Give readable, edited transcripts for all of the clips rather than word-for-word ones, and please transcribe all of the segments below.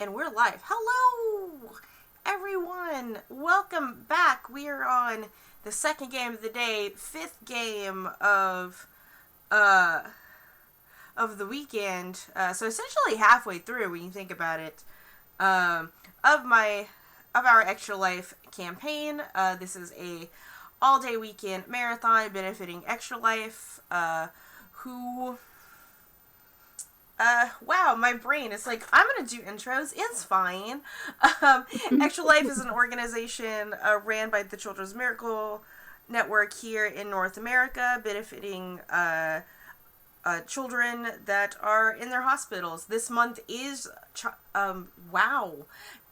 And we're live. Hello, everyone. Welcome back. We are on the second game of the day, fifth game uh of the weekend. So essentially halfway through when you think about it. Of our Extra Life campaign. This is a all-day weekend marathon benefiting Extra Life. Who wow, my brain is like, I'm gonna do intros, it's fine. Um, Extra Life is an organization ran by the Children's Miracle Network here in North America, benefiting children that are in their hospitals. This month is, wow,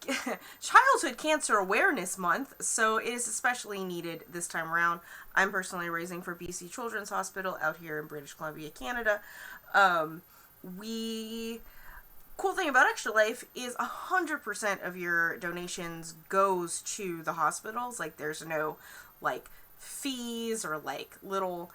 Childhood Cancer Awareness Month, so it is especially needed this time around. I'm personally raising for BC Children's Hospital out here in British Columbia, Canada. We cool thing about Extra Life is 100% of your donations goes to the hospitals. Like, there's no like fees or like little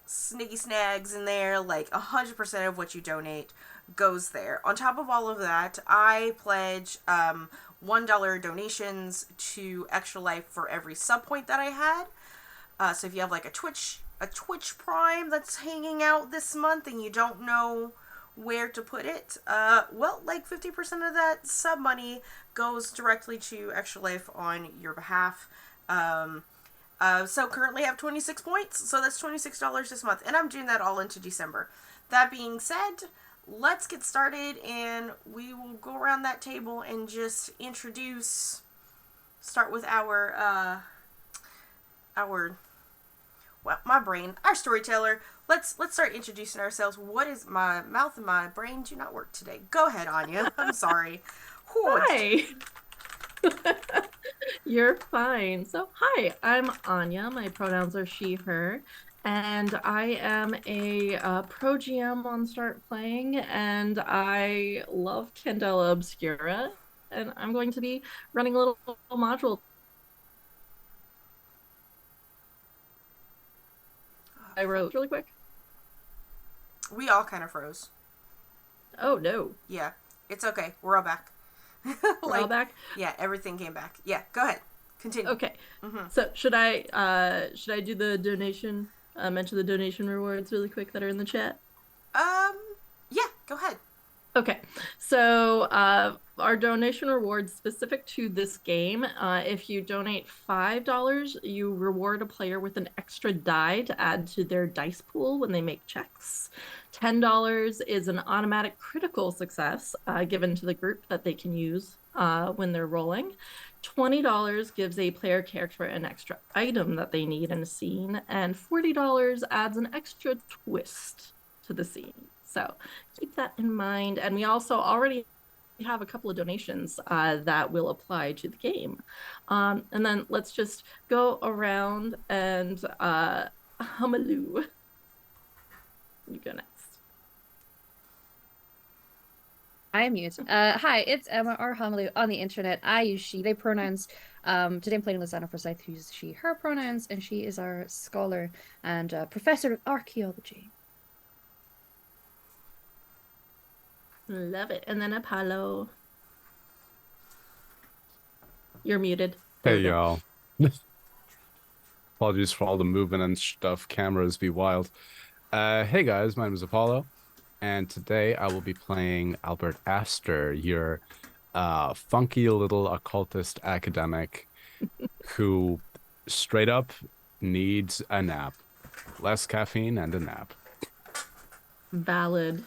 sniggy snags in there. Like, 100% of what you donate goes there. On top of all of that, I pledge $1 donations to Extra Life for every sub point that I had. So if you have like a Twitch Prime that's hanging out this month and you don't know where to put it, well, like 50% of that sub money goes directly to Extra Life on your behalf. So currently I have 26 points, so that's $26 this month, and I'm doing that all into December. That being said, let's get started, and we will go around that table and just start with our my brain, our storyteller. Let's start introducing ourselves. What is my mouth and my brain do not work today? Go ahead, Anya. I'm sorry. Hi. You're fine. So, hi, I'm Anya. My pronouns are she, her, and I am a pro GM on Start Playing, and I love Candela Obscura, and I'm going to be running a little module I wrote really quick. We all kind of froze. Oh, no. Yeah, it's okay. We're all back. We're all back? Yeah, everything came back. Yeah, go ahead. Continue. Okay. So should I do the donation, mention the donation rewards really quick that are in the chat? Yeah, go ahead. Okay, so our donation rewards specific to this game. If you donate $5, you reward a player with an extra die to add to their dice pool when they make checks. $10 is an automatic critical success given to the group that they can use when they're rolling. $20 gives a player character an extra item that they need in a scene, and $40 adds an extra twist to the scene. So keep that in mind. And we also already have a couple of donations that will apply to the game. And then let's just go around and Humaloo. You go next. I mute. Hi, it's Emma or Homily on the internet. I use she, they pronouns. Today I'm playing Lizana Forsyth, who uses she, her pronouns, and she is our scholar and professor of archaeology. Love it. And then Apollo. You're muted. Hey, y'all. Apologies for all the movement and stuff. Cameras be wild. Hey, guys. My name is Apollo. And today I will be playing Albert Astor, your funky little occultist academic who straight up needs a nap. Less caffeine and a nap. Valid.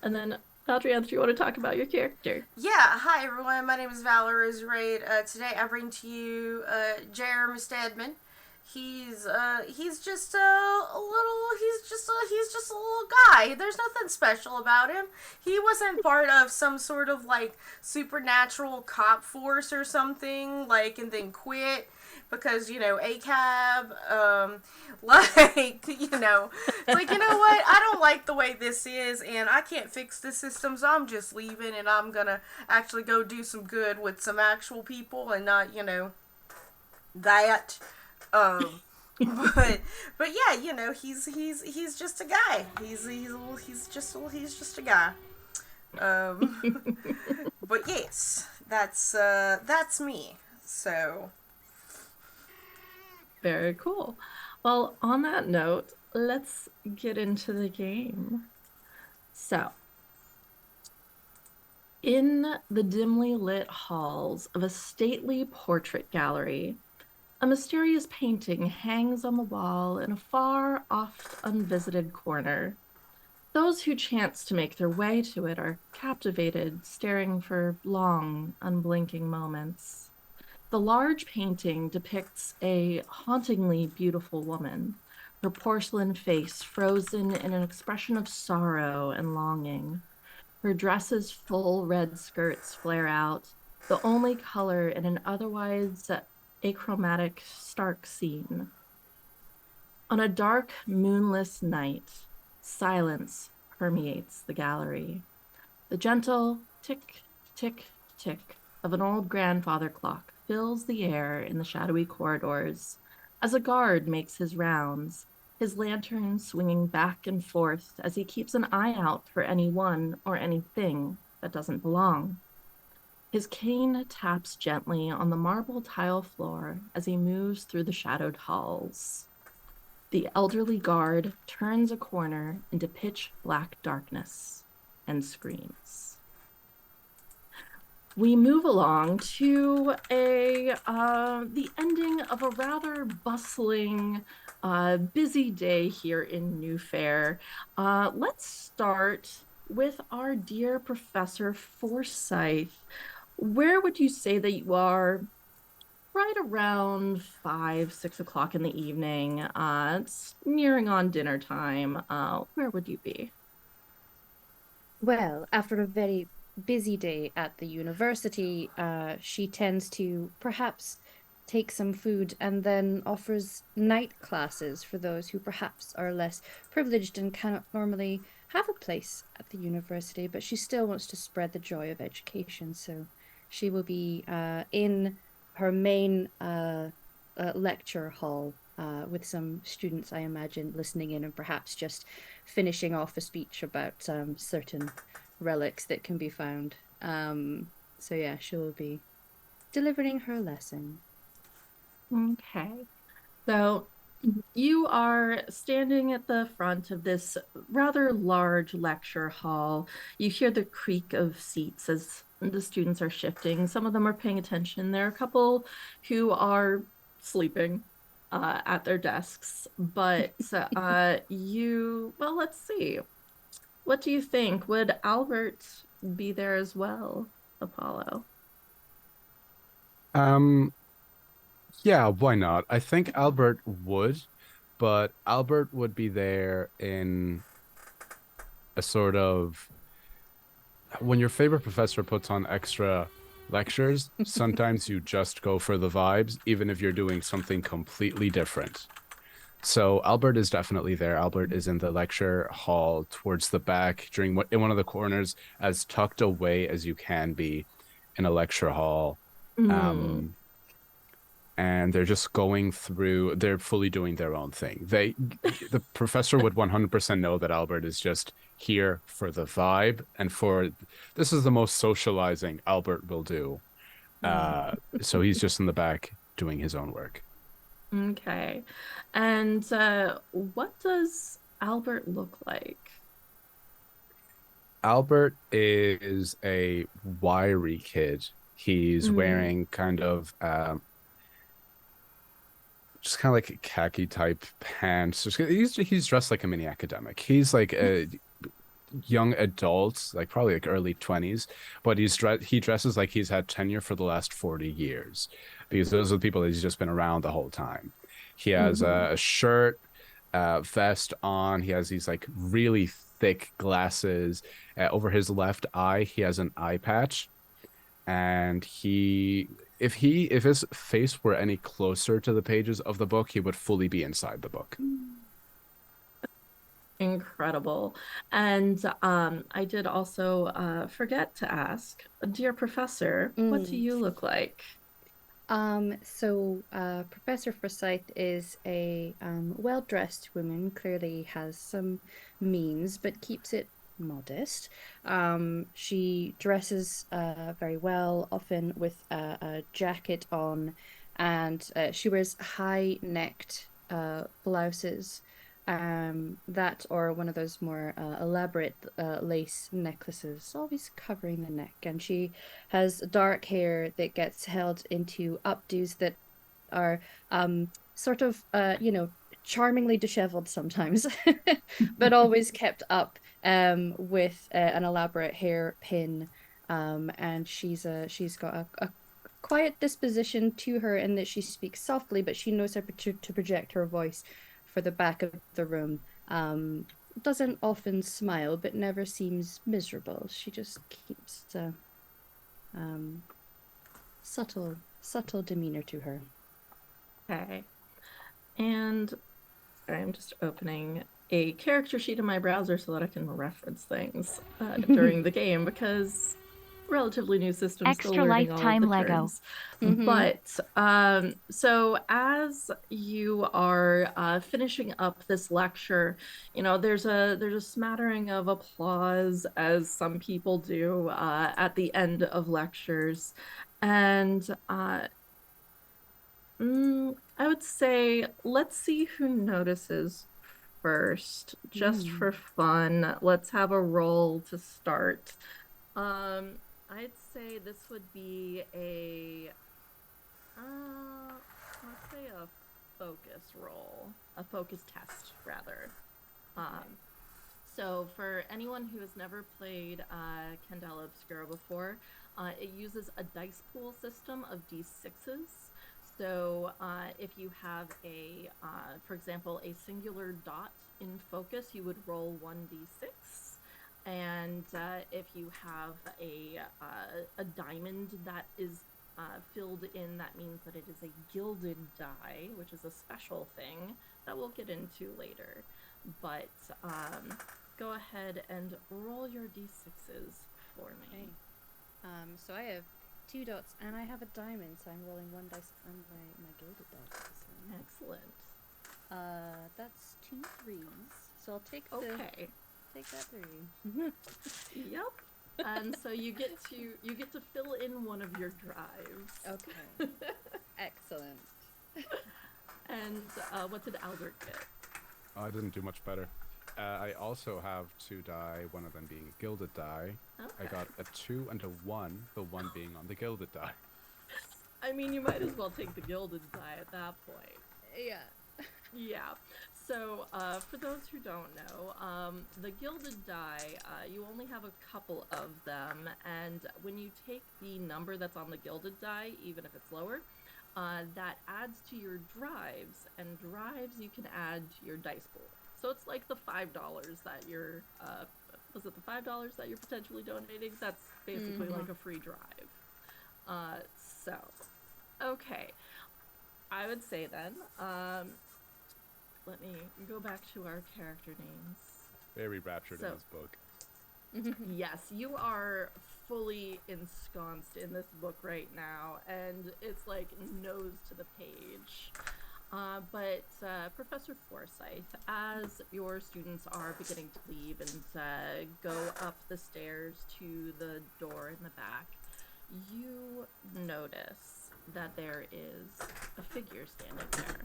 And then, Adrienne, do you want to talk about your character? Yeah, hi everyone, my name is Valor Israel. Today I bring to you Jeremy Stedman. He's just a little guy. There's nothing special about him. He wasn't part of some sort of like supernatural cop force or something, like, and then quit because, ACAB, like, it's like, you know what, I don't like the way this is, and I can't fix this system, so I'm just leaving, and I'm gonna actually go do some good with some actual people, and not, that, but yeah, he's just a guy, he's just a guy. But yes, that's me. So Very cool. Well, on that note, let's get into the game. So, in the dimly lit halls of a stately portrait gallery, a mysterious painting hangs on the wall in a far off, unvisited corner. Those who chance to make their way to it are captivated, staring for long, unblinking moments. The large painting depicts a hauntingly beautiful woman, her porcelain face frozen in an expression of sorrow and longing. Her dress's full red skirts flare out, the only color in an otherwise achromatic, stark scene. On a dark, moonless night, silence permeates the gallery. The gentle tick, tick, tick of an old grandfather clock fills the air in the shadowy corridors as a guard makes his rounds, his lantern swinging back and forth as he keeps an eye out for anyone or anything that doesn't belong. His cane taps gently on the marble tile floor as he moves through the shadowed halls. The elderly guard turns a corner into pitch black darkness and screams. We move along to the ending of a rather bustling, busy day here in New Fair. Let's start with our dear Professor Forsyth. Where would you say that you are? Right around 5, 6 o'clock in the evening. It's nearing on dinner time. Where would you be? Well, after a very busy day at the university, she tends to perhaps take some food and then offers night classes for those who perhaps are less privileged and cannot normally have a place at the university, but she still wants to spread the joy of education. So she will be in her main lecture hall with some students, I imagine, listening in and perhaps just finishing off a speech about certain relics that can be found. So yeah, she'll be delivering her lesson. Okay. So you are standing at the front of this rather large lecture hall. You hear the creak of seats as the students are shifting. Some of them are paying attention. There are a couple who are sleeping at their desks. But well, let's see. What do you think? Would Albert be there as well, Apollo? Um, yeah, why not? I think Albert would, but Albert would be there in a sort of when your favorite professor puts on extra lectures, sometimes you just go for the vibes, even if you're doing something completely different. So Albert is definitely there. Albert is in the lecture hall towards the back during in one of the corners, as tucked away as you can be in a lecture hall. Mm. Um, and they're just going through, they're fully doing their own thing. The professor would 100% know that Albert is just here for the vibe and for this is the most socializing Albert will do. Mm. So he's just in the back doing his own work. Okay. And what does Albert look like? Albert is a wiry kid. He's Mm. wearing kind of just kind of like khaki type pants. He's dressed like a mini academic. He's like a young adult, like probably like early 20s, but he dresses like he's had tenure for the last 40 years because those are the people that he's just been around the whole time. He has Hmm. a shirt, vest on. He has these like really thick glasses. Over his left eye, he has an eye patch, and if his face were any closer to the pages of the book, he would fully be inside the book. Incredible. And I did also forget to ask, dear professor, what do Mm. you look like? Professor Forsyth is a well-dressed woman, clearly has some means, but keeps it modest. She dresses very well, often with a jacket on, and she wears high-necked blouses. That or one of those more elaborate lace necklaces, always covering the neck. And she has dark hair that gets held into updos that are sort of, charmingly disheveled sometimes, but always kept up with an elaborate hairpin. And she's got a quiet disposition to her in that she speaks softly, but she knows how to project her voice for the back of the room. Doesn't often smile, but never seems miserable. She just keeps a subtle demeanor to her. Okay. And I'm just opening a character sheet in my browser so that I can reference things during the game, because relatively new system, Extra still learning lifetime all of the Lego. terms. But so as you are finishing up this lecture, there's a smattering of applause, as some people do at the end of lectures, and I would say let's see who notices first, just for fun. Let's have a roll to start. I'd say this would be let's say a focus roll, a focus test rather. So for anyone who has never played Candela Obscura before, it uses a dice pool system of d6s. So if you have for example, a singular dot in focus, you would roll 1d6. And if you have a diamond that is filled in, that means that it is a gilded die, which is a special thing that we'll get into later. But go ahead and roll your d6s for me. Okay. So I have 2 dots and I have a diamond, so I'm rolling 1 dice on my gilded die. Excellent. That's 2 3s. So I'll take take that 3. Yep. And so you get to fill in one of your drives. Okay. Excellent. And what did Albert get? I didn't do much better. I also have 2 die, one of them being a gilded die. Okay. I got a 2 and a 1, the 1 being on the gilded die. I mean, you might as well take the gilded die at that point. Yeah. Yeah. So, for those who don't know, the gilded die, you only have a couple of them, and when you take the number that's on the gilded die, even if it's lower, that adds to your drives, and drives you can add to your dice pool. So it's like the $5 that you're, was it the $5 that you're potentially donating? That's basically like a free drive. So, okay. I would say then, let me go back to our character names. Very raptured in this book. Yes, you are fully ensconced in this book right now, and it's like nose to the page. But Professor Forsyth, as your students are beginning to leave and go up the stairs to the door in the back, you notice that there is a figure standing there.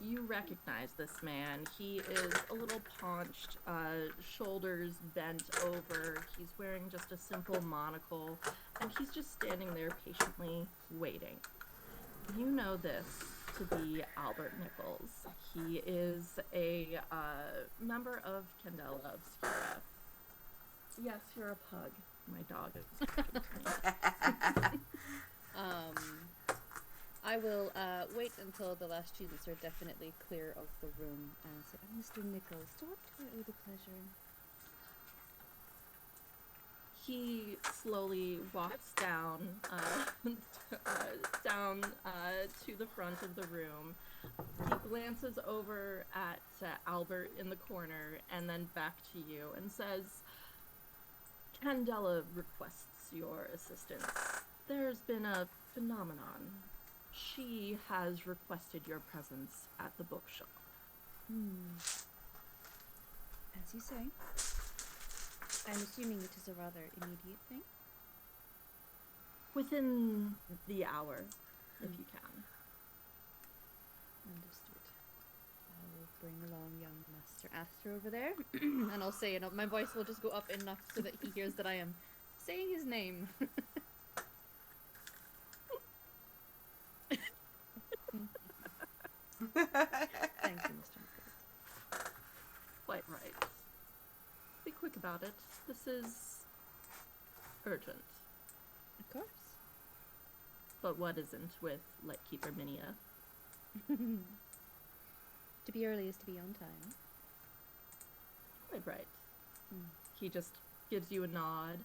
You recognize this man. He is a little paunched, shoulders bent over. He's wearing just a simple monocle, and he's just standing there patiently waiting. You know this to be Albert Nichols. He is a member of Candela Obscura. Yes, you're a pug. My dog is. I will wait until the last students are definitely clear of the room and say, Mr. Nichols, to what do I owe the pleasure? He slowly walks down to the front of the room. He glances over at Albert in the corner and then back to you and says, Candela requests your assistance. There's been a phenomenon. She has requested your presence at the bookshop. As you say. I'm assuming it is a rather immediate thing. Within the hour, if you can. Understood. I will bring along young Master Aster over there, and I'll say, my voice will just go up enough so that he hears that I am saying his name. Thank you, Mr. Nichols. Quite right. Be quick about it. This is urgent. Of course. But what isn't with Lightkeeper Minia? To be early is to be on time. Quite right. He just gives you a nod,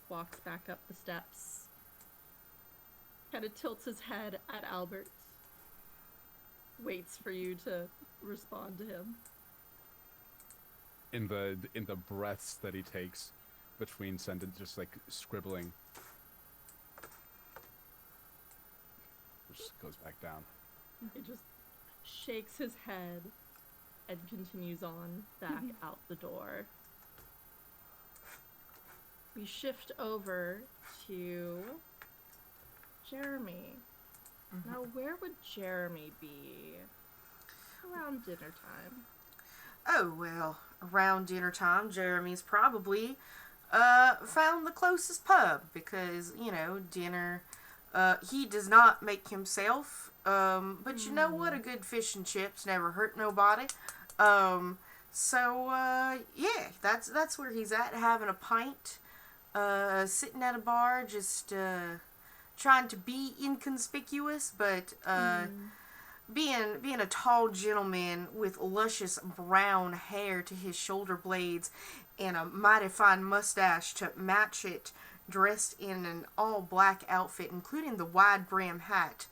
walks back up the steps, kind of tilts his head at Albert, waits for you to respond to him. In the breaths that he takes between sentences, just like scribbling, just goes back down. He just shakes his head and continues on back out the door. We shift over to Jeremy. Now, where would Jeremy be around dinner time? Oh, well, around dinner time, Jeremy's probably found the closest pub because, dinner, he does not make himself. But you know what? A good fish and chips never hurt nobody. Yeah, that's where he's at, having a pint, sitting at a bar, just trying to be inconspicuous, but being a tall gentleman with luscious brown hair to his shoulder blades and a mighty fine mustache to match it, dressed in an all black outfit, including the wide brim hat.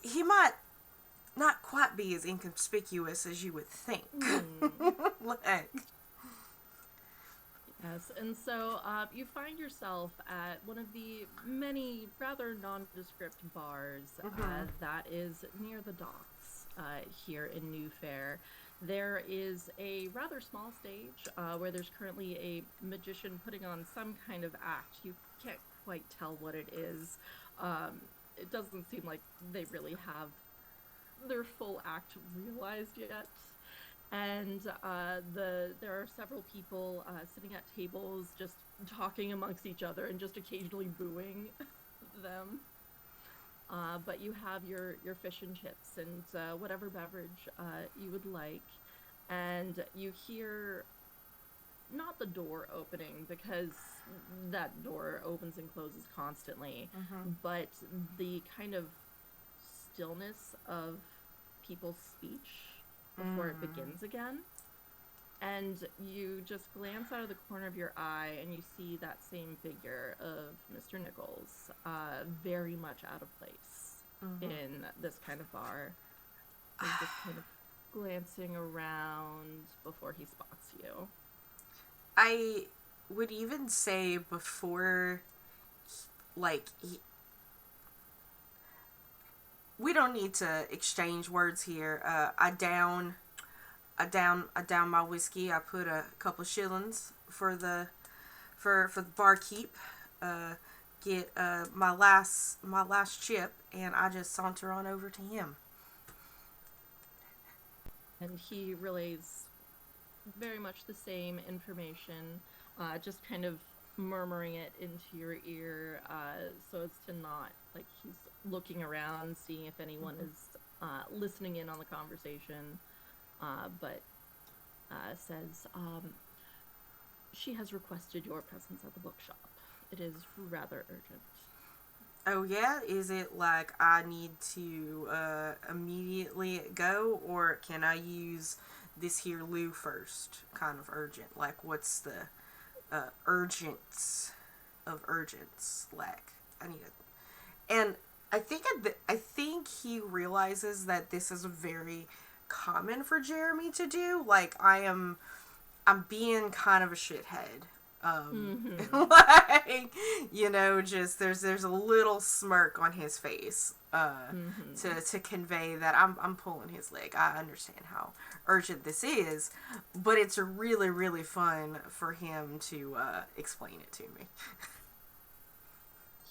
He might not quite be as inconspicuous as you would think. Yes, and so you find yourself at one of the many rather nondescript bars that is near the docks here in New Fair. There is a rather small stage where there's currently a magician putting on some kind of act. You can't quite tell what it is. It doesn't seem like they really have their full act realized yet. And there are several people sitting at tables just talking amongst each other and just occasionally booing them. But you have your fish and chips and whatever beverage you would like. And you hear not the door opening, because that door opens and closes constantly, but the kind of stillness of people's speech before it begins again. And you just glance out of the corner of your eye and you see that same figure of Mr. Nichols, very much out of place in this kind of bar. He's just kind of glancing around before he spots you. I would even say before, we don't need to exchange words here. I down my whiskey. I put a couple of shillings for the barkeep. Get my last chip, and I just saunter on over to him. And he relays very much the same information, just kind of murmuring it into your ear, so as to not, he's looking around, seeing if anyone is listening in on the conversation, but says, she has requested your presence at the bookshop. It is rather urgent. Oh yeah? Is it like I need to immediately go, or can I use this here loo first? Kind of urgent. What's the urgence of urgence? I need it. And I think he realizes that this is very common for Jeremy to do. I'm being kind of a shithead. Mm-hmm. Like, just there's a little smirk on his face, Mm-hmm. to convey that I'm pulling his leg. I understand how urgent this is, but it's really, really fun for him to explain it to me.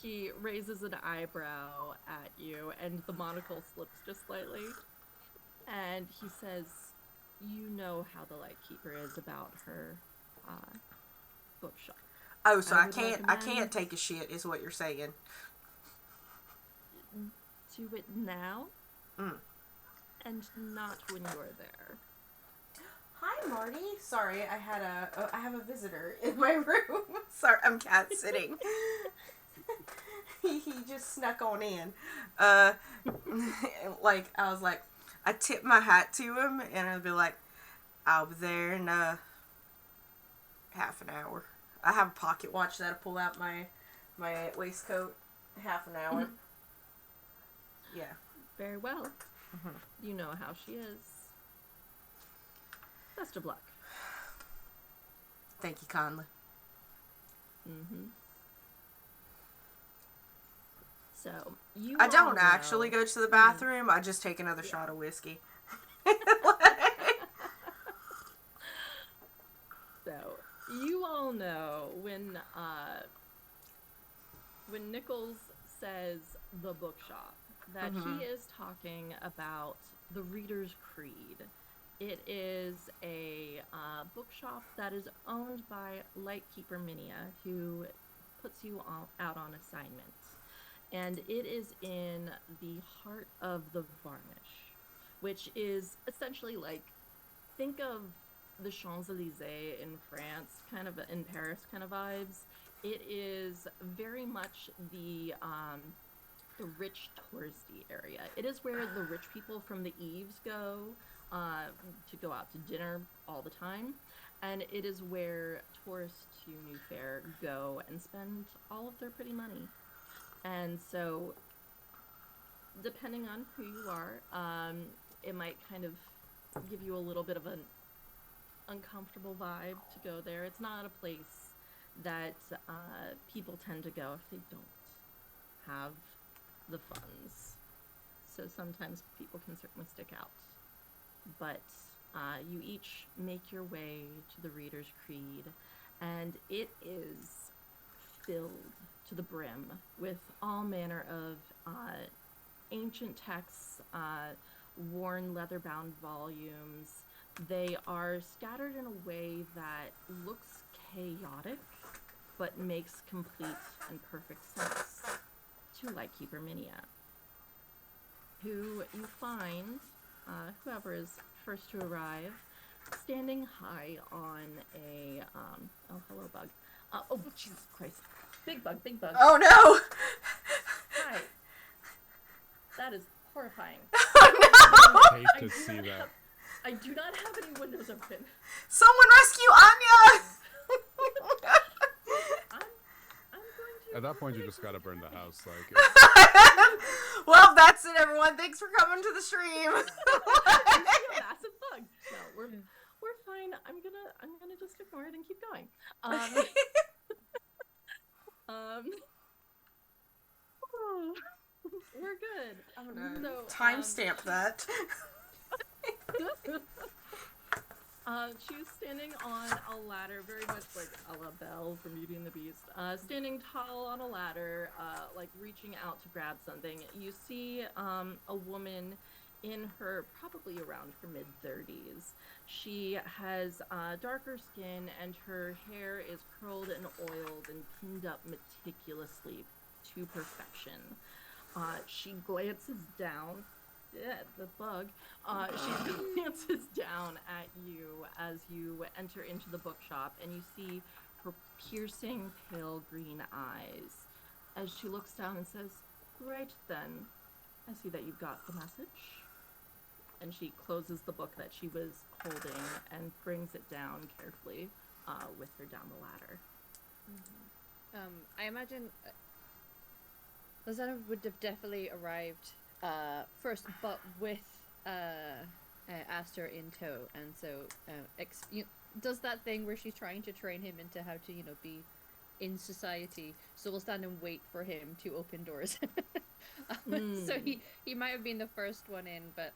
He raises an eyebrow at you, and the monocle slips just slightly. And he says, "You know how the Lightkeeper is about her bookshop. Oh, so I I would can't recommend take a shit, is what you're saying. do it now Mm. and not when you're there." Hi, Marty. Sorry, I have a visitor in my room. Sorry, I'm cat sitting. he just snuck on in. Like, I was like, I tip my hat to him, and I'd be like, I'll be there in half an hour. I have a pocket watch that I pull out my waistcoat. Half an hour. Yeah. Very well. Mhm. You know how she is. Best of luck. Thank you kindly. Mm-hmm. So, you I all don't know... actually go to the bathroom. I just take another shot of whiskey. So, you all know when Nichols says the bookshop, that he is talking about the Reader's Creed. It is a bookshop that is owned by Lightkeeper Minia, who puts you out on assignment. And it is in the heart of the Varnish, which is essentially like, think of the Champs-Elysees in France, kind of in Paris kind of vibes. It is very much the rich touristy area. It is where the rich people from the Eves go to go out to dinner all the time. And it is where tourists to New Fair go and spend all of their pretty money. And so, depending on who you are, it might kind of give you a little bit of an uncomfortable vibe to go there. It's not a place that people tend to go if they don't have the funds. So sometimes people can certainly stick out. But you each make your way to the Reader's Creed, and it is filled to the brim with all manner of ancient texts, worn leather-bound volumes. They are scattered in a way that looks chaotic, but makes complete and perfect sense to Lightkeeper Minia, who you find, whoever is first to arrive, standing high on a, oh, hello, bug. Oh, Jesus Christ. Big bug, big bug. Oh, no! Hi. That is horrifying. Oh, no! I hate to see that. I do not have any windows open. Someone rescue Anya! I'm going to... At that point, you just gotta burn the house. Like, Well, that's it, everyone. Thanks for coming to the stream. a massive bug. No, we're fine. I'm gonna just ignore it and keep going. We're good. I'm gonna So, timestamp that. She was standing on a ladder, very much like a la Belle from Beauty and the Beast. Standing tall on a ladder, like reaching out to grab something. You see a woman in her, probably around her mid-30s. She has darker skin, and her hair is curled and oiled and pinned up meticulously to perfection. She glances down. The bug. She glances down at you as you enter into the bookshop, and you see her piercing, pale green eyes as she looks down and says, "Right then, I see that you've got the message." And she closes the book that she was holding and brings it down carefully with her down the ladder. I imagine Lozano would have definitely arrived first, but with Aster in tow, and so does that thing where she's trying to train him into how to, be in society. So we'll stand and wait for him to open doors. So he might have been the first one in, but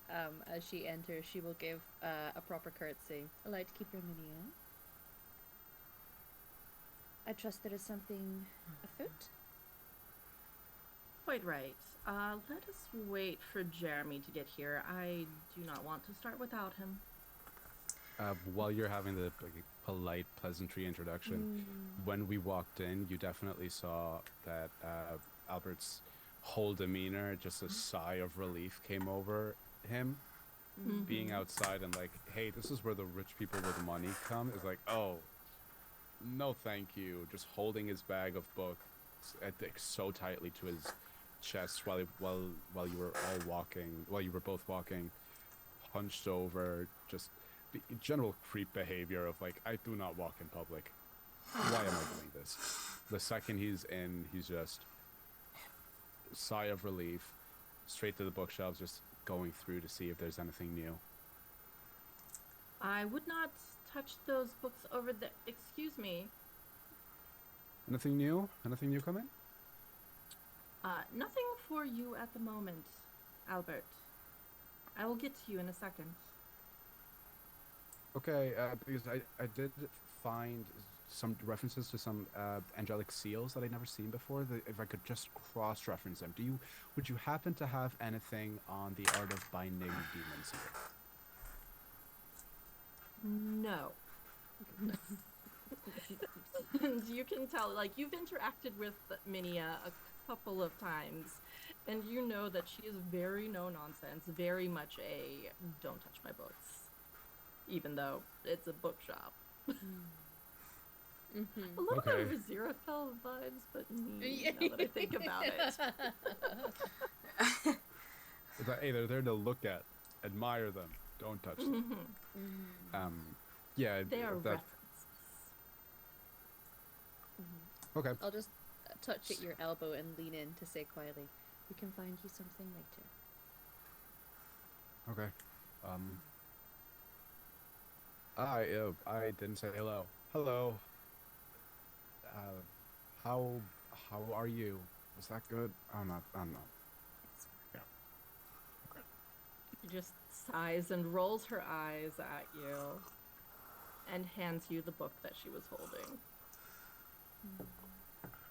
as she enters, she will give a proper curtsy. Allow to keep her Minia. I trust there is something afoot. Quite right. Let us wait for Jeremy to get here. I do not want to start without him. While you're having the polite pleasantry introduction, when we walked in, you definitely saw that Albert's whole demeanor, just a sigh of relief came over him. Being outside and like, hey, this is where the rich people with money come, is like, oh, no thank you. Just holding his bag of books, I think, so tightly to his chest while you were all walking, while you were both walking, hunched over, just the general creep behavior of like, I do not walk in public. Why am I doing this? The second he's in, he's just sigh of relief, straight to the bookshelves, just going through to see if there's anything new. I would not touch those books over there. Excuse me. Anything new? Anything new coming? Nothing for you at the moment, Albert. I will get to you in a second. Okay, because I did find some references to some angelic seals that I'd never seen before. If I could just cross-reference them. Would you happen to have anything on the art of binding demons here? No. You can tell, like, you've interacted with Minia a couple of times, and you know that she is very no-nonsense, very much a don't touch my books, even though it's a bookshop. A little bit of Aziraphale vibes, but now that I think about it. It's like, hey, they're there to look at, admire them, don't touch them. Yeah, they are references. Okay. I'll just touch at your elbow and lean in to say quietly, we can find you something later. Okay. I didn't say hello. Hello. How are you? Was that good? I'm not. Yeah. Okay. She just sighs and rolls her eyes at you and hands you the book that she was holding.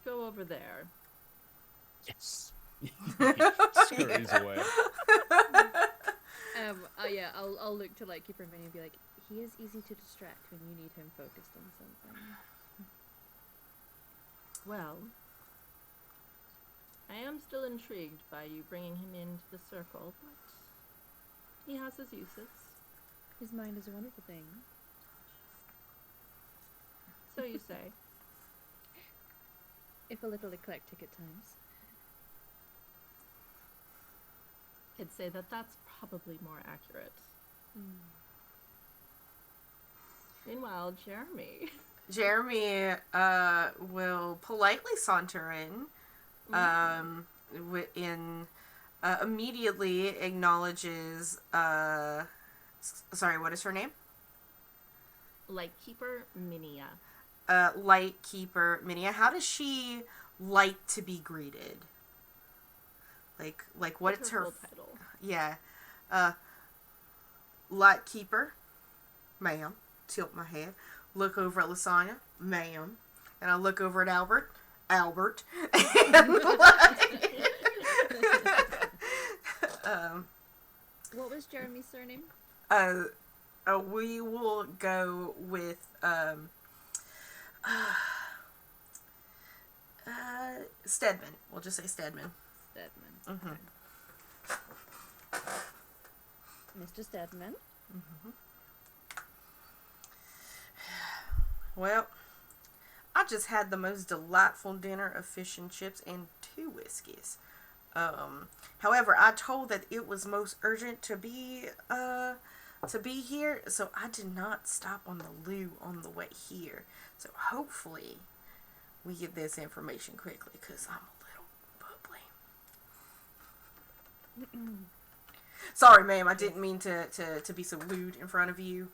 Go over there. Yes. Scurries away. Yeah, I'll look to like keep her and be like, he is easy to distract when you need him focused on something. Well, I am still intrigued by you bringing him into the circle, but he has his uses. His mind is a wonderful thing. So you say. If a little eclectic at times. I'd say that that's probably more accurate. Meanwhile, Jeremy will politely saunter in, immediately acknowledges, sorry, what is her name? Lightkeeper Minia. Lightkeeper Minia. How does she like to be greeted? Like what's her title? Yeah. Lightkeeper, ma'am. Tilt my head. Look over at Lasagna, ma'am. And I look over at Albert. And what was Jeremy's surname? We will go with Stedman. We'll just say Stedman. Okay. Mr. Stedman. Well, I just had the most delightful dinner of fish and chips and 2 whiskeys. However, I told that it was most urgent to be here, so I did not stop on the loo on the way here. So hopefully we get this information quickly, because I'm a little bubbly. Sorry, ma'am, I didn't mean to be so lewd in front of you.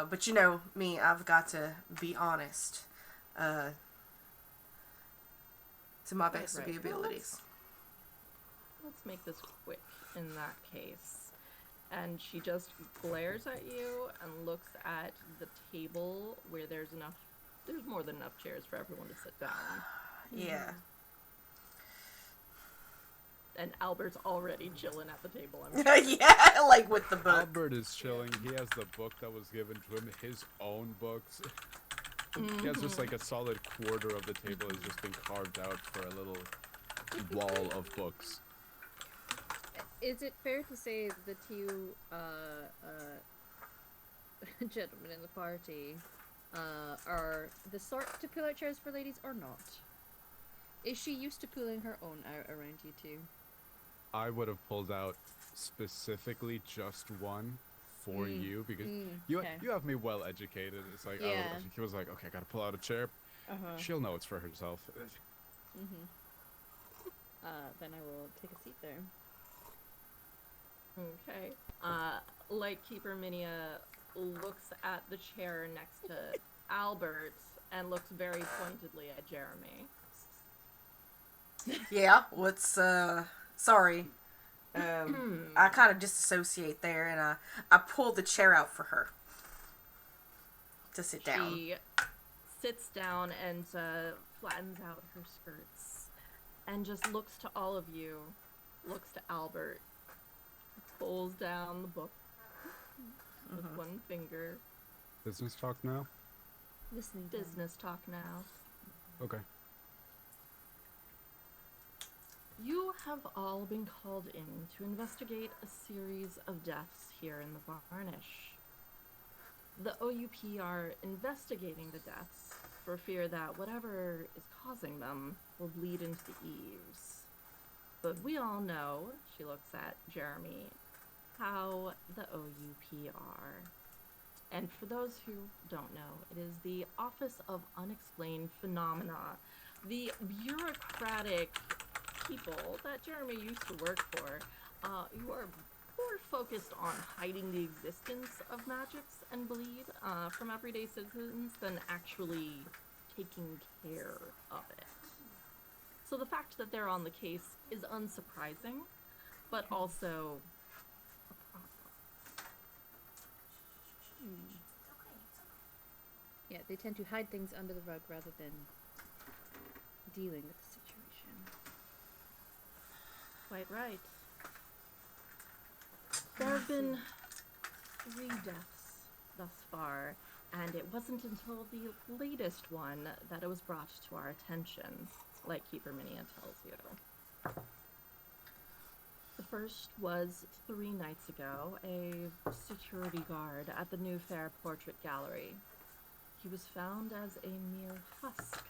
But you know me, I've got to be honest. To my best of the abilities. Let's make this quick in that case. And she just glares at you and looks at the table where there's more than enough chairs for everyone to sit down. Yeah. And Albert's already chilling at the table. Yeah, like with the book. Albert is chilling. He has the book that was given to him, his own books. He has just like a solid quarter of the table has just been carved out for a little wall of books. Is it fair to say the two gentlemen in the party are the sort to pull out chairs for ladies or not? Is she used to pulling her own out around you two? I would have pulled out specifically just one for you because you have me well educated. It's like he was like, okay, I gotta pull out a chair. She'll know it's for herself. Then I will take a seat there. Okay. Lightkeeper Minia looks at the chair next to Albert and looks very pointedly at Jeremy. Yeah, what's, sorry. I kind of disassociate there, and I pull the chair out for her to sit down. She sits down and flattens out her skirts and just looks to all of you, looks to Albert, pulls down the book with one finger. Business talk now? Listening. Business talk now. Okay. You have all been called in to investigate a series of deaths here in the Varnish. The OUP are investigating the deaths for fear that whatever is causing them will bleed into the eaves. But we all know, she looks at Jeremy, how the OUP are. And for those who don't know, it is the Office of Unexplained Phenomena, the bureaucratic people that Jeremy used to work for, who are more focused on hiding the existence of magics and bleed from everyday citizens than actually taking care of it. So the fact that they're on the case is unsurprising, but also a problem. Yeah, they tend to hide things under the rug rather than dealing with the situation. Quite right. There have been 3 deaths thus far, and it wasn't until the latest one that it was brought to our attention, like Keeper Minia tells you. The first was 3 nights ago, a security guard at the New Fair Portrait Gallery. He was found as a mere husk,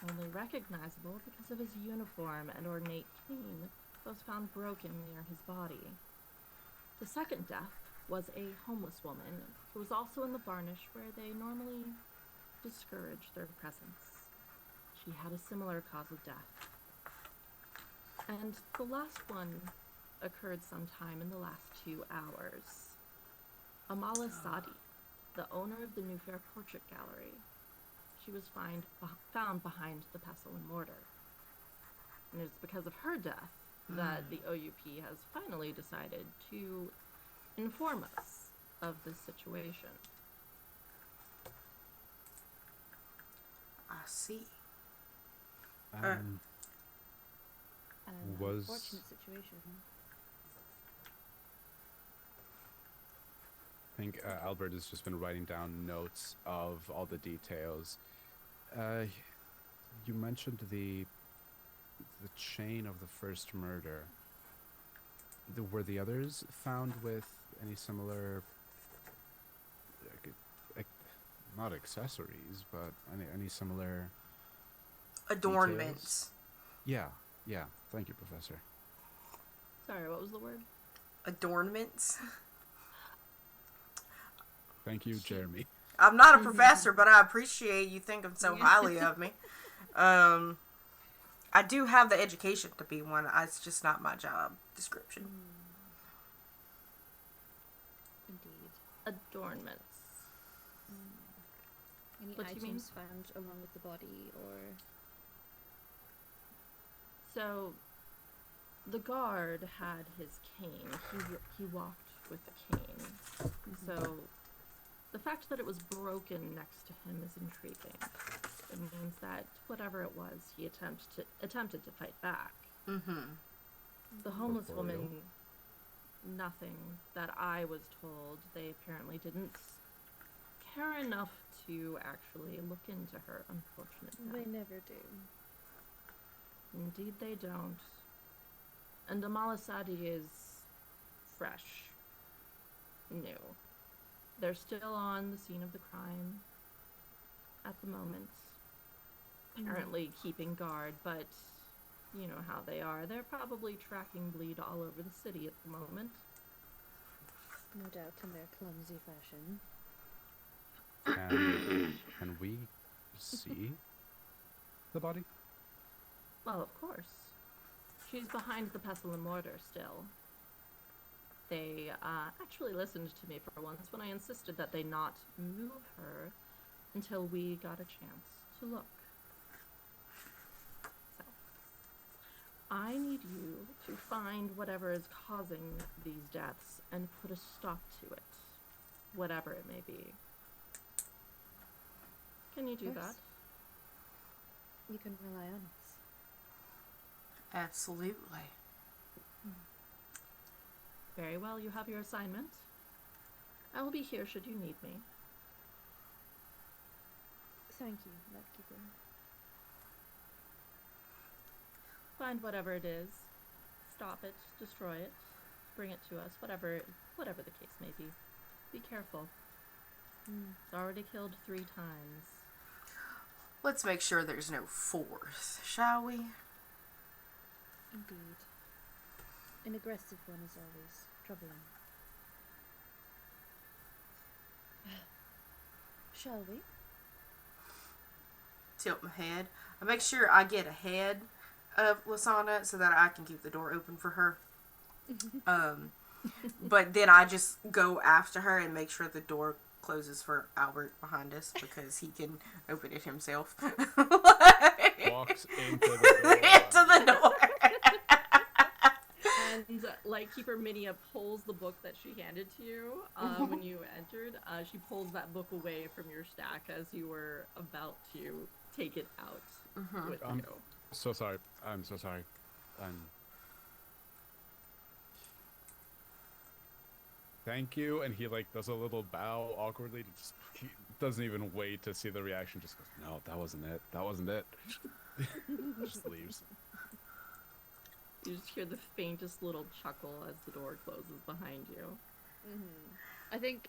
only recognizable because of his uniform and ornate cane that was found broken near his body. The second death was a homeless woman who was also in the Varnish where they normally discourage their presence. She had a similar cause of death. And the last one occurred sometime in the last 2 hours. Amala Sadi, the owner of the New Fair Portrait Gallery, she was found behind the pestle and mortar. And it's because of her death that the OUP has finally decided to inform us of this situation. I see. Unfortunate situation. I think Albert has just been writing down notes of all the details. You mentioned the chain of the first murder. Were the others found with any similar, not accessories, but any similar adornments? Details? Yeah. Thank you, Professor. Sorry, what was the word? Adornments. Thank you, Jeremy. I'm not a professor, but I appreciate you thinking so highly of me. I do have the education to be one. It's just not my job description. Indeed. Adornments. Any What do you mean? items found along with the body, or So, the guard had his cane. He walked with the cane. So, the fact that it was broken next to him is intriguing. It means that whatever it was, he attempted to fight back. Mm-hmm. The homeless Corporeal. woman, nothing that I was told. They apparently didn't care enough to actually look into her unfortunate they death. never do. Indeed, they don't. And Amalasadi is fresh, new. They're still on the scene of the crime at the moment. Apparently keeping guard, but you know how they are. They're probably tracking bleed all over the city at the moment. No doubt in their clumsy fashion. Can we see the body? Well, of course. She's behind the pestle and mortar still. They actually listened to me for once when I insisted that they not move her until we got a chance to look. So, I need you to find whatever is causing these deaths and put a stop to it, whatever it may be. Can you do Of that? course. You can rely on us. Absolutely. Very well, you have your assignment. I will be here should you need me. Thank you, Lightkeeper. Find whatever it is. Stop it, destroy it, bring it to us, whatever the case may be. Be careful. It's already killed 3 times. Let's make sure there's no fourth, shall we? Indeed. An aggressive one is always troubling. Shall we? Tilt my head. I make sure I get ahead of Lasana so that I can keep the door open for her. But then I just go after her and make sure the door closes for Albert behind us because he can open it himself. Walks into the door. Into the door. And Lightkeeper Minia pulls the book that she handed to you when you entered. She pulls that book away from your stack as you were about to take it out with you. So sorry. I'm so sorry. Thank you. And he does a little bow awkwardly. He doesn't even wait to see the reaction. Just goes, no, that wasn't it. That wasn't it. Just leaves. You just hear the faintest little chuckle as the door closes behind you. I think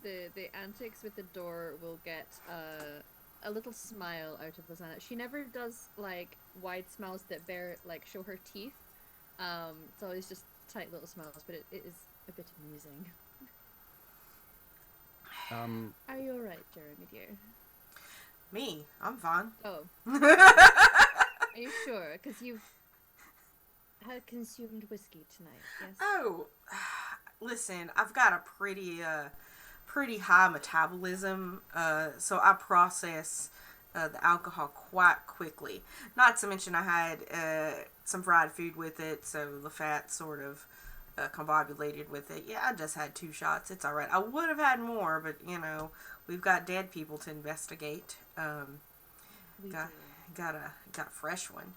the antics with the door will get a little smile out of Lasana. She never does wide smiles that show her teeth. It's always just tight little smiles, but it is a bit amusing. Are you alright, Jeremy dear? Me, I'm fine. Oh. Are you sure? Because you've had consumed whiskey tonight, yes? Oh, listen, I've got a pretty high metabolism, so I process the alcohol quite quickly. Not to mention I had some fried food with it, so the fat sort of combobulated with it. Yeah, I just had 2 shots. It's all right. I would have had more, but we've got dead people to investigate. Got a fresh one.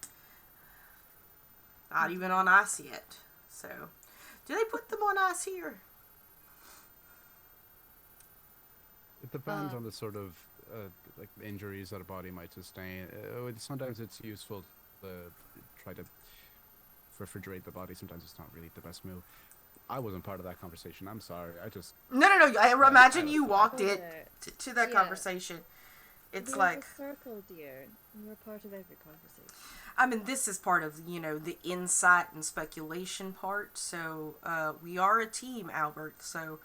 Not even on ice yet. So, do they put them on ice here? It depends on the sort of injuries that a body might sustain. Sometimes it's useful to try to refrigerate the body. Sometimes it's not really the best move. I wasn't part of that conversation. I'm sorry. No. I imagine you walked Oh, it to that yeah. conversation. It's We're like, a circle, dear. And we're part of every conversation. I mean, this is part of, the insight and speculation part. So, we are a team, Albert. So,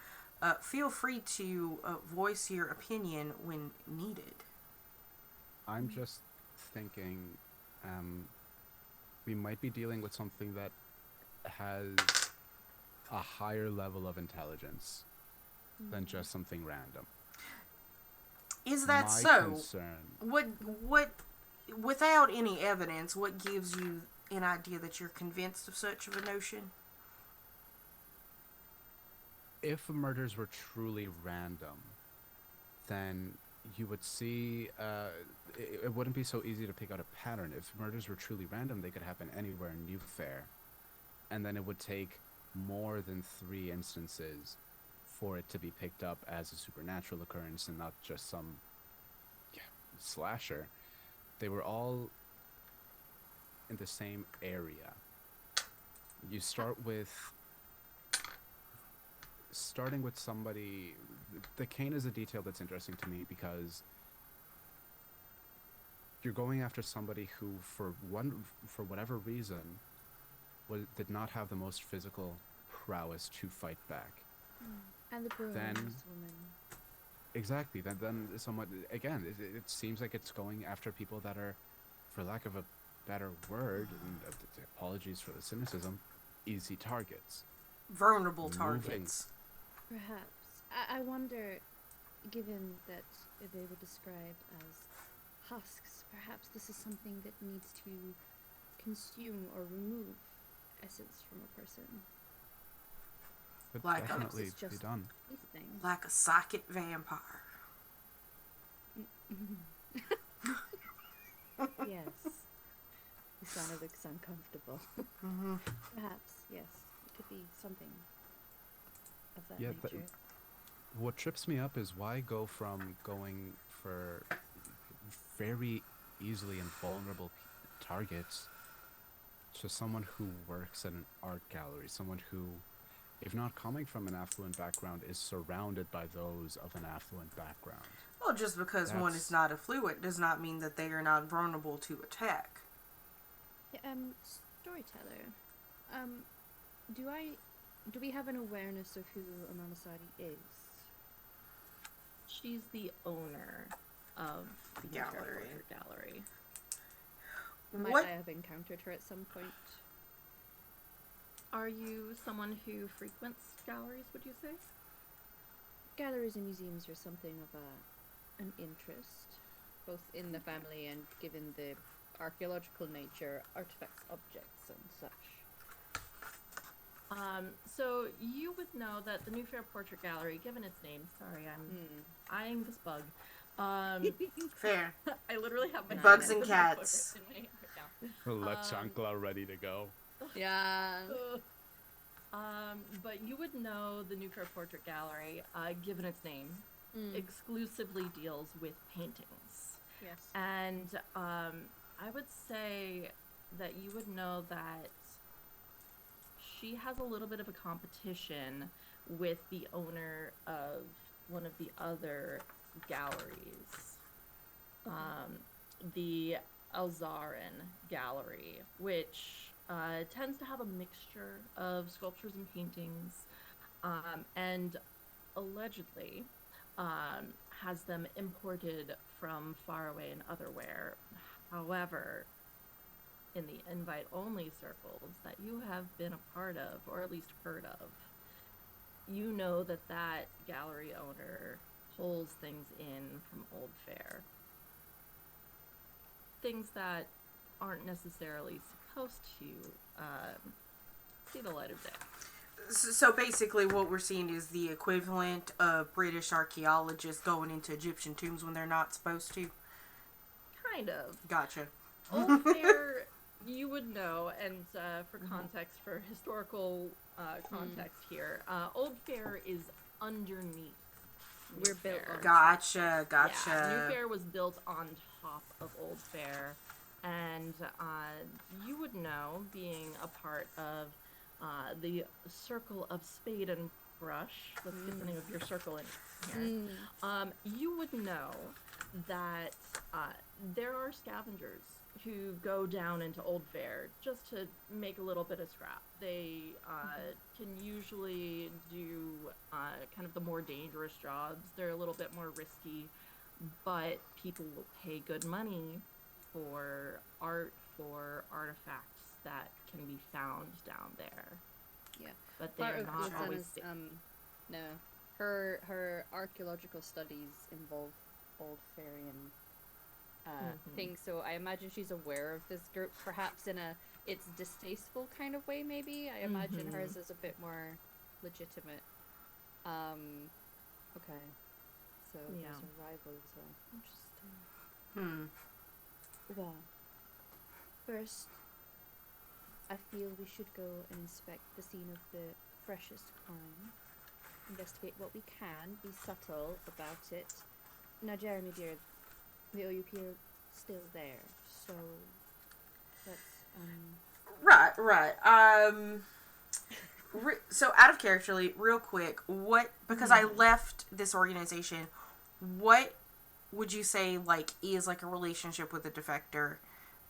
feel free to voice your opinion when needed. I'm just thinking we might be dealing with something that has a higher level of intelligence than just something random. Is that My so? concern. What, without any evidence, what gives you an idea that you're convinced of such of a notion? If murders were truly random, then you would see it wouldn't be so easy to pick out a pattern. If murders were truly random, they could happen anywhere in New Fair, and then it would take more than 3 instances for it to be picked up as a supernatural occurrence and not just some yeah, slasher. They were all in the same area. You starting with somebody. The cane is a detail that's interesting to me because you're going after somebody who, for whatever reason, did not have the most physical prowess to fight back. And the Then Burns woman. exactly. Then somewhat again. It seems like it's going after people that are, for lack of a better word, and apologies for the cynicism, easy targets. Vulnerable Moving. targets. Perhaps. I wonder, given that they were described as husks, perhaps this is something that needs to consume or remove essence from a person. Could Like definitely it's be just done. these things. Like a psychic vampire. Yes. Isana looks uncomfortable. Mm-hmm. Perhaps, yes. It could be something of that Yeah, nature. What trips me up is why go from going for very easily invulnerable targets to someone who works at an art gallery, someone who, if not coming from an affluent background, is surrounded by those of an affluent background. Well, just because one is not affluent does not mean that they are not vulnerable to attack. Yeah, storyteller. Do we have an awareness of who Amamasadi is? She's the owner of the Gallery. Gallery. Might What? I have encountered her at some point? Are you someone who frequents galleries, would you say? Galleries and museums are something of an interest, both in the family and given the archaeological nature, artifacts, objects, and such. So you would know that the New Fair Portrait Gallery, given its name, sorry, I'm eyeing this bug. Fair. I literally have my Bugs hand and in my cats. foot in my hand right now. La chancla ready to go. Yeah. But you would know the New Fair Portrait Gallery, given its name, exclusively deals with paintings. Yes. And I would say that you would know that she has a little bit of a competition with the owner of one of the other galleries, the Alzarin Gallery, which tends to have a mixture of sculptures and paintings, and allegedly has them imported from far away and otherwhere. However, in the invite-only circles that you have been a part of, or at least heard of, you know that that gallery owner pulls things in from Old Fair. Things that aren't necessarily supposed to see the light of day. So basically what we're seeing is the equivalent of British archaeologists going into Egyptian tombs when they're not supposed to. Kind of. Gotcha. Old Fair, you would know, and for context, for historical context here, Old Fair is underneath. We're built on Gotcha. Yeah, New Fair was built on top of Old Fair, and you would know, being a part of the Circle of Spade and Brush, let's get the name of your circle in here, you would know that there are scavengers who go down into Old Fair just to make a little bit of scrap. They can usually do kind of the more dangerous jobs. They're a little bit more risky, but people will pay good money for art, for artifacts that can be found down there. Yeah. But they're not always no. Her archaeological studies involve old fairy thing. So I imagine she's aware of this group, perhaps in a it's distasteful kind of way. Maybe I imagine hers is a bit more legitimate. Okay, so Yeah. there's a rival as well. Interesting. Well, first, I feel we should go and inspect the scene of the freshest crime. Investigate what we can, be subtle about it. Now, Jeremy, dear, the OUP are still there, so let's, Right. So out of character, real quick, because I left this organization, what would you say, like, is, like, a relationship with a defector?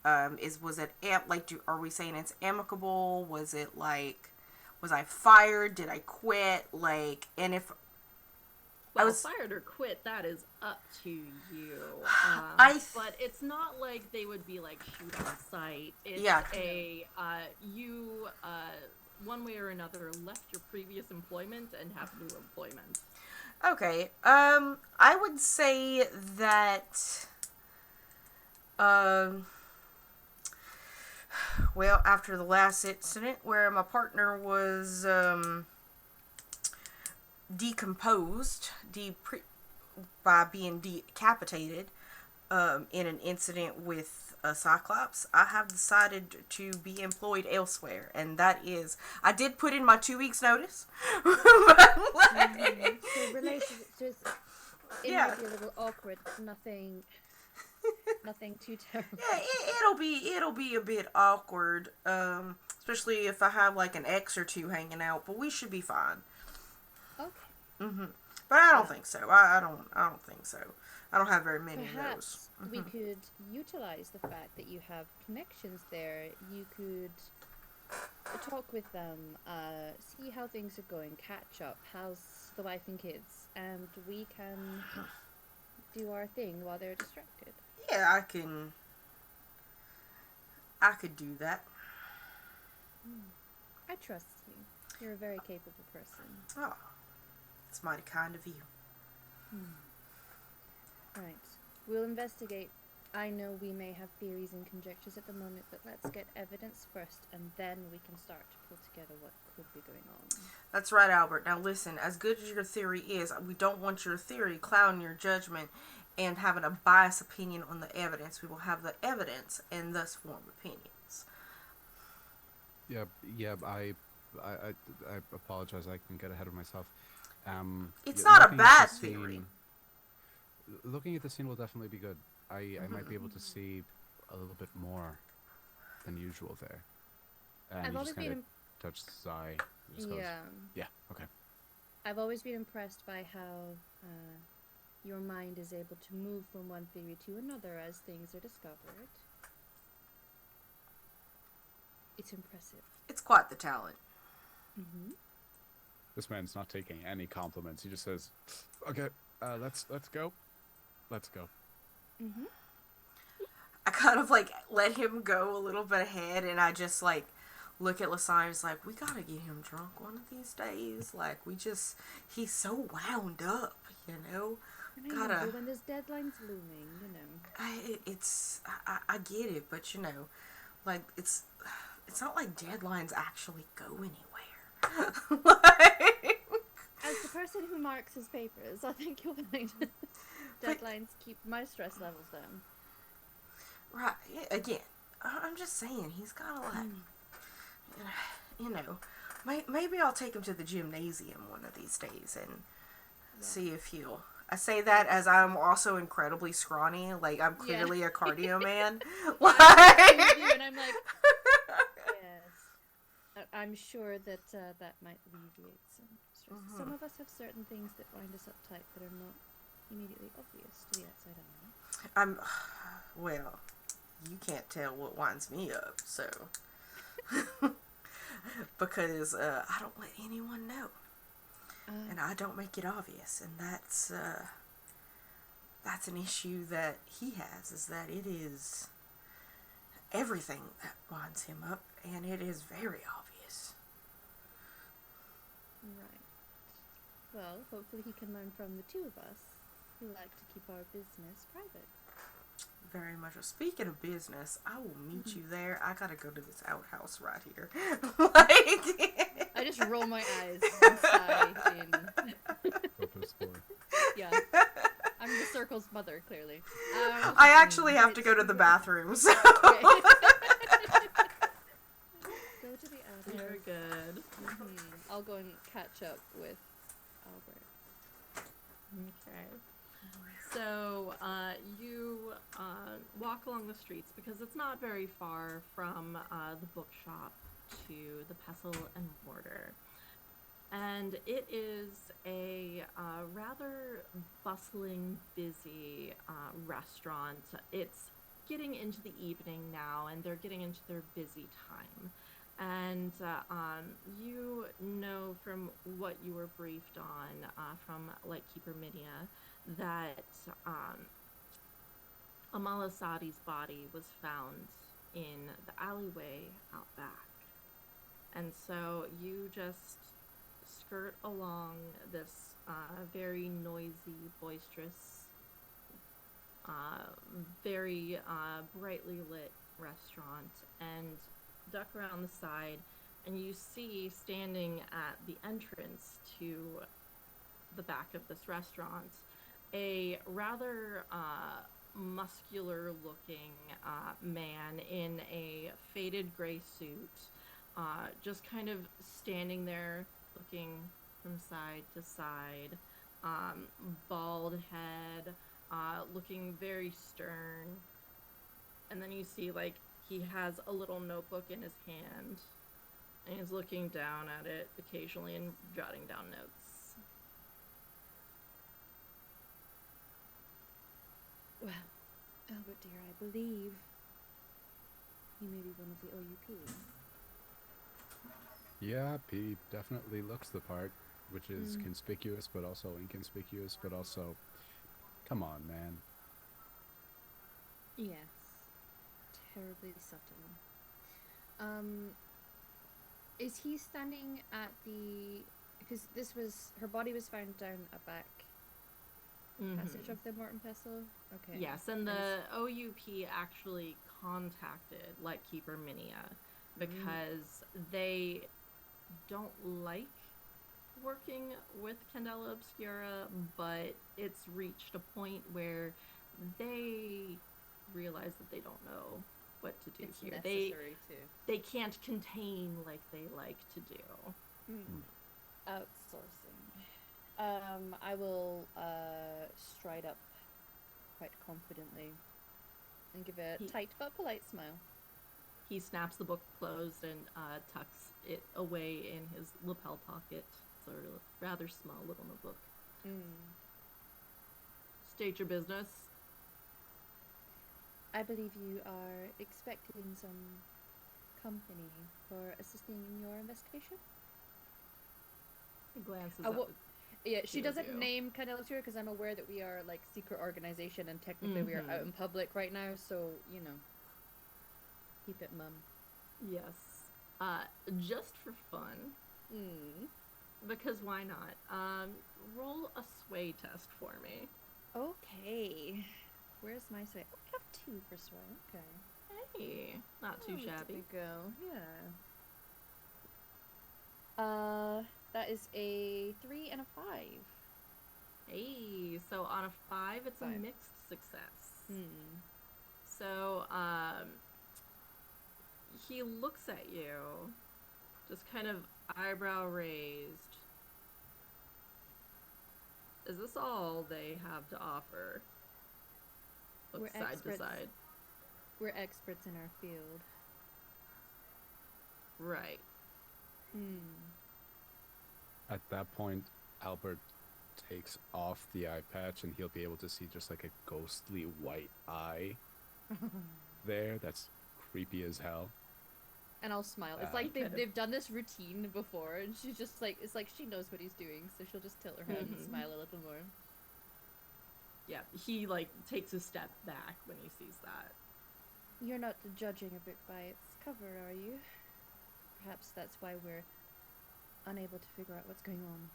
Was it, are we saying it's amicable? Was it, like, was I fired? Did I quit? Like, and if Well, I was fired or quit, that is up to you. But it's not like they would be, like, shoot on sight. It's you, one way or another, left your previous employment and have new employment. Okay. I would say that, well, after the last incident where my partner was, decomposed, by being decapitated, in an incident with a Cyclops, I have decided to be employed elsewhere, and that is, I did put in my 2 weeks notice, but like, so relationships, it might be a little awkward, nothing too terrible. Yeah, it'll be a bit awkward, especially if I have like an ex or two hanging out, but we should be fine. Okay. But I don't think so. I don't think so. I don't have very many of those. Perhaps we could utilize the fact that you have connections there. You could talk with them, see how things are going, catch up. How's the wife and kids? And we can do our thing while they're distracted. Yeah, I could do that. I trust you. You're a very capable person. Oh, it's mighty kind of you. Right. We'll investigate. I know we may have theories and conjectures at the moment, but let's get evidence first, and then we can start to pull together what could be going on. That's right, Albert. Now listen, as good as your theory is, we don't want your theory clouding your judgment and having a biased opinion on the evidence. We will have the evidence and thus form opinions. Yeah. I apologize. I can get ahead of myself. It's not a bad theory. Looking at the scene will definitely be good. I might be able to see a little bit more than usual there. And I've you always just kind been of touch Zai. Yeah, okay. I've always been impressed by how your mind is able to move from one theory to another as things are discovered. It's impressive. It's quite the talent. This man's not taking any compliments. He just says, "Okay, let's go. Let's go." I kind of like let him go a little bit ahead, and I just like look at Lasagna. It's like, we gotta get him drunk one of these days. Like, he's so wound up, you know. Gotta. When there's deadlines looming, you know. I get it, but you know, like it's not like deadlines actually go anywhere. Like, as the person who marks his papers, I think you'll find deadlines keep my stress levels down. Right. Again, I'm just saying, he's gotta like, you know, maybe I'll take him to the gymnasium one of these days and see if he'll. I say that as I'm also incredibly scrawny. Like, I'm clearly a cardio man. Like, and I'm like, yes. I'm sure that that might alleviate some stress. Some of us have certain things that wind us uptight that are not immediately obvious to the outside eye. Well, you can't tell what winds me up, so. Because I don't let anyone know. And I don't make it obvious, and that's an issue that he has, is that it is everything that winds him up, and it is very obvious. Right. Well, hopefully he can learn from the two of us. We like to keep our business private. Very much. Speaking of business, I will meet you there. I gotta go to this outhouse right here. I just roll my eyes and sigh in. Obscura. Yeah. I'm the circle's mother, clearly. I actually have to go to the bathroom, so. Okay. Go to the outhouse. Very good. I'll go and catch up with Albert. Okay. So you walk along the streets because it's not very far from the bookshop to the pestle and mortar. And it is a rather bustling, busy restaurant. It's getting into the evening now, and they're getting into their busy time. And you know from what you were briefed on from Lightkeeper Minia that Amala Sadi's body was found in the alleyway out back. And so you just skirt along this very noisy, boisterous, very brightly lit restaurant and duck around the side, and you see standing at the entrance to the back of this restaurant a rather muscular looking man in a faded gray suit, just kind of standing there looking from side to side, bald head, looking very stern. And then you see he has a little notebook in his hand, and he's looking down at it occasionally and jotting down notes. Well, Albert dear, I believe he may be one of the OUP. Yeah, he definitely looks the part, which is conspicuous, but also inconspicuous, but also, come on, man. Yes. Terribly subtle. Is he standing at the... Because her body was found down a back passage of the Morton Pestle? Okay. Yes, and the OUP actually contacted Lightkeeper Minia because they don't like working with Candela Obscura, but it's reached a point where they realize that they don't know what to do It's here. necessary They can't contain like they like to do. Outsourcing. I will stride up quite confidently and give a tight but polite smile. He snaps the book closed and tucks it away in his lapel pocket. It's a rather small little notebook. State your business. I believe you are expecting some company for assisting in your investigation? He glances up. Yeah, she doesn't you. name Candela Obscura because I'm aware that we are secret organization and technically we are out in public right now, so keep it mum. Yes. Just for fun. Because why not? Roll a sway test for me. Okay. Where's my sway? Oh, I have 2 for sway. Okay. Hey, not too shabby. Go. Yeah. That is a 3 and a 5. Hey, so on a 5, it's a mixed success. So, he looks at you, just kind of eyebrow raised. Is this all they have to offer? Looks side to side. We're experts in our field. Right. At that point, Albert takes off the eye patch and he'll be able to see just like a ghostly white eye there. That's creepy as hell. And I'll smile. It's like they've done this routine before, and she's just it's like she knows what he's doing, so she'll just tilt her head and smile a little more. Yeah, he takes a step back when he sees that. You're not judging a book by its cover, are you? Perhaps that's why we're unable to figure out what's going on.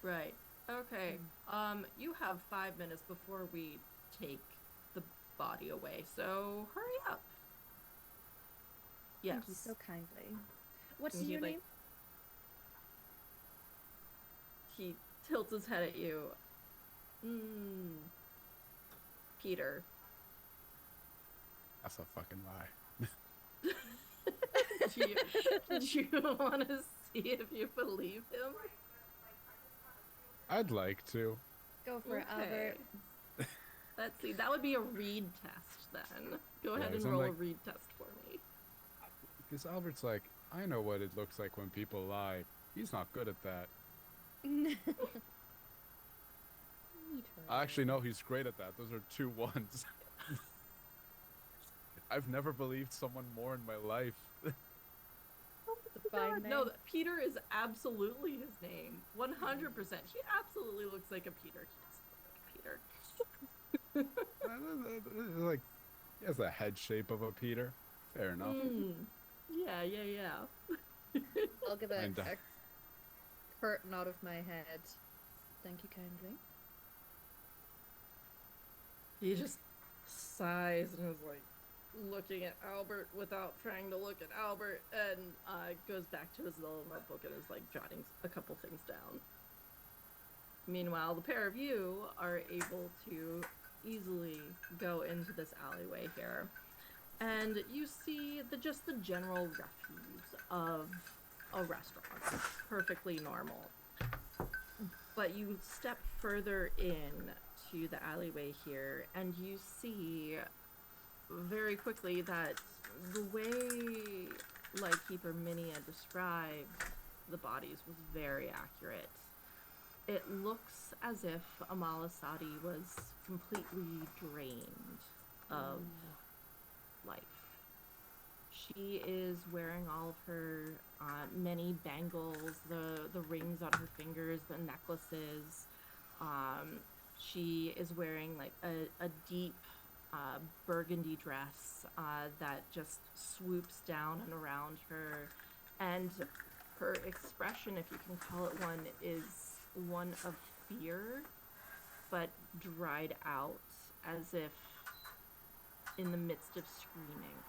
Right. Okay. You have 5 minutes before we take the body away, so hurry up. Yes. Thank you so kindly. What's And he, your like, name? He tilts his head at you. Peter. That's a fucking lie. Do you want to see if you believe him? I'd like to. Go for it, Albert. Let's see. That would be a read test then. Go ahead and 'cause I'm roll a like- read test for me. Because Albert's like, I know what it looks like when people lie. He's not good at that. Actually, no, he's great at that. Those are 2 ones. I've never believed someone more in my life. Fine No, name. Peter is absolutely his name. 100%. He absolutely looks like a Peter. He does look like a Peter. Like, he has the head shape of a Peter. Fair enough. Yeah. I'll give And, a curt nod of my head. Thank you kindly. He just sighs and is like looking at Albert without trying to look at Albert, and goes back to his little notebook and is like jotting a couple things down. Meanwhile, the pair of you are able to easily go into this alleyway here, and you see just the general refuse of a restaurant, perfectly normal. But you step further in to the alleyway here, and you see very quickly that the way Lightkeeper Minia described the bodies was very accurate. It looks as if Amalasati was completely drained of life. She is wearing all of her many bangles, the rings on her fingers, the necklaces. She is wearing like a deep burgundy dress that just swoops down and around her. And her expression, if you can call it one, is one of fear, but dried out as if in the midst of screaming.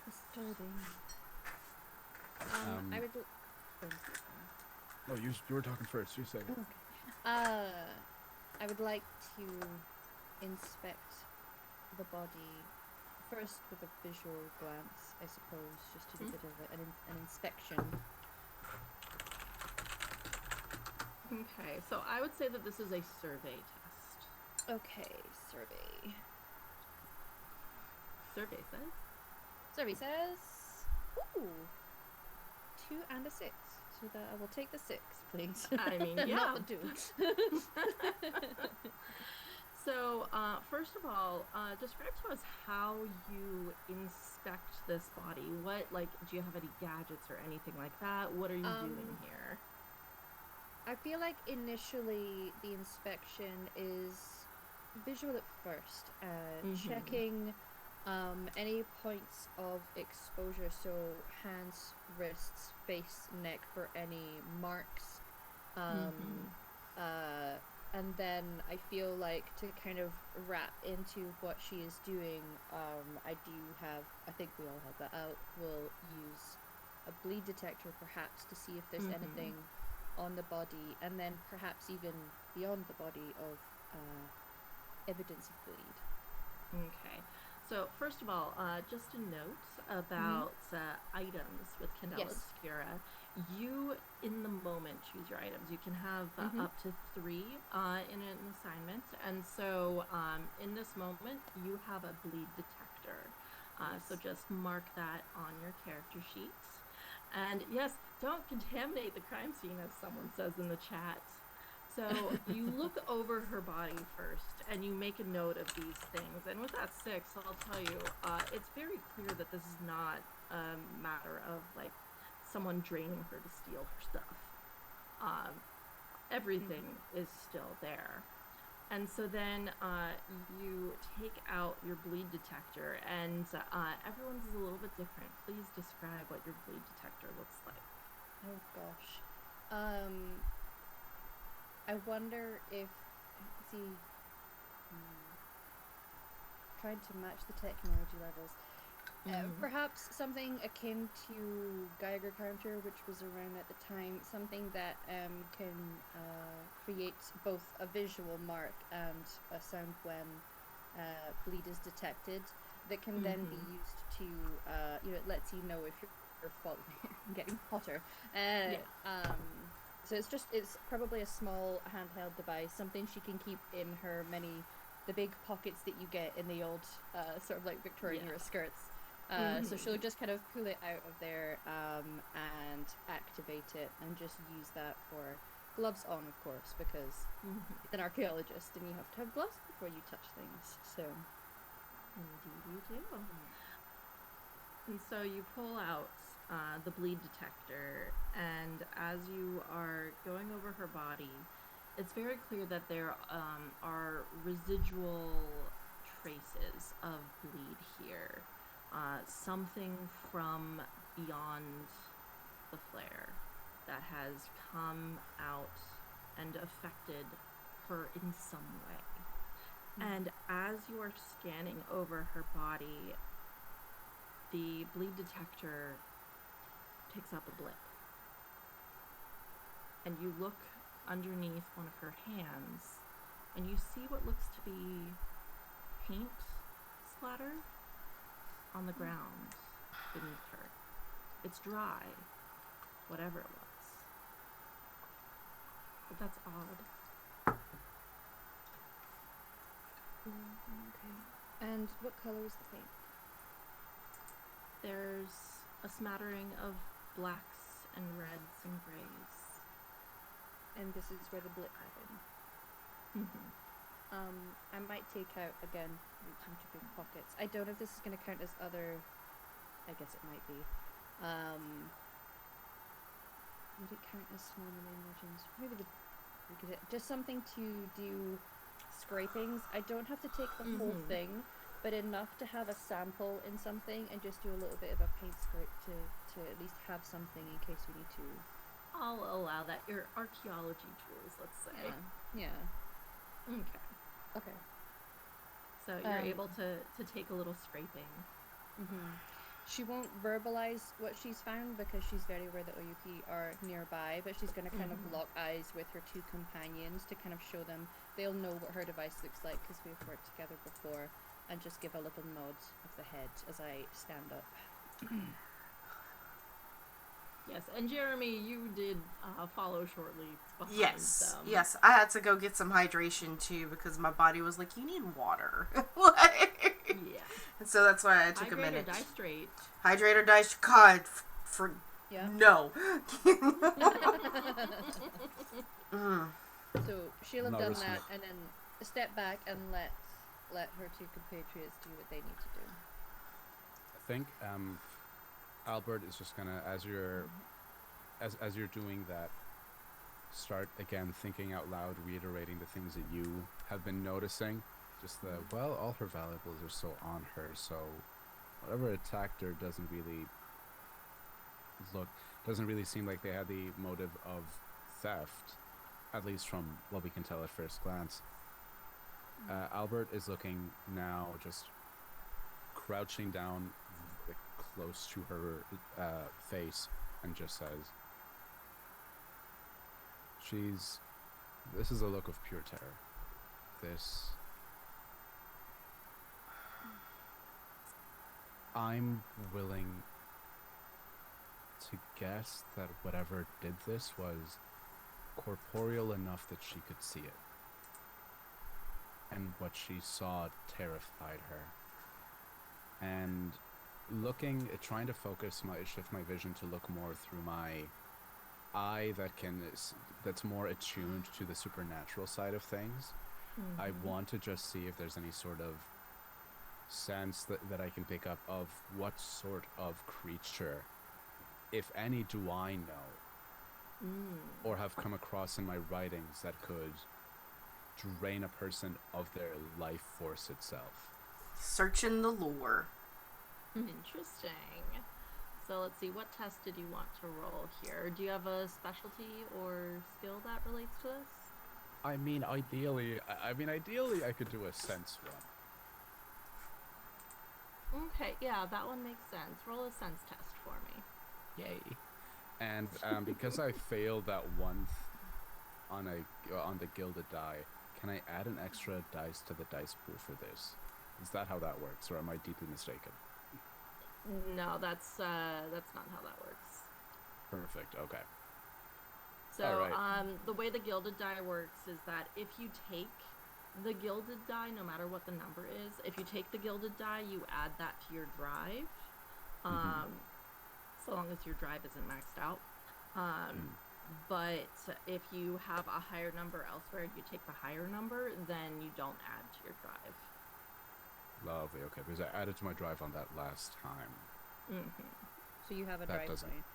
Disturbing. I would. No, you were talking first. You say. Okay. I would like to inspect the body first with a visual glance, I suppose, just to do a bit of an inspection. Okay, so I would say that this is a survey test. Okay, survey. Survey says? Survey says, ooh, 2 and a 6. So that I will take the 6, please. I mean, yeah. Not the 2. So, first of all, describe to us how you inspect this body. What, do you have any gadgets or anything like that? What are you doing here? I feel like initially the inspection is visual at first, checking any points of exposure, so hands, wrists, face, neck, for any marks. And then I feel like to kind of wrap into what she is doing, I think we all have that out. We'll use a bleed detector perhaps to see if there's anything on the body, and then perhaps even beyond the body of evidence of bleed. Okay. So, first of all, just a note about items with Candela Obscura. You, in the moment, choose your items. You can have up to 3 in an assignment. And so, in this moment, you have a bleed detector. So just mark that on your character sheets. And yes, don't contaminate the crime scene, as someone says in the chat. So you look over her body first, and you make a note of these things. And with that 6, I'll tell you, it's very clear that this is not a matter of someone draining her to steal her stuff. Everything is still there. And so then you take out your bleed detector, and everyone's is a little bit different. Please describe what your bleed detector looks like. Oh gosh. I wonder if see, trying to match the technology levels. Perhaps something akin to Geiger counter, which was around at the time, something that can create both a visual mark and a sound when bleed is detected. That can then be used to, it lets you know if you're getting hotter. So it's probably a small handheld device, something she can keep in the big pockets that you get in the old sort of like Victorian era skirts. So she'll just kind of pull it out of there and activate it and just use that for gloves on, of course, because it's an archaeologist and you have to have gloves before you touch things. So, indeed you do. And so you pull out the bleed detector, and as you are going over her body, it's very clear that there are residual traces of bleed here. Something from beyond the flare that has come out and affected her in some way. And as you are scanning over her body, the bleed detector picks up a blip. And you look underneath one of her hands, and you see what looks to be paint splatter on the ground beneath her. It's dry, whatever it was. But that's odd. okay. And what color is the paint? There's a smattering of blacks and reds and grays. And this is where the blip happened. I might take out, again, reaching to big pockets. I don't know if this is going to count as other... I guess it might be. Would it count as small main legends? Maybe just something to do scrapings. I don't have to take the whole thing, but enough to have a sample in something and just do a little bit of a paint scrape to at least have something in case we need to. I'll allow that. Your archaeology tools, let's say. Yeah. Okay. So you're able to take a little scraping. She won't verbalize what she's found because she's very aware that Oyuki are nearby, but she's going to kind of lock eyes with her two companions to kind of show them they'll know what her device looks like because we've worked together before, and just give a little nod of the head as I stand up. Yes, and Jeremy, you did follow shortly behind them. Yes. I had to go get some hydration too because my body was like, "You need water." Yeah. And so that's why I took a minute. Hydrate or die straight. Hydrate or die. God, no. So she'll have Not done risking that, it. and then step back and let her two compatriots do what they need to do. I think Albert is just gonna, as you're doing that, start again thinking out loud, reiterating the things that you have been noticing. Just all her valuables are still on her, so whatever attacked her doesn't really seem like they had the motive of theft, at least from what we can tell at first glance. Albert is looking now, just crouching down close to her face, and just says, this is a look of pure terror. I'm willing to guess that whatever did this was corporeal enough that she could see it. And what she saw terrified her. And trying to shift my vision to look more through my eye that's more attuned to the supernatural side of things. I want to just see if there's any sort of sense that I can pick up of what sort of creature, if any, do I know or have come across in my writings that could drain a person of their life force itself. Searching the lore. Interesting. So let's see, what test did you want to roll here? Do you have a specialty or skill that relates to this? Ideally, I could do a sense one. Okay, yeah, that one makes sense. Roll a sense test for me. Yay! And because I failed that one on the gilded die, can I add an extra dice to the dice pool for this? Is that how that works, or am I deeply mistaken? No, that's not how that works. Perfect. Okay. So, All right. the way the gilded die works is that if you take the gilded die, no matter what the number is, if you take the gilded die, you add that to your drive. So long as your drive isn't maxed out. But if you have a higher number elsewhere and you take the higher number, then you don't add to your drive. Lovely. Okay, because I added to my drive on that last time. So you have a That drive doesn't- point.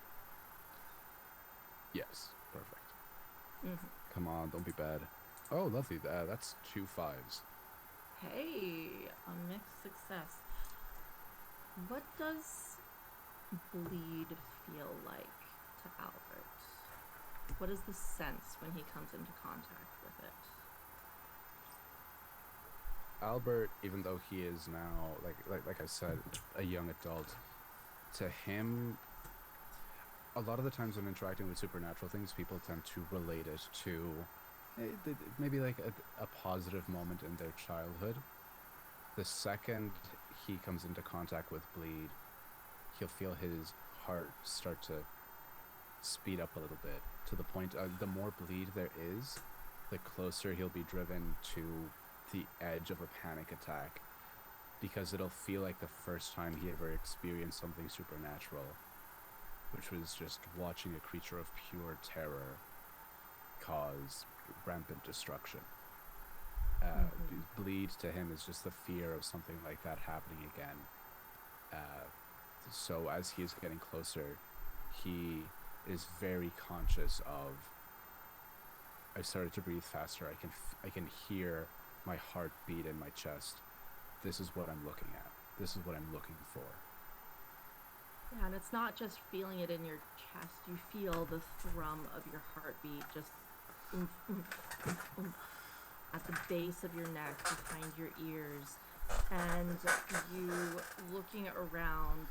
Yes. Perfect. Come on, don't be bad. Oh, lovely. That's 2 5s. Hey, a mixed success. What does bleed feel like to Albert? What is the sense when he comes into contact with it? Albert, even though he is now, like I said, a young adult, to him, a lot of the times when interacting with supernatural things, people tend to relate it to maybe like a positive moment in their childhood. The second he comes into contact with bleed, he'll feel his heart start to speed up a little bit to the point the more bleed there is, the closer he'll be driven to the edge of a panic attack, because it'll feel like the first time he ever experienced something supernatural, which was just watching a creature of pure terror cause rampant destruction. Bleed to him is just the fear of something like that happening again. So as he is getting closer, he is very conscious of, I started to breathe faster. I can hear my heart beat in my chest. This is what I'm looking at. This is what I'm looking for. Yeah, and it's not just feeling it in your chest. You feel the thrum of your heartbeat just at the base of your neck, behind your ears. And you looking around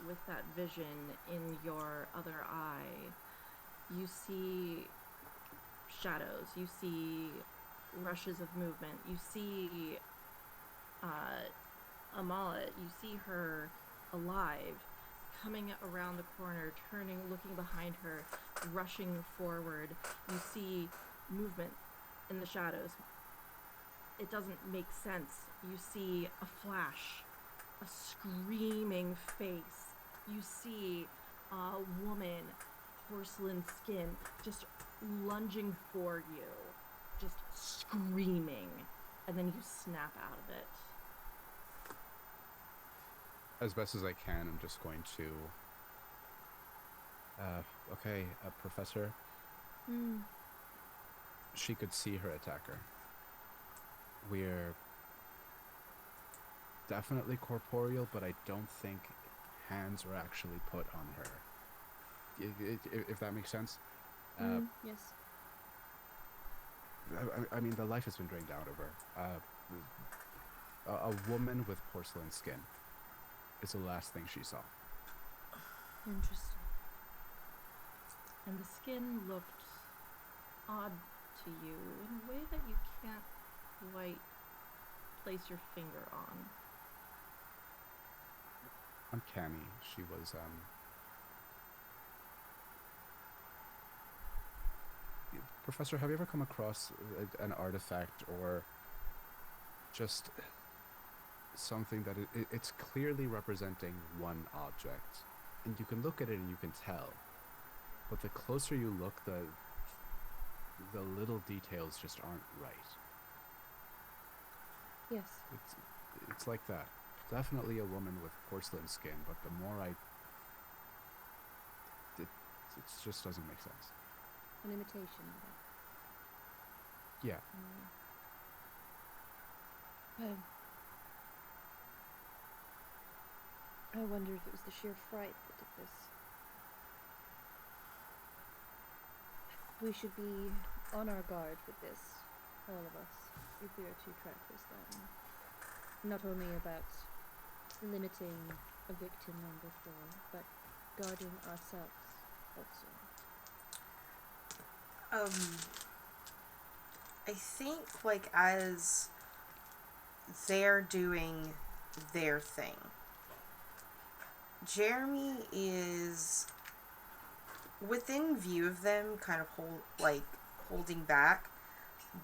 with that vision in your other eye, you see shadows, you see rushes of movement, you see Amala, you see her alive, coming around the corner, turning, looking behind her, rushing forward. You see movement in the shadows. It doesn't make sense. You see a flash, a screaming face. You see a woman, porcelain skin, just lunging for you, just screaming, and then you snap out of it. As best as I can, I'm just going to... okay, Professor. She could see her attacker. We're definitely corporeal, but I don't think hands were actually put on her. If that makes sense. Yes. I mean, the life has been drained out of her. A woman with porcelain skin is the last thing she saw. Interesting. And the skin looked odd to you in a way that you can't quite place your finger on. Uncanny. She was, Professor, have you ever come across an artifact or just something that it's clearly representing one object, and you can look at it and you can tell, but the closer you look, the little details just aren't right. Yes. It's like that. Definitely a woman with porcelain skin, but the more it just doesn't make sense. An imitation of it. Yeah. I wonder if it was the sheer fright that did this. We should be on our guard with this, all of us, if we are to track this down. Not only about limiting a victim number 4, but guarding ourselves also. I think, like, as they're doing their thing, Jeremy is within view of them, kind of holding back.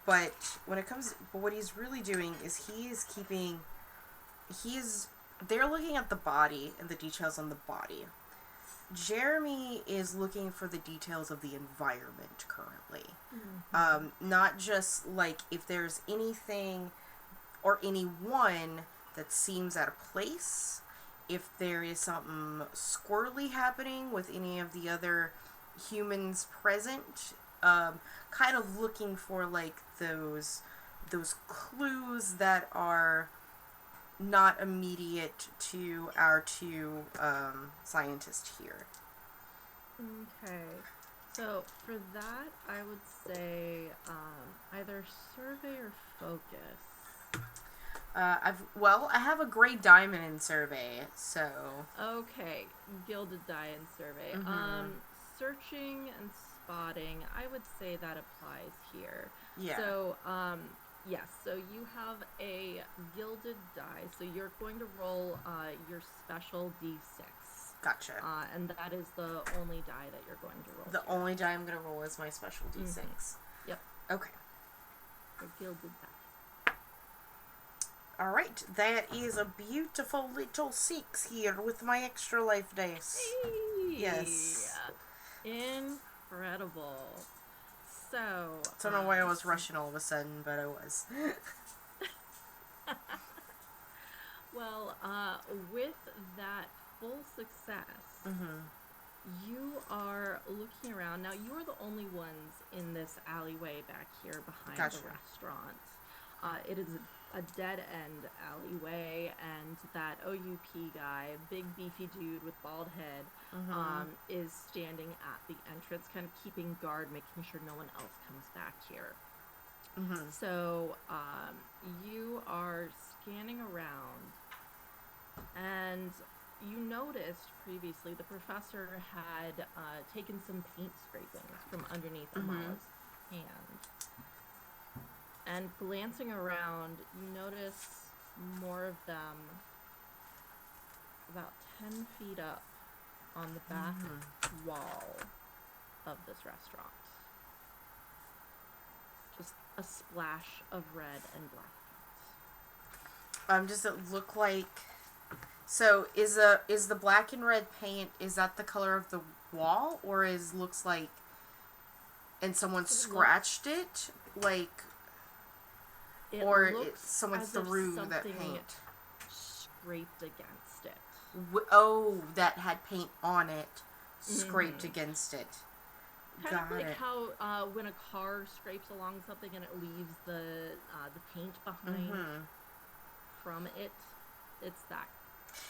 But what he's really doing is they're looking at the body and the details on the body. Jeremy is looking for the details of the environment currently. Mm-hmm. Not just, like, if there's anything or anyone that seems out of place, if there is something squirrely happening with any of the other humans present, kind of looking for, like, those clues that are not immediate to our two scientists here. Okay. So for that, I would say either survey or focus. I have a gray diamond in survey, so... Okay, gilded die in survey. Mm-hmm. Searching and spotting, I would say that applies here. Yeah. So, yes, so you have a gilded die, so you're going to roll your special D6. Gotcha. And that is the only die that you're going to roll. The only die I'm going to roll is my special D6. Mm-hmm. Yep. Okay. The gilded die. Alright, that is a beautiful little 6 here with my extra life dice. Hey! Yes. Incredible. So... I don't know why I was rushing all of a sudden, but I was. Well, with that full success, you are looking around. Now, you are the only ones in this alleyway back here behind the restaurant. It is a dead-end alleyway, and that OUP guy, big beefy dude with bald head, is standing at the entrance, kind of keeping guard, making sure no one else comes back here. So you are scanning around, and you noticed previously the professor had taken some paint scrapings from underneath Amala's hand. And glancing around, you notice more of them about 10 feet up on the back wall of this restaurant. Just a splash of red and black paint. Does it look like... So, is the black and red paint, is that the color of the wall? Or looks like... And someone scratched it? Like... someone threw that paint. Scraped against it. That had paint on it, scraped against it. Kind of like how when a car scrapes along something and it leaves the paint behind from it. It's that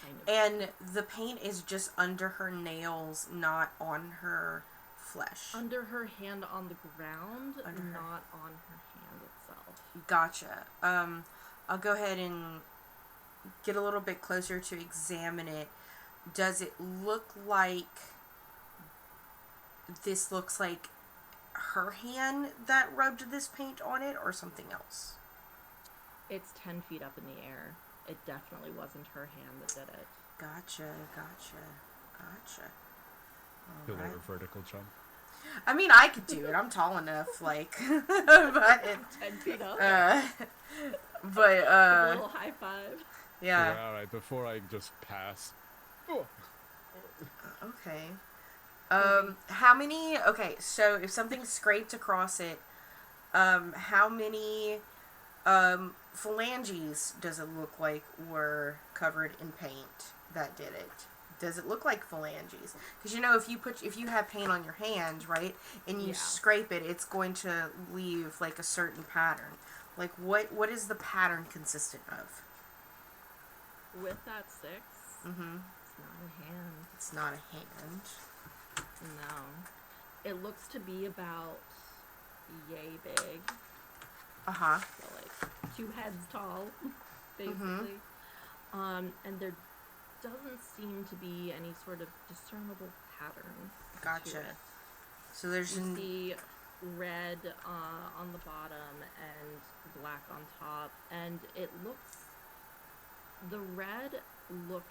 kind of And the paint is just under her nails, not on her flesh. Under her hand on the ground, not on her hand itself. Gotcha. I'll go ahead and get a little bit closer to examine it. Does it look like this looks like her hand that rubbed this paint on it, or something else? It's 10 feet up in the air. It definitely wasn't her hand that did it. Gotcha. You'll have a vertical jump. I mean, I could do it. I'm tall enough, like, but 10 feet up. But a little high five. Yeah. All right. Before I just pass. Oh. Okay. How many? Okay, so if something scraped across it, how many phalanges does it look like were covered in paint that did it? Does it look like phalanges? Because if you have paint on your hand, right, and you scrape it, it's going to leave like a certain pattern. Like what is the pattern consistent of? With that 6, it's not a hand. It's not a hand. No. It looks to be about yay big. Uh-huh. So like 2 heads tall, basically. And there doesn't seem to be any sort of discernible pattern to Gotcha. it. So there's You see red on the bottom and black on top, and the red looked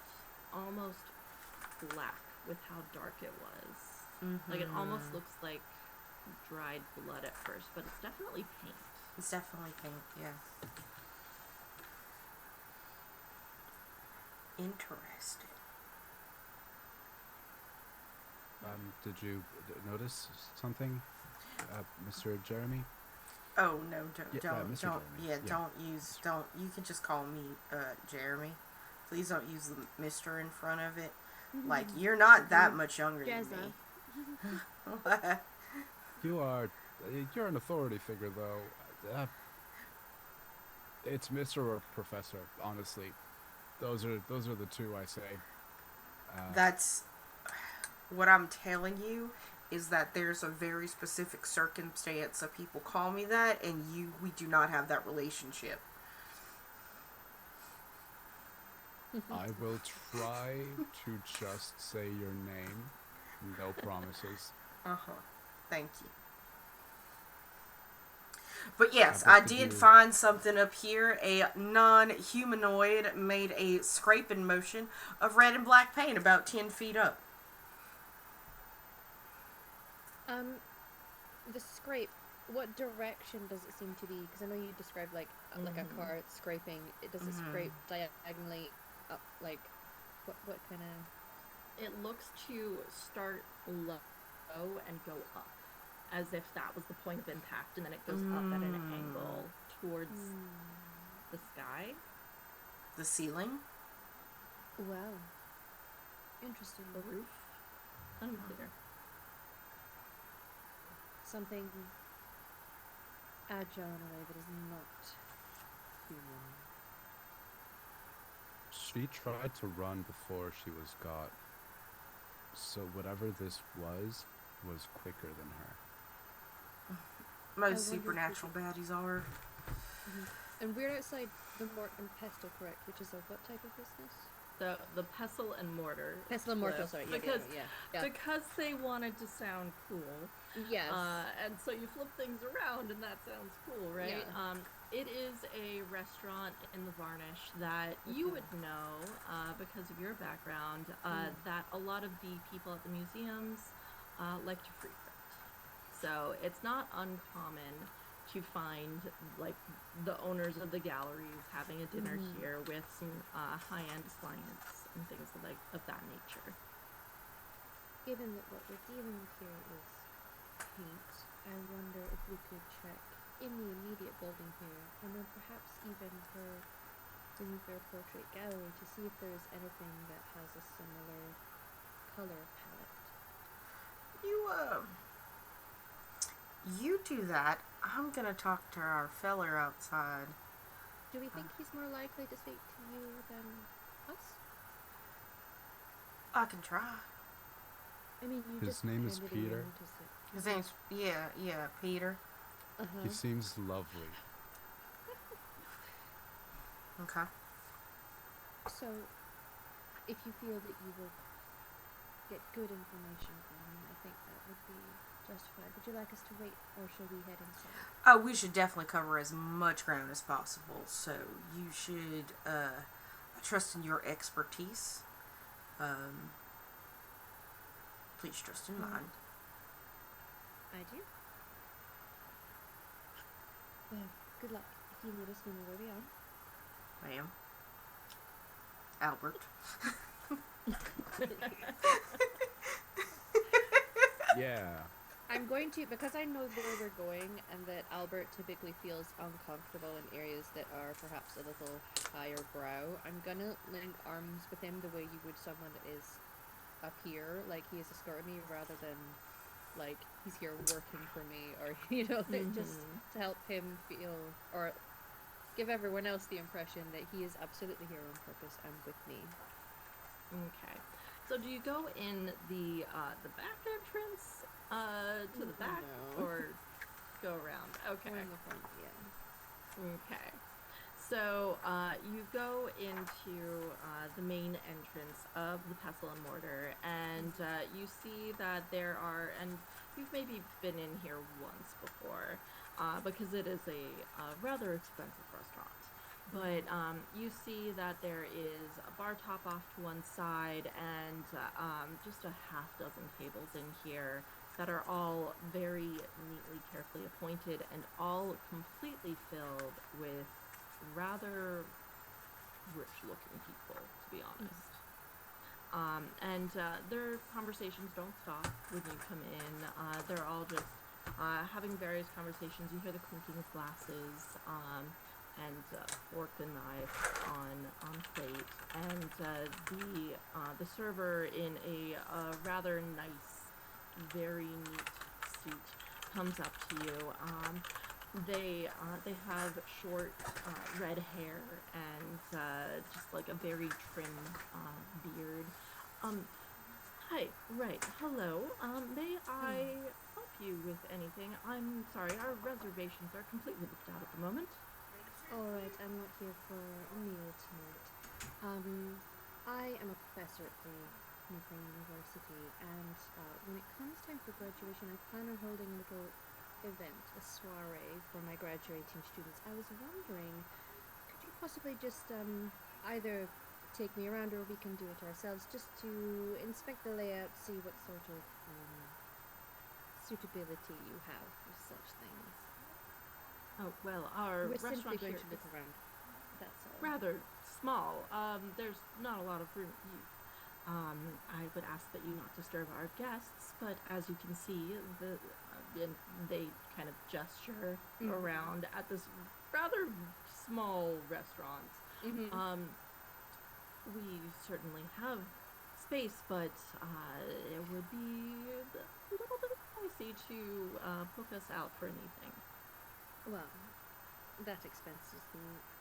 almost black with how dark it was. Like it almost looks like dried blood at first, but it's definitely paint. It's definitely pink, yeah. Interesting. Did you notice something, Mr. Jeremy? Oh no, don't, Mr. don't, Jeremy. Yeah. don't, you can just call me, Jeremy. Please don't use the Mr. in front of it. Like, you're not that much younger than me. You're an authority figure, though. It's Mr. or Professor, honestly. Those are the two I say. That's what I'm telling you is that there's a very specific circumstance of people call me that, and we do not have that relationship. I will try to just say your name. No promises. Thank you. But yes, I did find something up here. A non-humanoid made a scraping motion of red and black paint about 10 feet up. The scrape, what direction does it seem to be? Because I know you described like a car scraping. Does it scrape diagonally up? Like, what kind of? It looks to start low and go up, as if that was the point of impact, and then it goes up at an angle towards the sky. The ceiling? Wow. Interesting. The roof? Unclear. Something agile in a way that is not human. She tried to run before she was got. So whatever this was quicker than her. Most supernatural baddies are. And we're outside the Mort and Pestle, correct? Which is a what type of business? The pestle and mortar. Pestle and mortar, sorry. Because yeah. because they wanted to sound cool. Yes. And so you flip things around, and that sounds cool, right? Yeah. It is a restaurant in the Varnish that you would know because of your background. That a lot of the people at the museums like to frequent. So it's not uncommon to find like the owners of the galleries having a dinner here with some high-end clients and things of that nature. Given that what we're dealing with here is paint, I wonder if we could check in the immediate building here, and then perhaps even beneath their portrait gallery to see if there's anything that has a similar color palette. You do that. I'm gonna talk to our feller outside. Do we think he's more likely to speak to you than us? I can try. I mean, His name is Peter. His name's Peter. He seems lovely. Okay. So, if you feel that you will get good information from him, I think that would be justified. Would you like us to wait, or shall we head inside? We should definitely cover as much ground as possible. So you should trust in your expertise. Please trust in mine. I do. Well, good luck. If you need us, we know where we are. Ma'am. Albert. Yeah. I'm going to, because I know where we're going, and that Albert typically feels uncomfortable in areas that are perhaps a little higher brow, I'm gonna link arms with him the way you would someone that is up here, like he is escorting me, rather than like he's here working for me, or just to help him feel, or give everyone else the impression that he is absolutely here on purpose and with me. Okay. So do you go in the back entrance to the back No. or go around? Okay. Or in the front, yeah. Okay. So you go into the main entrance of the Pestle and Mortar, and you see that there are, and you've maybe been in here once before, because it is a rather expensive restaurant. But you see that there is a bar top off to one side, and just a half dozen tables in here that are all very neatly, carefully appointed, and all completely filled with rather rich-looking people, to be honest. And their conversations don't stop when you come in. They're all just having various conversations. You hear the clinking of glasses, and fork and knife on plate, and the server in a rather nice, very neat suit comes up to you. They have short red hair and just like a very trim beard. Hi, right, hello. May I help you with anything? I'm sorry, our reservations are completely booked out at the moment. Alright, I'm not here for a meal tonight. I am a professor at the Newfoundland University, and when it comes time for graduation, I plan on holding a little event, a soiree for my graduating students. I was wondering, could you possibly just either take me around or we can do it ourselves, just to inspect the layout, see what sort of suitability you have for such things? Oh, well, our We're simply restaurant going here to look is around. That's all. rather small. There's not a lot of room. I would ask that you not disturb our guests, but as you can see, and they kind of gesture around at this rather small restaurant. We certainly have space, but it would be a little bit pricey to book us out for anything. Well, that expense is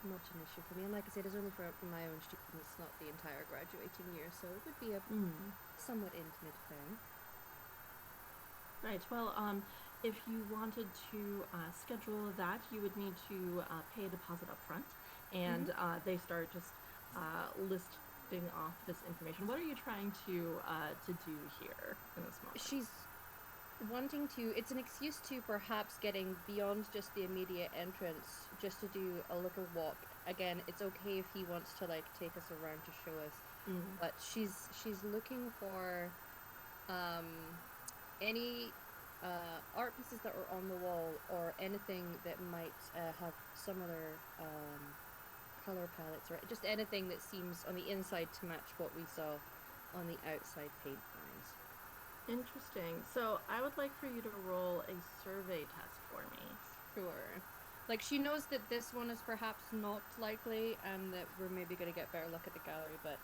not an issue for me. And like I said, it's only for my own students, not the entire graduating year, so it would be a somewhat intimate affair. Right. Well, if you wanted to schedule that, you would need to pay a deposit up front, and they start just listing off this information. What are you trying to do here in this moment? She's wanting to, it's an excuse to perhaps getting beyond just the immediate entrance, just to do a little walk. Again, it's okay if he wants to like take us around to show us, but she's looking for any art pieces that are on the wall, or anything that might have similar color palettes, or just anything that seems on the inside to match what we saw on the outside paint lines. Interesting. So I would like for you to roll a survey test for me. Sure. Like, she knows that this one is perhaps not likely, and that we're maybe going to get better luck at the gallery, but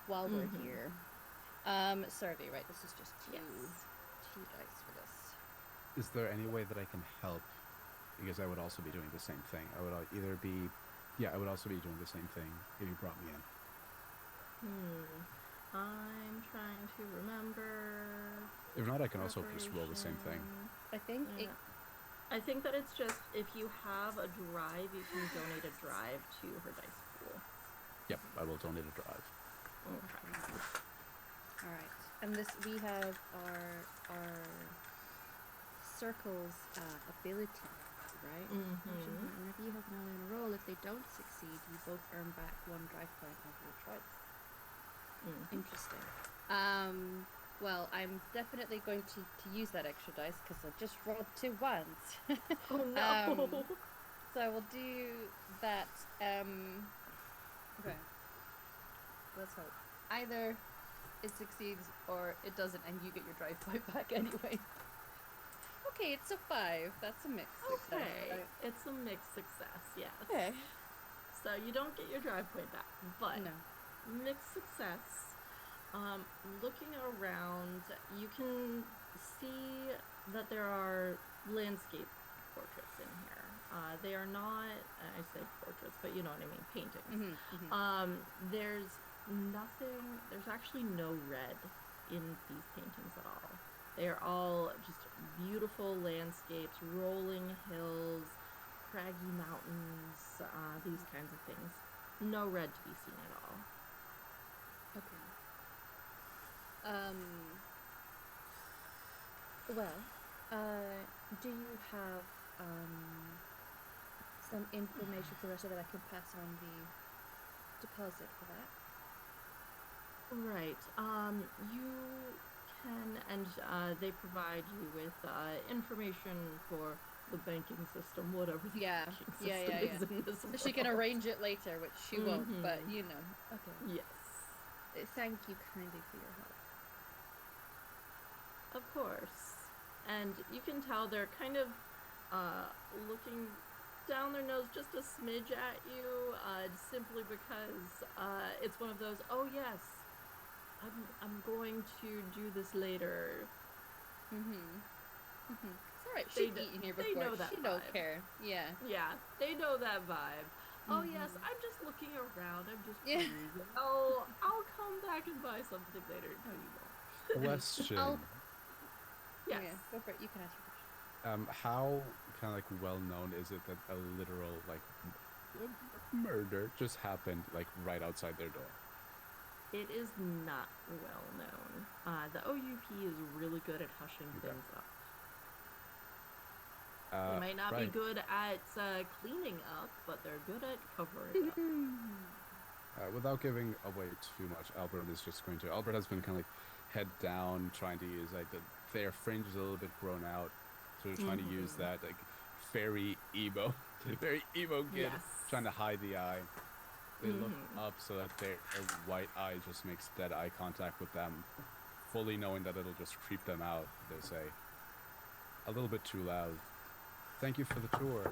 while we're here. Survey, right? This is just two dice for this. Is there any way that I can help? Because I would also be doing the same thing. I would either be, I would also be doing the same thing if you brought me in. I'm trying to remember. If not, I can also just roll the same thing. I think I think that it's just if you have a drive, you can donate a drive to her dice pool. Yep, I will donate a drive. Okay. All right, and this we have our circle's ability, right? Whenever you have an ally in a roll, if they don't succeed, you both earn back one drive point of your choice. Interesting. Well, I'm definitely going to use that extra dice because I just rolled 2 ones. Oh no! So I will do that. Okay. Let's hope. Either it succeeds or it doesn't, and you get your drive point back anyway. Okay, it's a 5. That's a mixed success. Okay, Right? it's a mixed success. Yes. Okay. So you don't get your drive point back, but No. mixed success. Looking around, you can see that there are landscape portraits in here. They are not, I say portraits, but you know what I mean, paintings. There's nothing. There's actually no red in these paintings at all. They are all just beautiful landscapes, rolling hills, craggy mountains, these kinds of things. No red to be seen at all. Okay. Well, do you have some information for us so that I can pass on the deposit for that? Right. You can, and they provide you with information for the banking system, whatever the Yeah, banking yeah, system yeah, is yeah. in this So world. she can arrange it later, which she won't, but Mhm. you know. Okay. Yes, Thank you kindly for your help. of course. And you can tell they're kind of looking down their nose just a smidge at you, simply because it's one of those. Oh yes, I'm going to do this later. It's alright, They she's eaten here they before. know that She don't vibe. care. Yeah. Yeah, they know that vibe. Oh yes, I'm just looking around. I'm just Yeah. perusing. I'll come back and buy something later. No, you won't. Question. Yes. Yeah, go for it. You can ask your question. How kind of like well known is it that a literal like murder just happened like right outside their door? It is not well known. The OUP is really good at hushing things up. They might not be good at cleaning up, but they're good at covering up. Without giving away too much, Albert has been kind of like head down, trying to use like their fringe is a little bit grown out, so they're trying to use that like very emo kid, trying to hide the eye. They look up so that their white eye just makes dead eye contact with them, fully knowing that it'll just creep them out. They say, a little bit too loud. Thank you for the tour.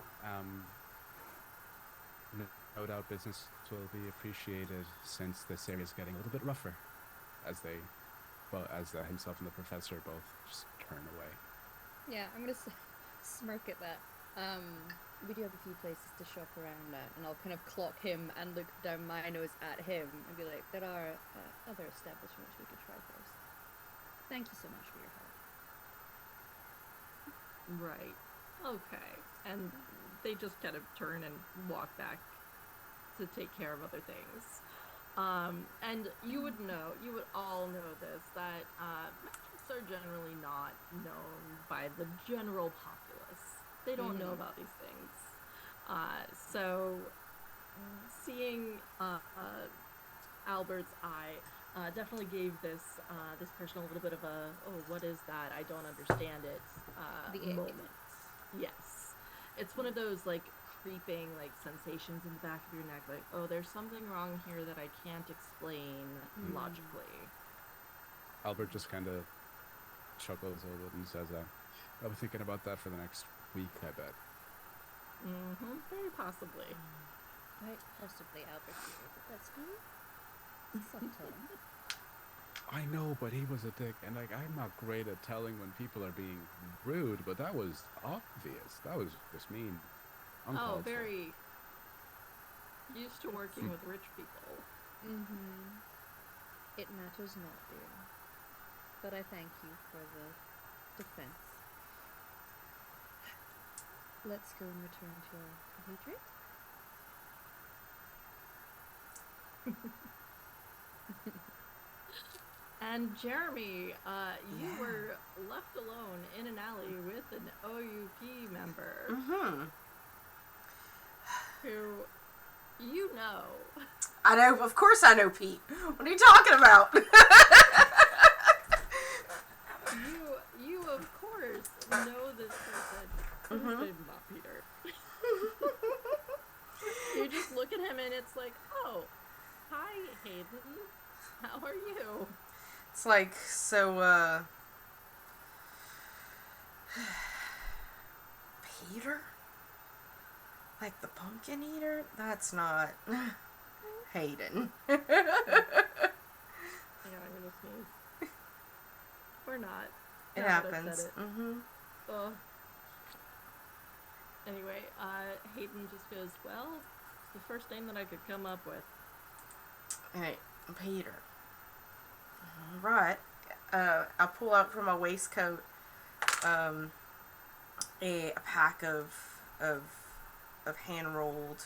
No doubt business will be appreciated since this area is getting a little bit rougher, as himself and the professor both just turn away. Yeah, I'm gonna smirk at that. We do have a few places to shop around at, and I'll kind of clock him and look down my nose at him and be like, there are other establishments we could try first. Thank you so much for your help. Right. Okay. And they just kind of turn and walk back to take care of other things. And you would all know this, that magics are generally not known by the general populace. They don't know about these things. So seeing Albert's eye definitely gave this person a little bit of a, oh, what is that? I don't understand it moment. Yes. It's one of those like creeping like sensations in the back of your neck, like, oh, there's something wrong here that I can't explain logically. Albert just kind of chuckles a little bit and says, I'll be thinking about that for the next week, I bet. Very possibly. Quite possibly, Albert. But that's subtle. I know, but he was a dick, and like I'm not great at telling when people are being rude, but that was obvious. That was just mean. Oh, very used to working with rich people. It matters not, dear. But I thank you for the defense. Let's go and return to our compatriot. And Jeremy, you were left alone in an alley with an OUP member. Who you know. I know, of course I know Pete. What are you talking about? you of course know this person. His name's not Peter. You just look at him and it's like, oh, hi Hayden. How are you? It's like, so, Peter? Like the pumpkin eater? That's not Hayden. Hang on, I'm gonna sneeze. Or not. It happens. Ugh. Anyway, Hayden just goes, well, it's the first name that I could come up with. Alright, Peter. Right. I pull out from my waistcoat um, a pack of hand rolled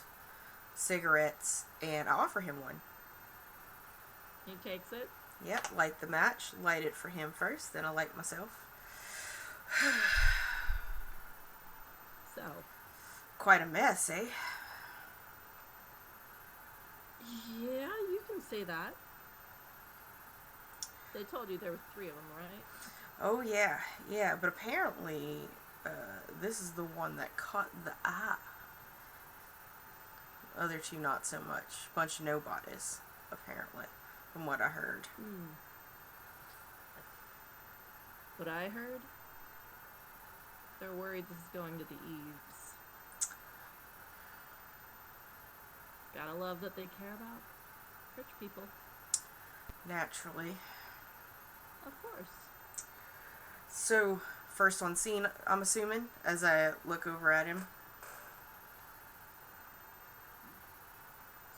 cigarettes, and I offer him one. He takes it. Yep, light the match, light it for him first, then I light myself. So, Quite a mess, eh? yeah, you can say that. They told you there were 3 of them, right? Oh yeah, yeah, but apparently this is the one that caught the eye. Other 2 not so much. Bunch of nobodies, apparently, from what I heard. What I heard, they're worried this is going to the Eves. Gotta love that they care about rich people. Naturally. Of course. So, first on scene, I'm assuming, as I look over at him.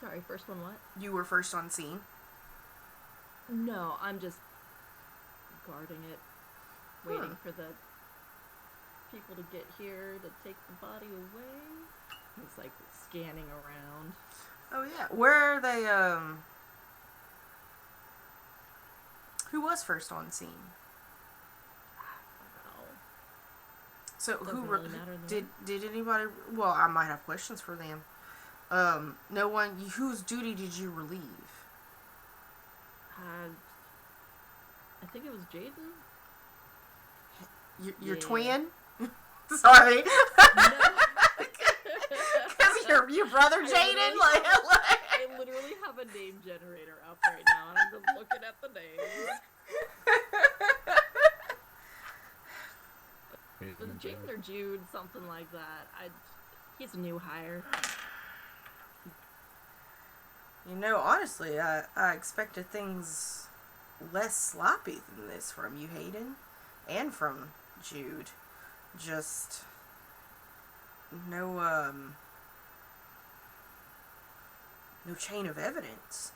Sorry, first one what? You were first on scene. No, I'm just guarding it, waiting for the people to get here to take the body away. He's like scanning around. Oh yeah. Where are they, who was first on scene? So Doesn't who really matter to me. did anybody? Well, I might have questions for them. No one. Whose duty did you relieve? I think it was Jaden. Your Yeah. twin? Sorry. No. Because your brother Jaden? Like, I literally have a name generator up right now, and I'm just looking at the names. It was Jaden or Jude, something like that. He's a new hire. You know, honestly, I expected things less sloppy than this from you, Hayden. And from Jude. Just no chain of evidence.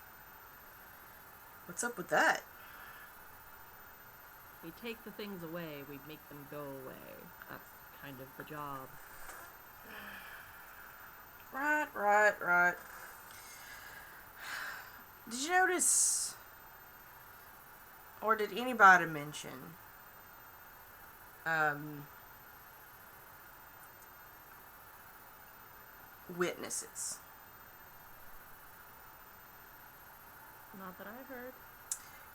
What's up with that? We take the things away, we make them go away. That's kind of the job. Right. Did you notice, or did anybody mention, witnesses? Not that I heard.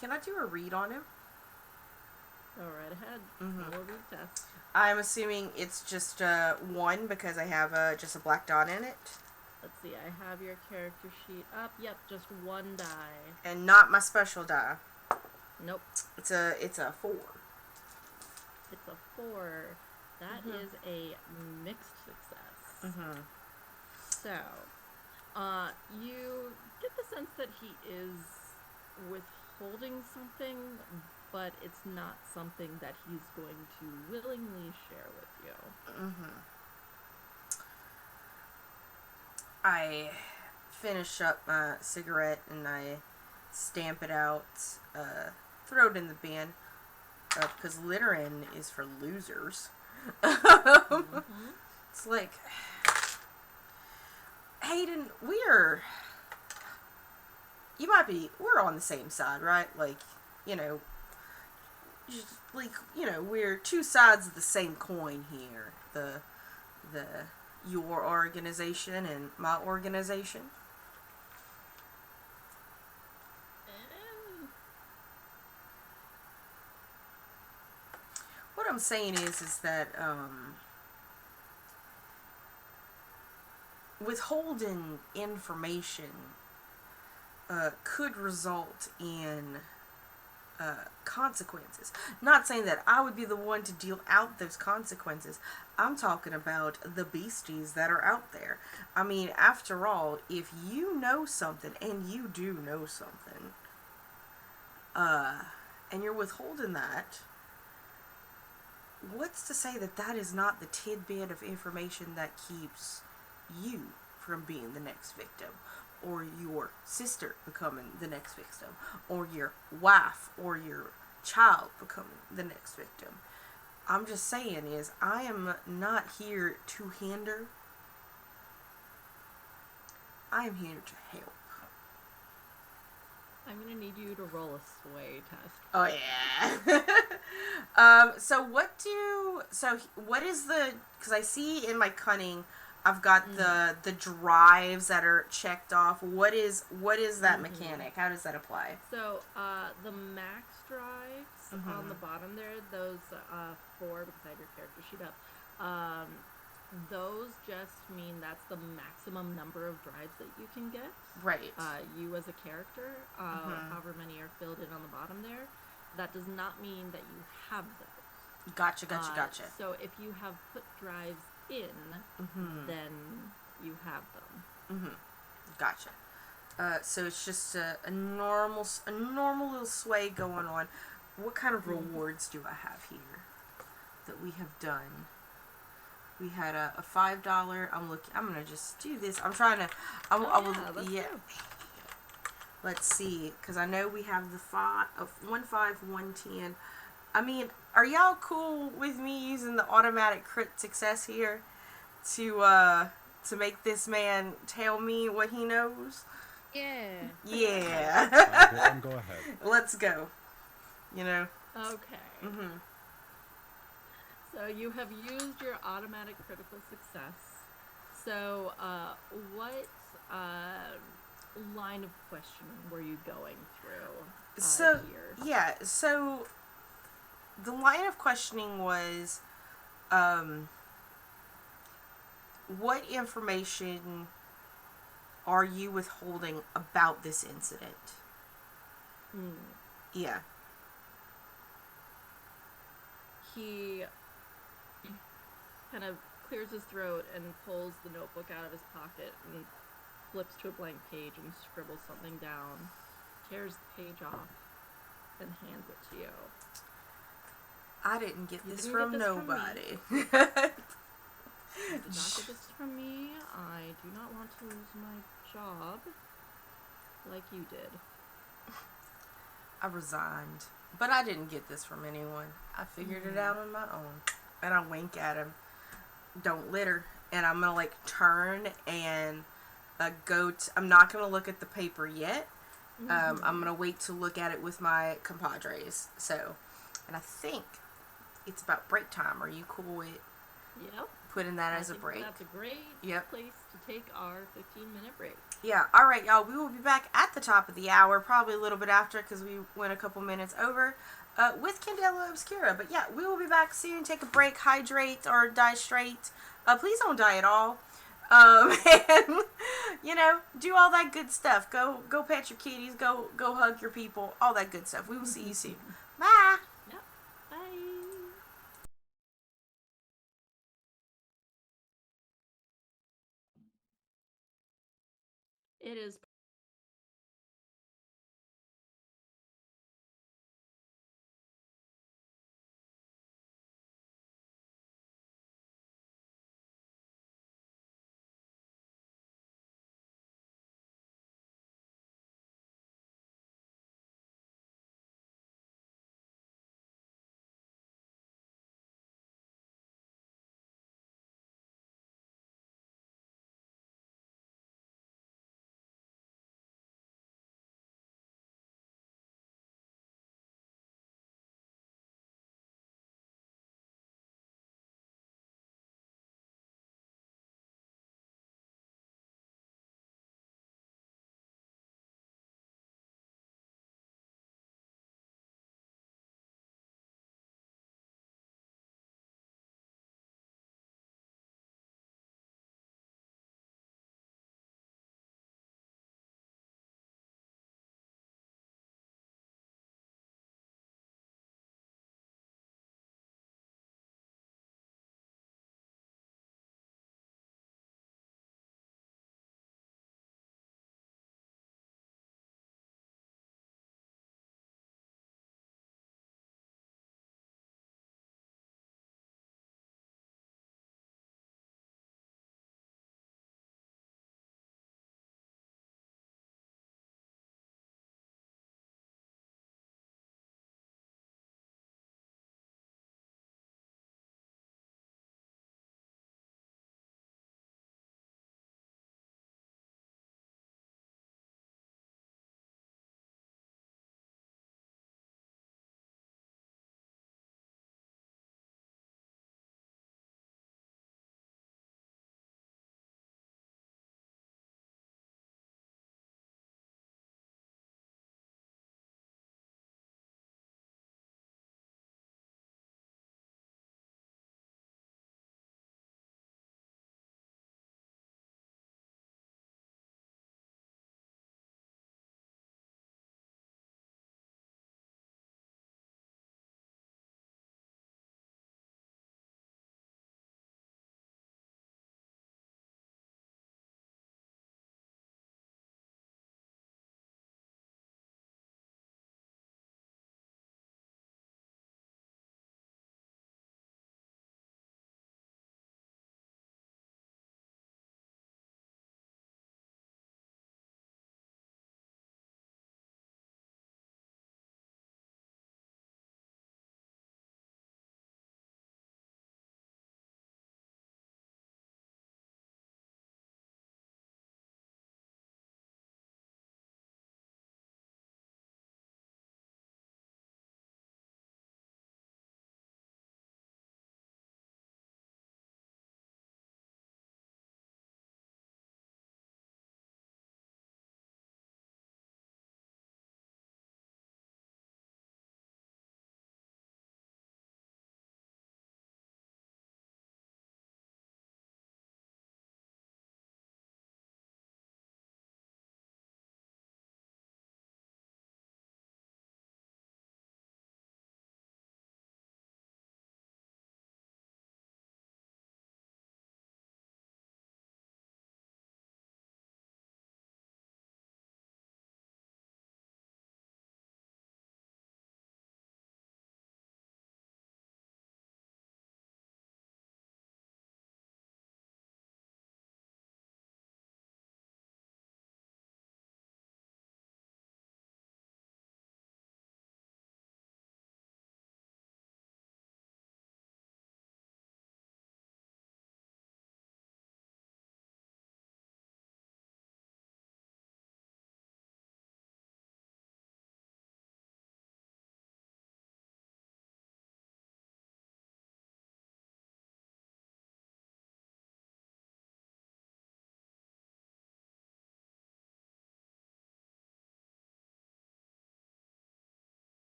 Can I do a read on him? Go right ahead. Mhm. We'll read test. I'm assuming it's just 1 because I have just a black dot in it. Let's see, I have your character sheet up. Yep, just 1 die. And not my special die. Nope. It's a 4. It's a 4. That is a mixed success. Mm-hmm. So, you get the sense that he is withholding something, but it's not something that he's going to willingly share with you. Mm-hmm. I finish up my cigarette and I stamp it out, throw it in the bin, because littering is for losers. It's like, Hayden, we're on the same side, right? Like, we're 2 sides of the same coin here. Your organization and my organization. What I'm saying is that withholding information could result in consequences. Not saying that I would be the one to deal out those consequences. I'm talking about the beasties that are out there. I mean, after all, if you know something, and you do know something, and you're withholding that, what's to say that that is not the tidbit of information that keeps you from being the next victim? or your sister becoming the next victim, or your wife or your child becoming the next victim. I'm just saying is I am not here to hinder. I am here to help. I'm gonna need you to roll a sway test. Oh yeah. What is the, because I see in my cunning I've got the drives that are checked off. What is that mechanic? How does that apply? So the max drives on the bottom there, those four, because I have your character sheet up, those just mean that's the maximum number of drives that you can get. Right. You as a character, however many are filled in on the bottom there, that does not mean that you have those. Gotcha. So if you have put drives in, then you have them. Gotcha. So it's just a normal little sway going on. What kind of rewards do I have here that we have done? We had a $5. I'm gonna just do this. I'm trying to. Let's go. Let's see, because I know we have the 1 5 1 10. I mean, are y'all cool with me using the automatic crit success here to make this man tell me what he knows? Yeah. Yeah. Go ahead. Let's go. Okay. So you have used your automatic critical success. So what line of questioning were you going through here? Yeah, so the line of questioning was, what information are you withholding about this incident? Yeah. He kind of clears his throat and pulls the notebook out of his pocket and flips to a blank page and scribbles something down, tears the page off, and hands it to you. I didn't get this from nobody. You did not get this from me. I do not want to lose my job like you did. I resigned. But I didn't get this from anyone. I figured it out on my own. And I wink at him. Don't litter. And I'm going to turn and I'm not going to look at the paper yet. I'm going to wait to look at it with my compadres. So, and I think it's about break time. Are you cool with putting that as a break? That's a great place to take our 15-minute break. Yeah. All right, y'all. We will be back at the top of the hour, probably a little bit after because we went a couple minutes over with Candela Obscura. But yeah, we will be back soon. Take a break, hydrate, or die straight. Please don't die at all. And do all that good stuff. Go pet your kitties. Go hug your people. All that good stuff. We will see you soon. Bye. Yep. Bye. It is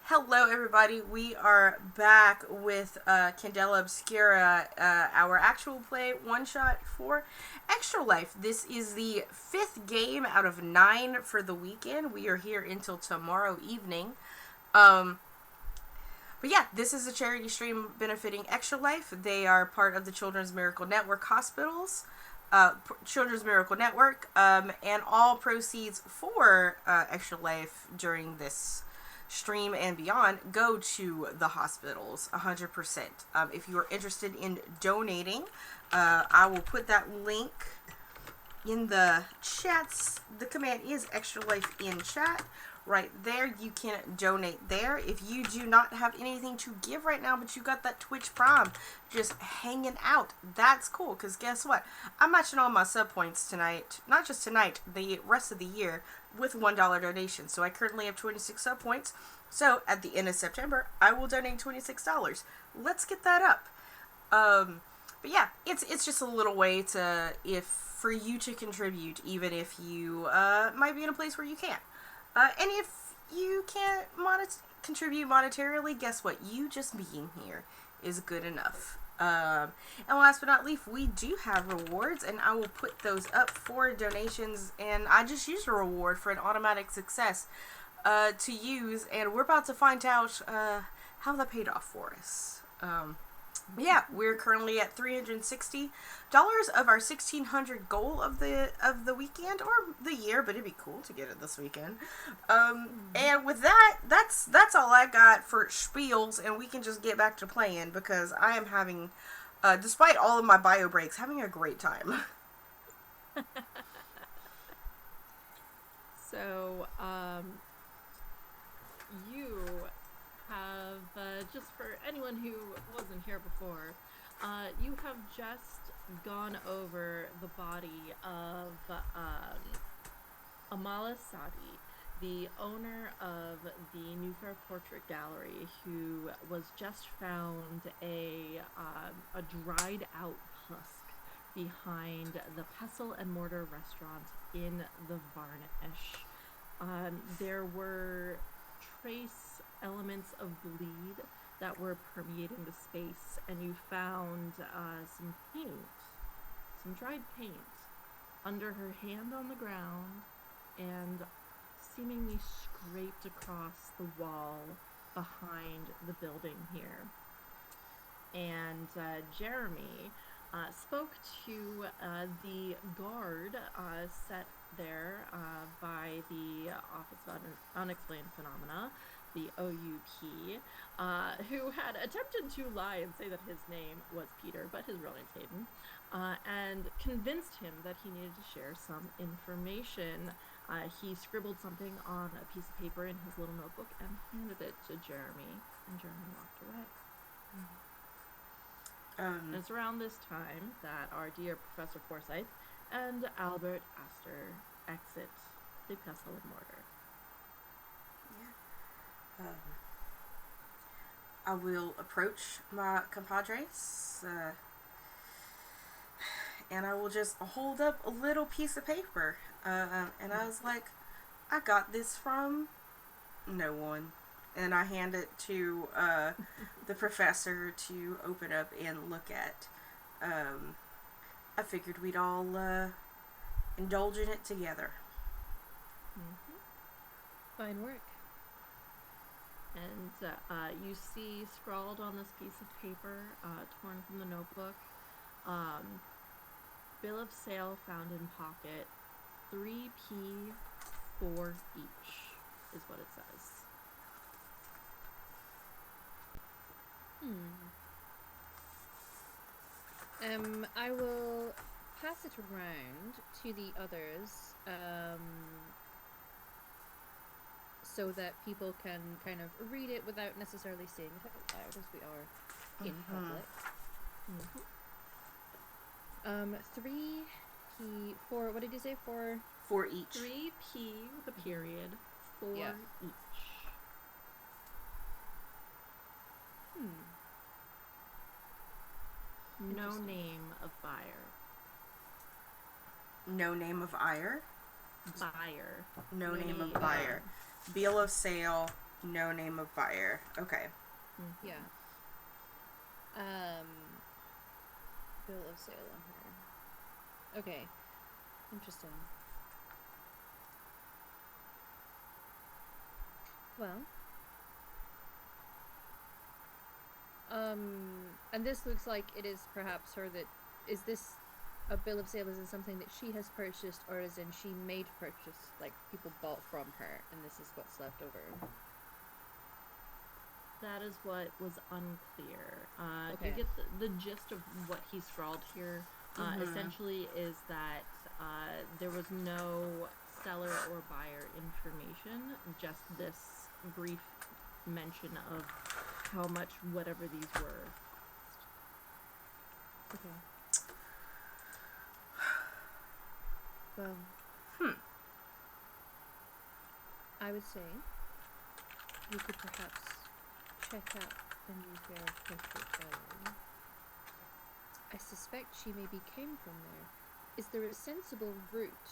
Hello, everybody. We are back with Candela Obscura, our actual play one-shot for Extra Life. This is the 5th game out of 9 for the weekend. We are here until tomorrow evening. But yeah, this is a charity stream benefiting Extra Life. They are part of the Children's Miracle Network Hospitals, Children's Miracle Network, and all proceeds for Extra Life during this stream and beyond go to the hospitals 100%. If you are interested in donating, I will put that link in the chats. The command is Extra Life in chat. Right there, you can donate there. If you do not have anything to give right now, but you got that Twitch Prime just hanging out, that's cool, because guess what? I'm matching all my sub points tonight, not just tonight, the rest of the year, with $1 donation. So I currently have 26 sub points. So at the end of September, I will donate $26. Let's get that up. But yeah, it's just a little way for you to contribute, even if you might be in a place where you can't. And if you can't contribute monetarily, guess what? You just being here is good enough. And last but not least, we do have rewards, and I will put those up for donations. And I just used a reward for an automatic success to use, and we're about to find out how that paid off for us. Yeah, we're currently at $360 of our $1,600 goal of the weekend or the year, but it'd be cool to get it this weekend. And with that, that's all I got for spiels, and we can just get back to playing because I am having, despite all of my bio breaks, having a great time. So, you have, just for anyone who wasn't here before, you have just gone over the body of Amala Sadi, the owner of the New Fair Portrait Gallery, who was just found a dried out husk behind the Pestle and Mortar restaurant in the Varnish. There were trace elements of bleed that were permeating the space, and you found some dried paint under her hand on the ground and seemingly scraped across the wall behind the building here. And Jeremy spoke to the guard set there by the Office of Unexplained Phenomena, the OUP, who had attempted to lie and say that his name was Peter, but his real name's Hayden, and convinced him that he needed to share some information. He scribbled something on a piece of paper in his little notebook and handed it to Jeremy, and Jeremy walked away. And it's around this time that our dear Professor Forsyth and Albert Astor exit the Pestle and Mortar. Yeah. I will approach my compadres, and I will just hold up a little piece of paper, and I was like, I got this from no one. And I hand it to the professor to open up and look at. I figured we'd all indulge in it together. Fine work. And you see scrawled on this piece of paper, torn from the notebook, bill of sale found in pocket, 3p for each, is what it says. I will pass it around to the others, so that people can kind of read it without necessarily seeing it out loud, as we are in public. 3p for, what did you say, for each. 3p with a period for each. No name of buyer. No name of buyer? Buyer. No name of buyer. Bill of sale, No name of buyer. Okay. Yeah. Bill of sale on her. Okay. Interesting. Well. And this looks like it is perhaps her that... Is this a bill of sale? Is it something that she has purchased, or is in she made purchase, like people bought from her, and this is what's left over? That is what was unclear. Okay. You get the gist of what he scrawled here. Essentially, is that there was no seller or buyer information, just this brief mention of how much whatever these were. Okay. Well. I would say you could perhaps check out the new Fair Portrait Gallery. I suspect she maybe came from there. Is there a sensible route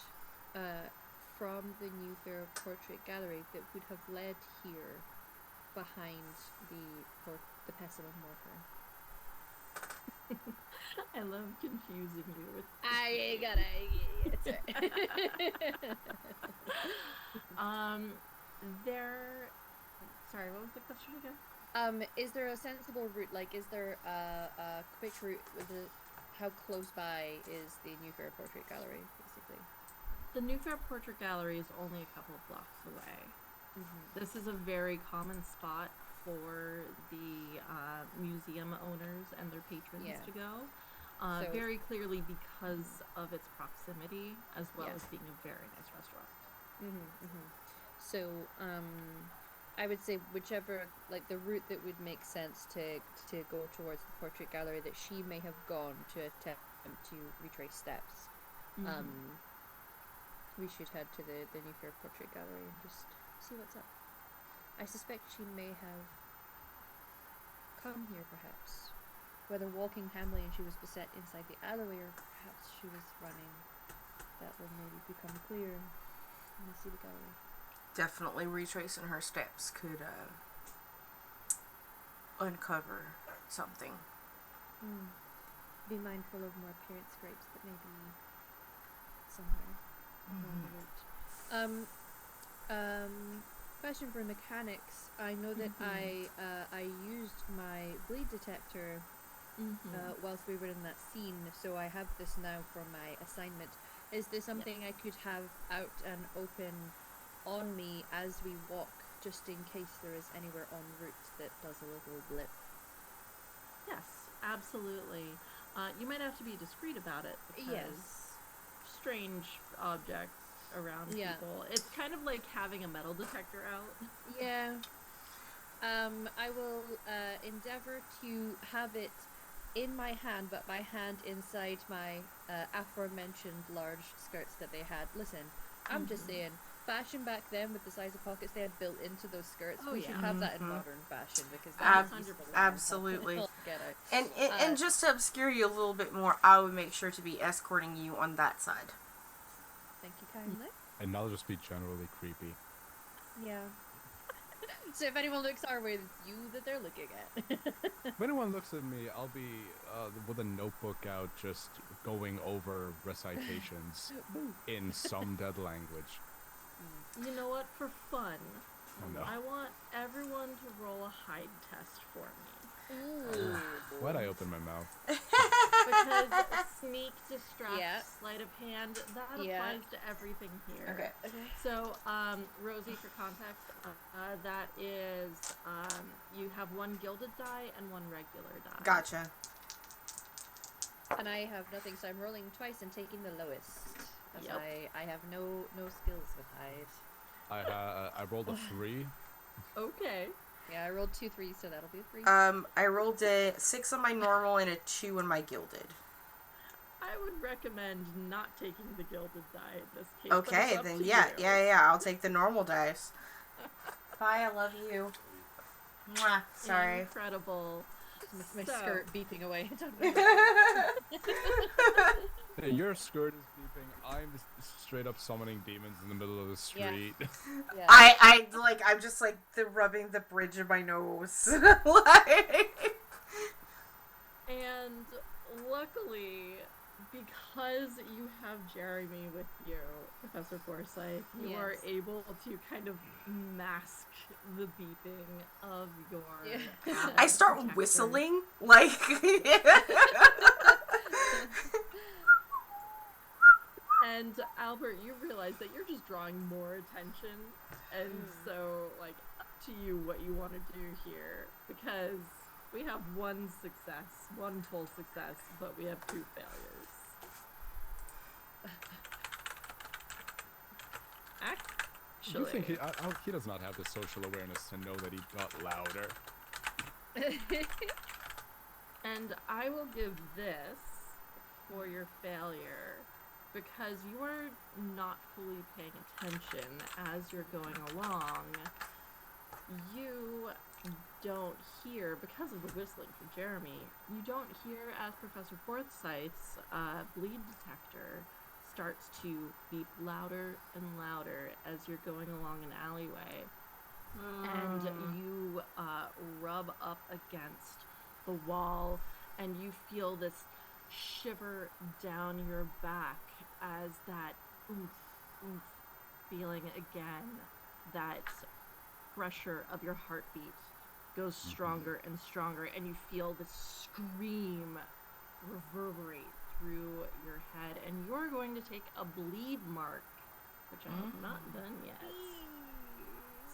from the new Fair Portrait Gallery that would have led here behind the pestle and mortar? I love confusing you with. I gotta. There. Sorry, what was the question again? Is there a sensible route? Like, is there a quick route with how close by is the New Fair Portrait Gallery, basically? The New Fair Portrait Gallery is only a couple of blocks away. This is a very common spot for the museum owners and their patrons to go. So, very clearly because of its proximity, as well as being a very nice restaurant. So, I would say whichever, like the route that would make sense to go towards the portrait gallery that she may have gone to attempt to retrace steps. We should head to the New Fair Portrait Gallery and just see what's up. I suspect she may have come here, perhaps. Whether walking Hamley and she was beset inside the alleyway, or perhaps she was running. That will maybe become clear when we see the gallery. Definitely retracing her steps could uncover something. Be mindful of more appearance scrapes that may be somewhere along the route. Question for mechanics. I know that I used my bleed detector whilst we were in that scene, so I have this now for my assignment. Is this something I could have out and open on me as we walk, just in case there is anywhere en route that does a little blip? Yes, absolutely. You might have to be discreet about it, because strange objects around people. It's kind of like having a metal detector out. Yeah. I will endeavor to have it in my hand, but my hand inside my aforementioned large skirts that they had. Listen, I'm just saying, fashion back then with the size of pockets they had built into those skirts, we should have that in modern fashion, because that's absolutely. And just to obscure you a little bit more, I would make sure to be escorting you on that side. Thank you kindly. And I'll just be generally creepy. Yeah. So if anyone looks our way, it's you that they're looking at. If anyone looks at me, I'll be with a notebook out, just going over recitations in some dead language. You know what? For fun, I want everyone to roll a hide test for me. Ooh. Why'd I open my mouth? Because sneak, distract, sleight of hand, that applies to everything here. Okay. So, Rosie, for context, that is, you have one gilded die and one regular die. Gotcha. And I have nothing, so I'm rolling twice and taking the lowest. As I have no skills with hide. I rolled a 3. Okay. Yeah, I rolled 2 3s, so that'll be a 3. I rolled a 6 on my normal and a 2 on my gilded. I would recommend not taking the gilded die in this case. Okay, then yeah, I'll take the normal dice. Bye, I love you. Mwah. Sorry. Incredible. My skirt beeping away. Hey, your skirt is beeping. I'm straight up summoning demons in the middle of the street. Yeah. I'm just like rubbing the bridge of my nose. Like, And luckily, because you have Jeremy with you, Professor Forsyth, you are Yes. able to kind of mask the beeping of your. Yeah. I start protector. whistling, like. And Albert, you realize that you're just drawing more attention, and so like up to you what you want to do here, because we have one success, one full success, but we have 2 failures. You Actually, think he does not have the social awareness to know that he got louder? and I will give this for your failure because you are not fully paying attention as you're going along. You don't hear, because of the whistling from Jeremy, you don't hear as Professor Forsyth's bleed detector starts to beep louder and louder as you're going along an alleyway. And you rub up against the wall, and you feel this shiver down your back as that oomph, oomph feeling again, that pressure of your heartbeat goes stronger and stronger, and you feel this scream reverberate through your head, and you're going to take a bleed mark, which I have not done yet.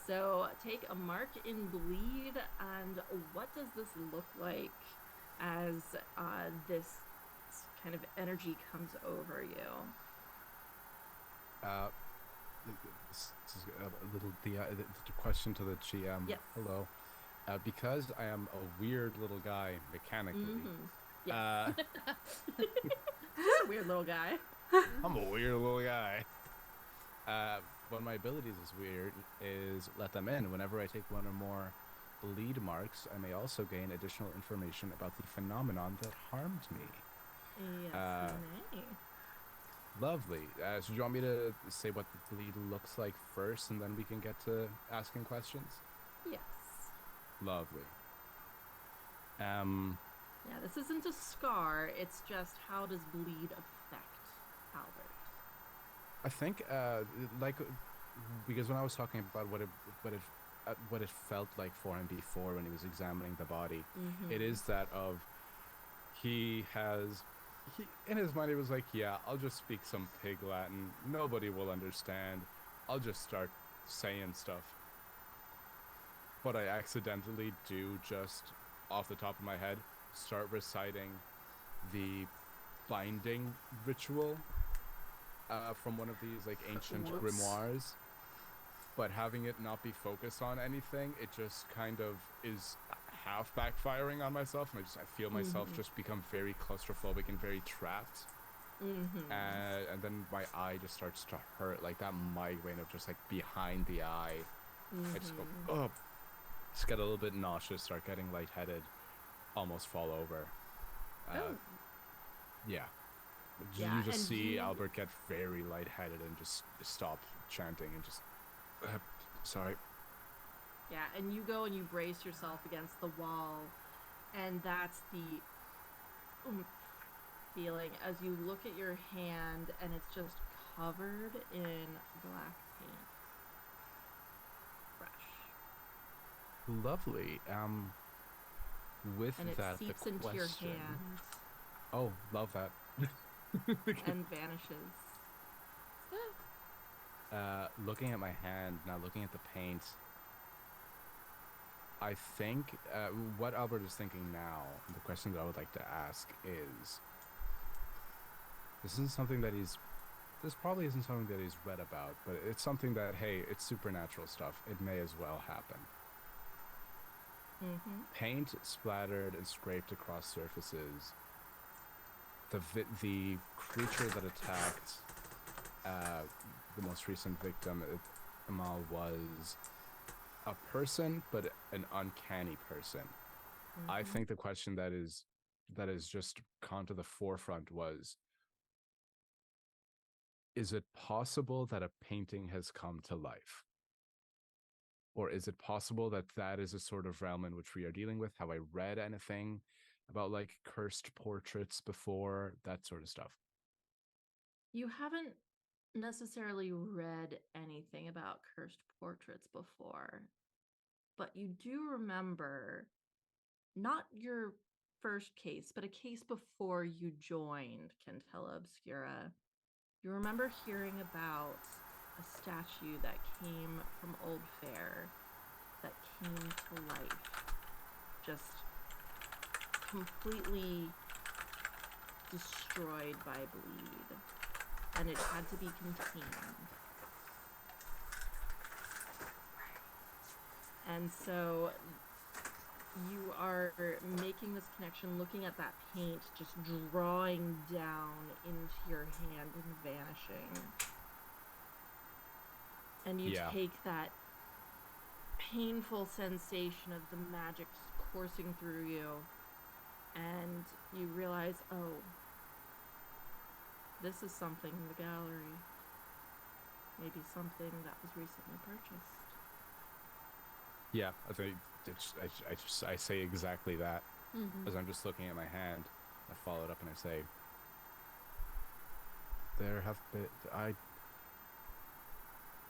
So take a mark in bleed, and what does this look like as this kind of energy comes over you? This is a little the question to the GM. Yes. Hello. Because I am a weird little guy mechanically. Yes. Just a weird little guy. I'm a weird little guy. One of my abilities is weird is let them in. Whenever I take one or more bleed marks, I may also gain additional information about the phenomenon that harmed me. Yes, you may. Lovely. So do you want me to say what the bleed looks like first, and then we can get to asking questions? Yes. Lovely. Yeah, this isn't a scar. It's just how does bleed affect Albert? I think, because when I was talking about what it felt like for him before when he was examining the body, it is that of he in his mind he was like, yeah, I'll just speak some pig Latin. Nobody will understand. I'll just start saying stuff. But I accidentally do, just off the top of my head, start reciting the binding ritual from one of these like ancient grimoires, but having it not be focused on anything, it just kind of is half backfiring on myself, and I feel myself just become very claustrophobic and very trapped. And then my eye just starts to hurt, like that migraine of just like behind the eye. I just go, oh, just get a little bit nauseous, start getting lightheaded, almost fall over. Yeah. You just see Albert get very lightheaded and just stop chanting and just, sorry. Yeah, and you go and you brace yourself against the wall, and that's the feeling as you look at your hand, and it's just covered in black paint. Fresh. Lovely. With and it that, seeps the into question. your hand. Oh, love that. And vanishes. Looking at my hand, now looking at the paint, I think what Albert is thinking now, the question that I would like to ask is, this probably isn't something that he's read about, but it's something that, hey, it's supernatural stuff. It may as well happen. Paint splattered and scraped across surfaces. The creature that attacked the most recent victim, Amal, was a person, but an uncanny person. I think the question that is just come to the forefront was, is it possible that a painting has come to life? Or is it possible that that is a sort of realm in which we are dealing with? Have I read anything about like cursed portraits before? That sort of stuff. You haven't necessarily read anything about cursed portraits before, but you do remember not your first case, but a case before you joined Candela Obscura. You remember hearing about a statue that came from Old Fair that came to life, just completely destroyed by bleed, and it had to be contained. And so you are making this connection, looking at that paint just drawing down into your hand and vanishing. And you take that painful sensation of the magic coursing through you, and you realize, oh, this is something in the gallery. Maybe something that was recently purchased. Yeah, I think I say exactly that as I'm just looking at my hand. I follow it up and I say, there have been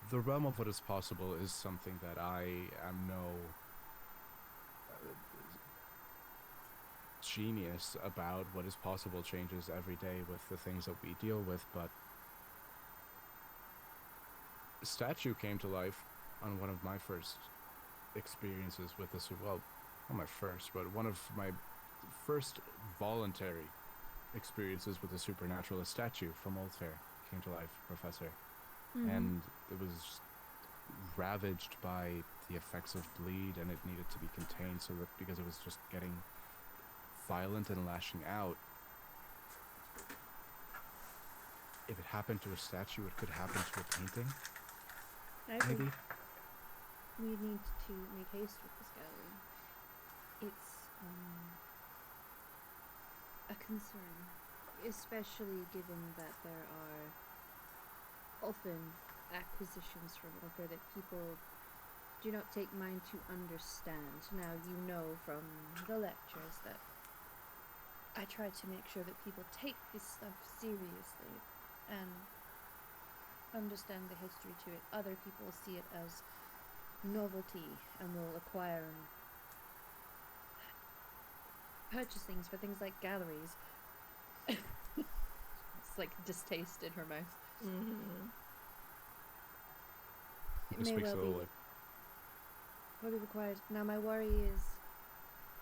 the realm of what is possible is something that I am no genius about. What is possible changes every day with the things that we deal with, but a statue came to life on one of my first experiences with this. Well, not my first, but one of my first voluntary experiences with the supernatural. A statue from Old Fair came to life, Professor, and it was ravaged by the effects of bleed, and it needed to be contained so that because it was just getting violent and lashing out. If it happened to a statue, it could happen to a painting. Maybe. We need to make haste with this gallery. It's a concern, especially given that there are often acquisitions from Obscura that people do not take mind to understand. Now, you know from the lectures that I try to make sure that people take this stuff seriously and understand the history to it. Other people see it as novelty and will acquire and purchase things for things like galleries. It's like distaste in her mouth. It may well be what we required. Now my worry is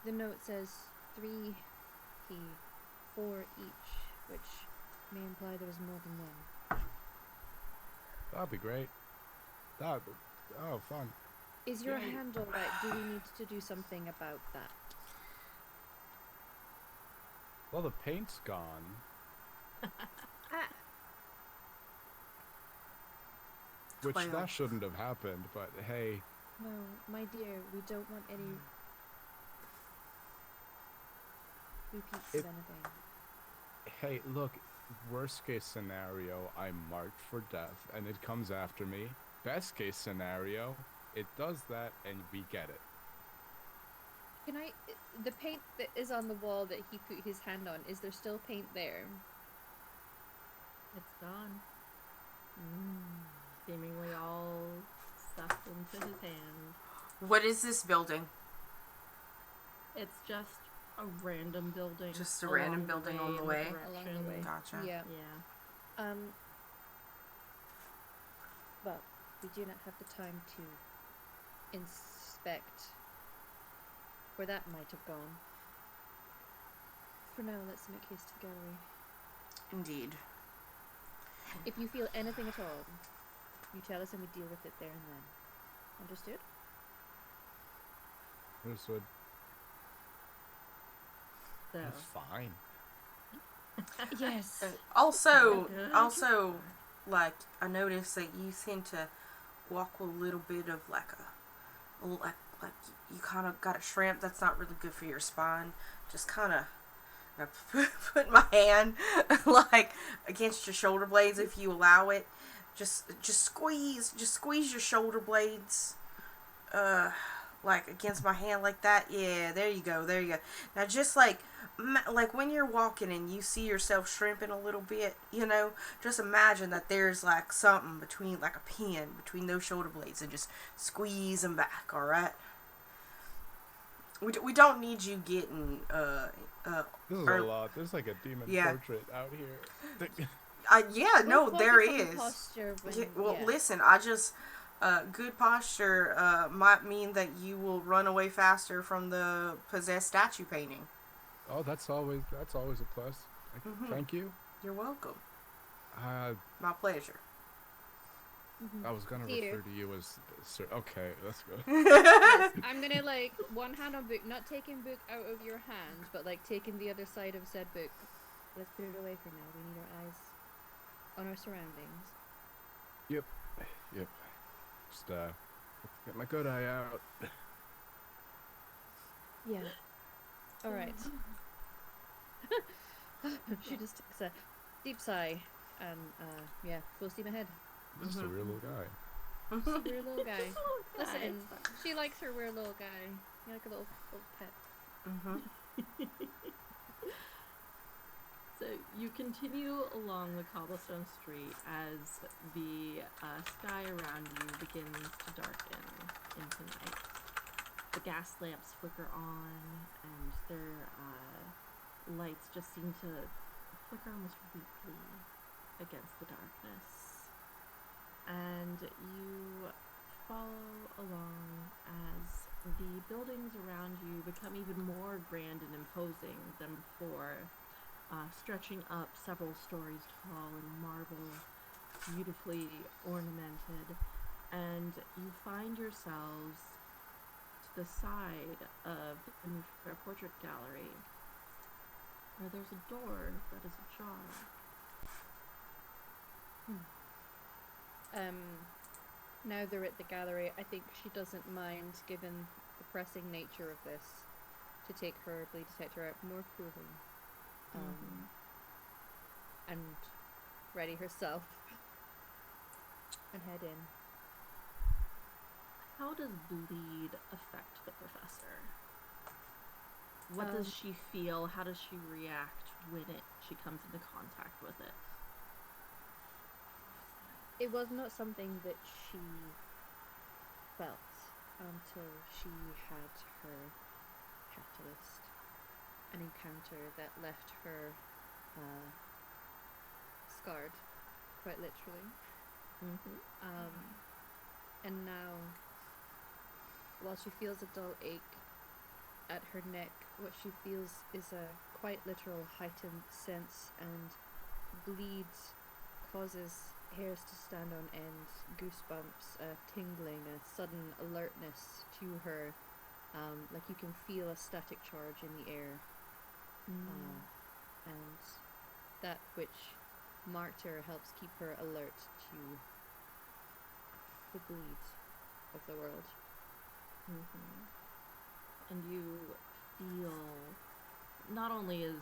the note says 3 key, 4 each, which may imply there is more than one. That'd be great. Fun. Is your hand alright? Do we need to do something about that? Well, the paint's gone. Which that shouldn't have happened, but hey. No, my dear, we don't want any repeats of anything. Hey, look, worst case scenario, I'm marked for death and it comes after me. Best case scenario, it does that and we get it. The paint that is on the wall that he put his hand on, is there still paint there? It's gone. Seemingly all sucked into his hand. What is this building? It's just a random building. Just a random building on the way? Along the way. Gotcha. Yeah. Yeah. But we do not have the time to inspect where that might have gone. For now, let's make haste to the gallery. Indeed. If you feel anything at all, you tell us and we deal with it there and then. Understood? Understood. So. That's fine. Yes. Also, like, I noticed that you tend to walk with a little bit of like you kind of got a shrimp. That's not really good for your spine. Just kind of I put my hand like against your shoulder blades if you allow it. Just squeeze your shoulder blades like against my hand like that. Yeah, there you go. Now just like when you're walking and you see yourself shrimping a little bit, just imagine that there's like something between, like a pin between those shoulder blades, and just squeeze them back. All right. We don't need you getting This is a lot. There's like a demon portrait out here. yeah, no, there focus on is. posture when, Listen, I just good posture might mean that you will run away faster from the possessed statue painting. Oh, that's always a plus. Thank you. You're welcome. Uh, My pleasure. I was gonna refer to you as sir. Okay, let's go. Yes, I'm gonna like one hand on book, not taking book out of your hand, but like taking the other side of said book. Let's put it away for now. We need our eyes on our surroundings. Yep. Just get my good eye out. Yeah. All right. She just takes a deep sigh and full steam ahead. Just a real little guy. Just a weird little guy. Listen, she likes her weird little guy. You like a little pet. So you continue along the cobblestone street as the sky around you begins to darken into night. The gas lamps flicker on, and their lights just seem to flicker almost weakly against the darkness. And you follow along as the buildings around you become even more grand and imposing than before, stretching up several stories tall in marble, beautifully ornamented, and you find yourselves to the side of the new portrait gallery, where there's a door that is ajar. Now they're at the gallery, I think she doesn't mind, given the pressing nature of this, to take her bleed detector out more fully. And ready herself and head in. How does bleed affect the professor? What does she feel? How does she react when she comes into contact with it? It was not something that she felt until she had her catalyst, an encounter that left her scarred, quite literally. And now, while she feels a dull ache at her neck, what she feels is a quite literal heightened sense, and bleed causes hairs to stand on end, goosebumps, tingling, a sudden alertness to her, like you can feel a static charge in the air. And that which marked her helps keep her alert to the bleed of the world. And you feel, not only is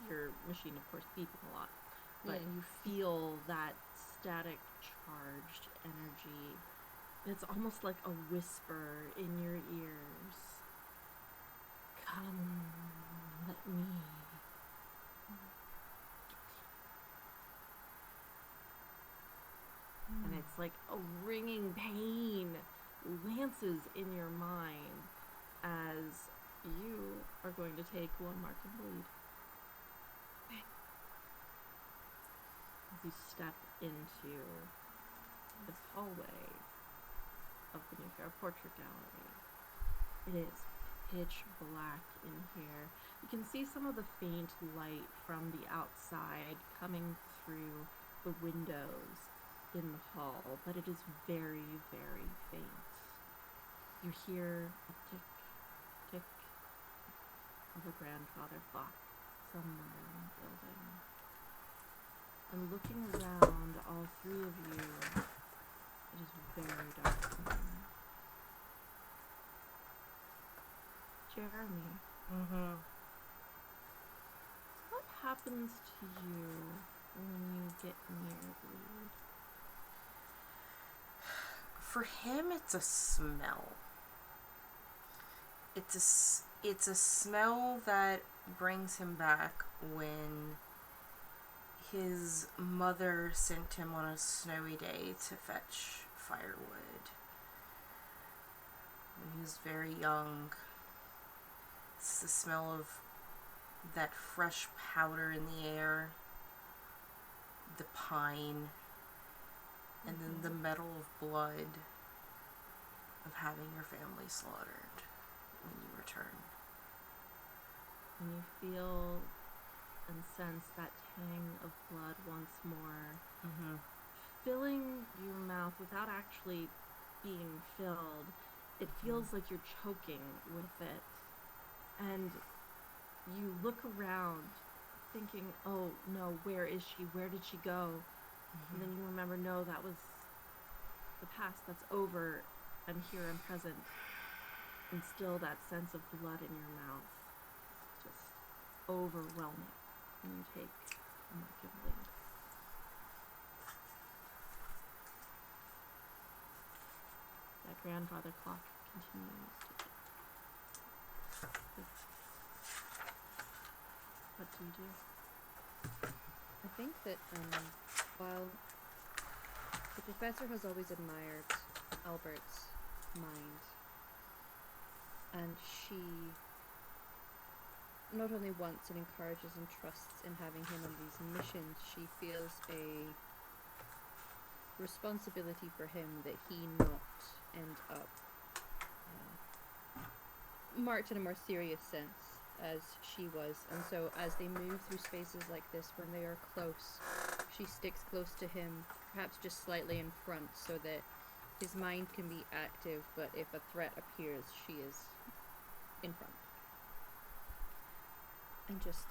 your machine of course beeping a lot, but you feel that static charged energy. It's almost like a whisper in your ears. Come, let me. And it's like a ringing pain lances in your mind as you are going to take 1 mark of bleed. As you step into this hallway of the New Fair Portrait Gallery. It is pitch black in here. You can see some of the faint light from the outside coming through the windows in the hall, but it is very, very faint. You hear a tick, tick of a grandfather clock somewhere in the building. And looking around, all 3 of you, it is very dark in here. Jeremy. happens to you when you get near Bleed? For him, it's a smell. It's a smell that brings him back when his mother sent him on a snowy day to fetch firewood. When he was very young. It's the smell of that fresh powder in the air, the pine, and then the medal of blood of having your family slaughtered when you return. And you feel and sense that tang of blood once more, filling your mouth without actually being filled. It feels like you're choking with it. And you look around thinking, oh no, where is she? Where did she go? And then you remember, no, that was the past, that's over. I'm here, I'm present. And still that sense of blood in your mouth. It's just overwhelming. And you take a mark of Bleed. That grandfather clock continues to tick. What do you do? I think that while the professor has always admired Albert's mind, and she not only wants and encourages and trusts in having him on these missions, she feels a responsibility for him that he not end up marked in a more serious sense as she was. And so as they move through spaces like this, when they are close, she sticks close to him, perhaps just slightly in front, so that his mind can be active, but if a threat appears, she is in front. And just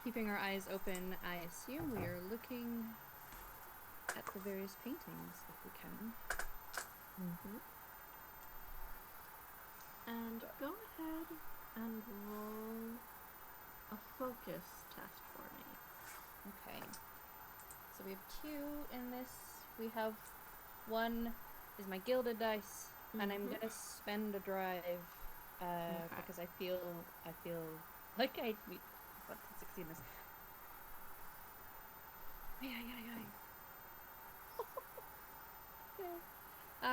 keeping our eyes open, I assume we are looking at the various paintings, if we can. And go ahead and roll a focus test for me. Okay. So we have 2 in this. We have 1 is my gilded dice, and I'm gonna spend a drive because I feel like I want to succeed in this.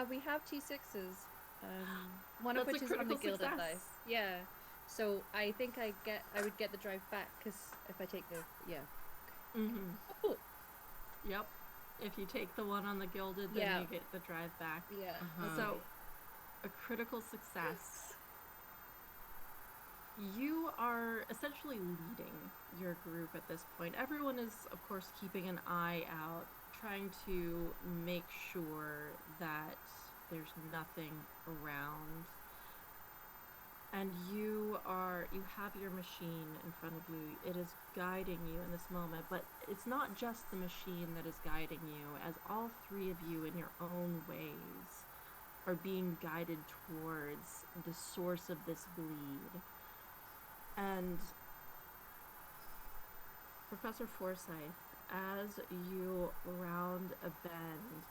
We have 2 6s, one of which is on the gilded dice. Yeah. So I think I would get the drive back because if I take the Oh. Yep. If you take the one on the gilded, then you get the drive back. Yeah. So, a critical success. You are essentially leading your group at this point. Everyone is, of course, keeping an eye out, trying to make sure that there's nothing around. And you have your machine in front of you. It is guiding you in this moment, but it's not just the machine that is guiding you, as all 3 of you in your own ways are being guided towards the source of this bleed. And Professor Forsyth, as you round a bend,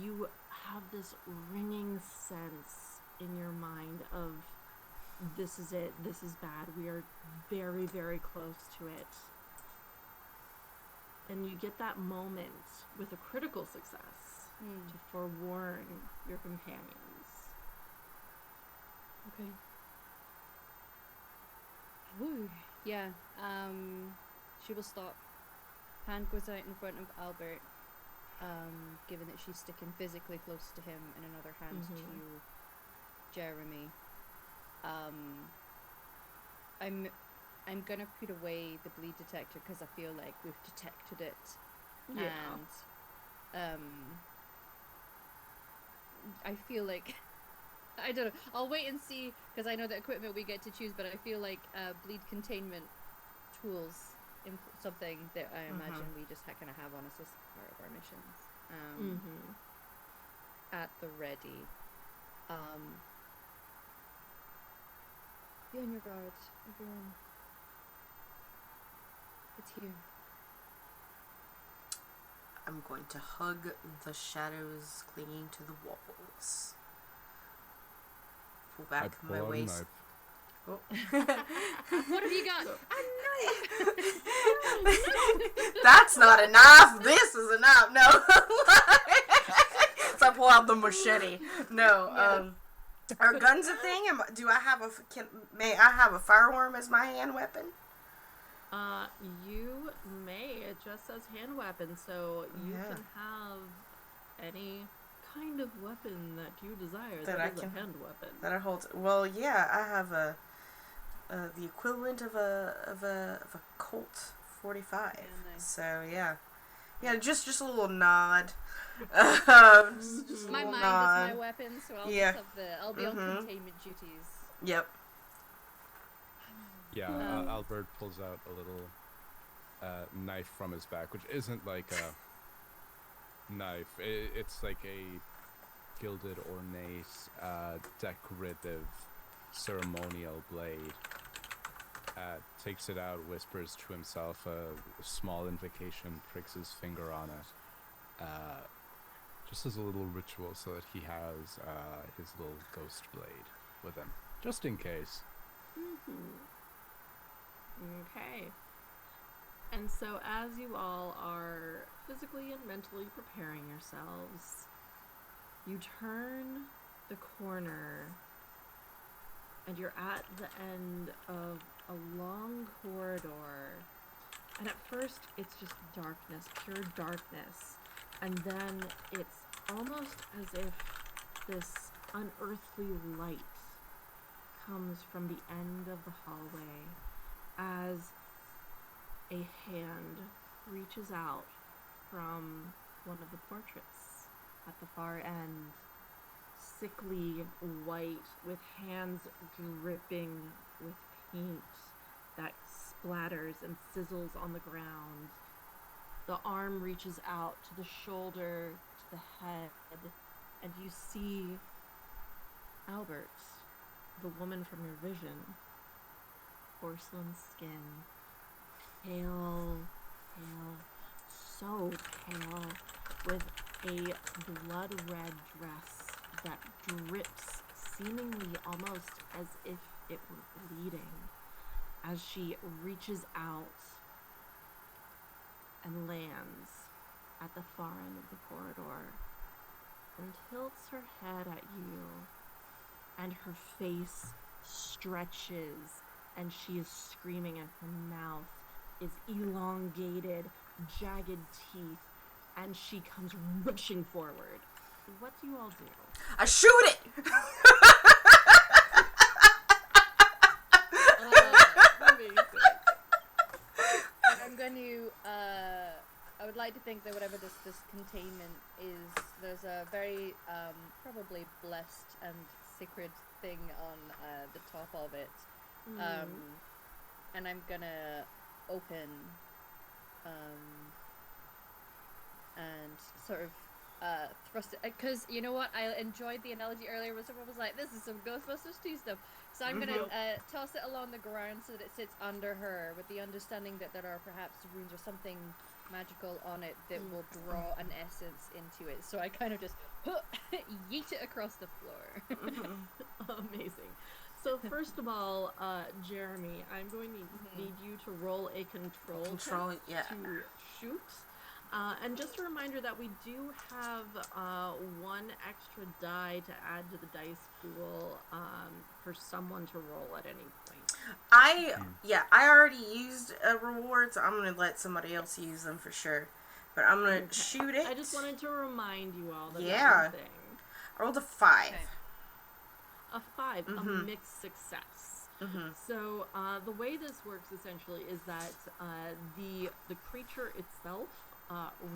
you have this ringing sense in your mind of, this is it, this is bad, we are very, very close to it. And you get that moment with a critical success to forewarn your companions. Okay. Woo. Yeah. She will stop. Hand goes out in front of Albert, given that she's sticking physically close to him, and another hand to Jeremy. I'm gonna put away the bleed detector because I feel like we've detected it. Yeah. And I feel like I don't know. I'll wait and see because I know that equipment we get to choose, but I feel like bleed containment tools something that I imagine we just kind of have on us as part of our missions. At the ready. Be on your guard, everyone. here. I'm going to hug the shadows clinging to the walls. Pull I back pull my out a waist. knife. Oh. What have you got? That's not enough. This is enough. No. So I pull out the machete. No. Are guns a thing? Do I have may I have a firearm as my hand weapon? You may. It just says hand weapon, so you can have any kind of weapon that you desire that is a hand weapon. That I hold. Well, yeah, I have the equivalent of a Colt 45. Yeah, nice. So yeah, just a little nod. Just a My little mind nod. is my weapon, so I'll be on containment duties. Yep. Yeah, Albert pulls out a little knife from his back, which isn't like a knife. It's like a gilded, ornate, decorative, ceremonial blade. Takes it out, whispers to himself a small invocation, pricks his finger on it. Just as a little ritual so that he has his little ghost blade with him. Just in case. Okay. And so as you all are physically and mentally preparing yourselves, you turn the corner and you're at the end of a long corridor. And at first it's just darkness, pure darkness. And then it's almost as if this unearthly light comes from the end of the hallway as a hand reaches out from one of the portraits at the far end, sickly white with hands dripping with paint that splatters and sizzles on the ground. The arm reaches out to the shoulder, to the head, and you see Albert, the woman from your vision, porcelain skin, pale, so pale, with a blood-red dress that drips seemingly almost as if it were bleeding as she reaches out and lands at the far end of the corridor and tilts her head at you, and her face stretches and she is screaming, and her mouth is elongated, jagged teeth, and she comes rushing forward. What do you all do? I shoot it! Amazing. I'm going to, I would like to think that whatever this containment is, there's a very, probably blessed and sacred thing on the top of it. And I'm gonna open, and sort of, thrust it, because you know what, I enjoyed the analogy earlier where someone was like, this is some Ghostbusters 2 stuff, so I'm gonna toss it along the ground so that it sits under her, with the understanding that there are perhaps runes or something magical on it that will draw an essence into it, so I kind of just yeet it across the floor. Amazing. So first of all, Jeremy, I'm going to need you to roll a control test to shoot. And just a reminder that we do have one extra die to add to the dice pool for someone to roll at any point. I already used a reward, so I'm going to let somebody else use them for sure. But I'm going to shoot it. I just wanted to remind you all that that's a thing. I rolled a 5. Okay. A 5, a mixed success. So the way this works essentially is that the creature itself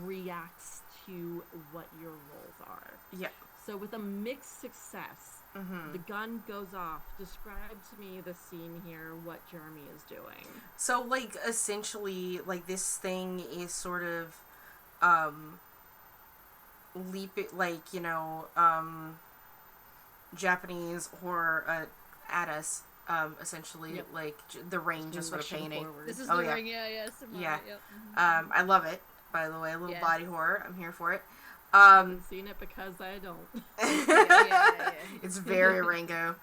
reacts to what your rolls are. Yeah. So with a mixed success, the gun goes off. Describe to me the scene here, what Jeremy is doing. So, like, essentially, like, this thing is sort of leaping, like, you know, Japanese horror at us, essentially, Yep. like the ranges for the Rushing painting. forward. This is Oh, the yeah. ring, yeah, Samara, Yeah. yep. Mhm. I love it. By the way, a little Yes. body horror. I'm here for it. I haven't seen it because I don't. Yeah. It's very Rango.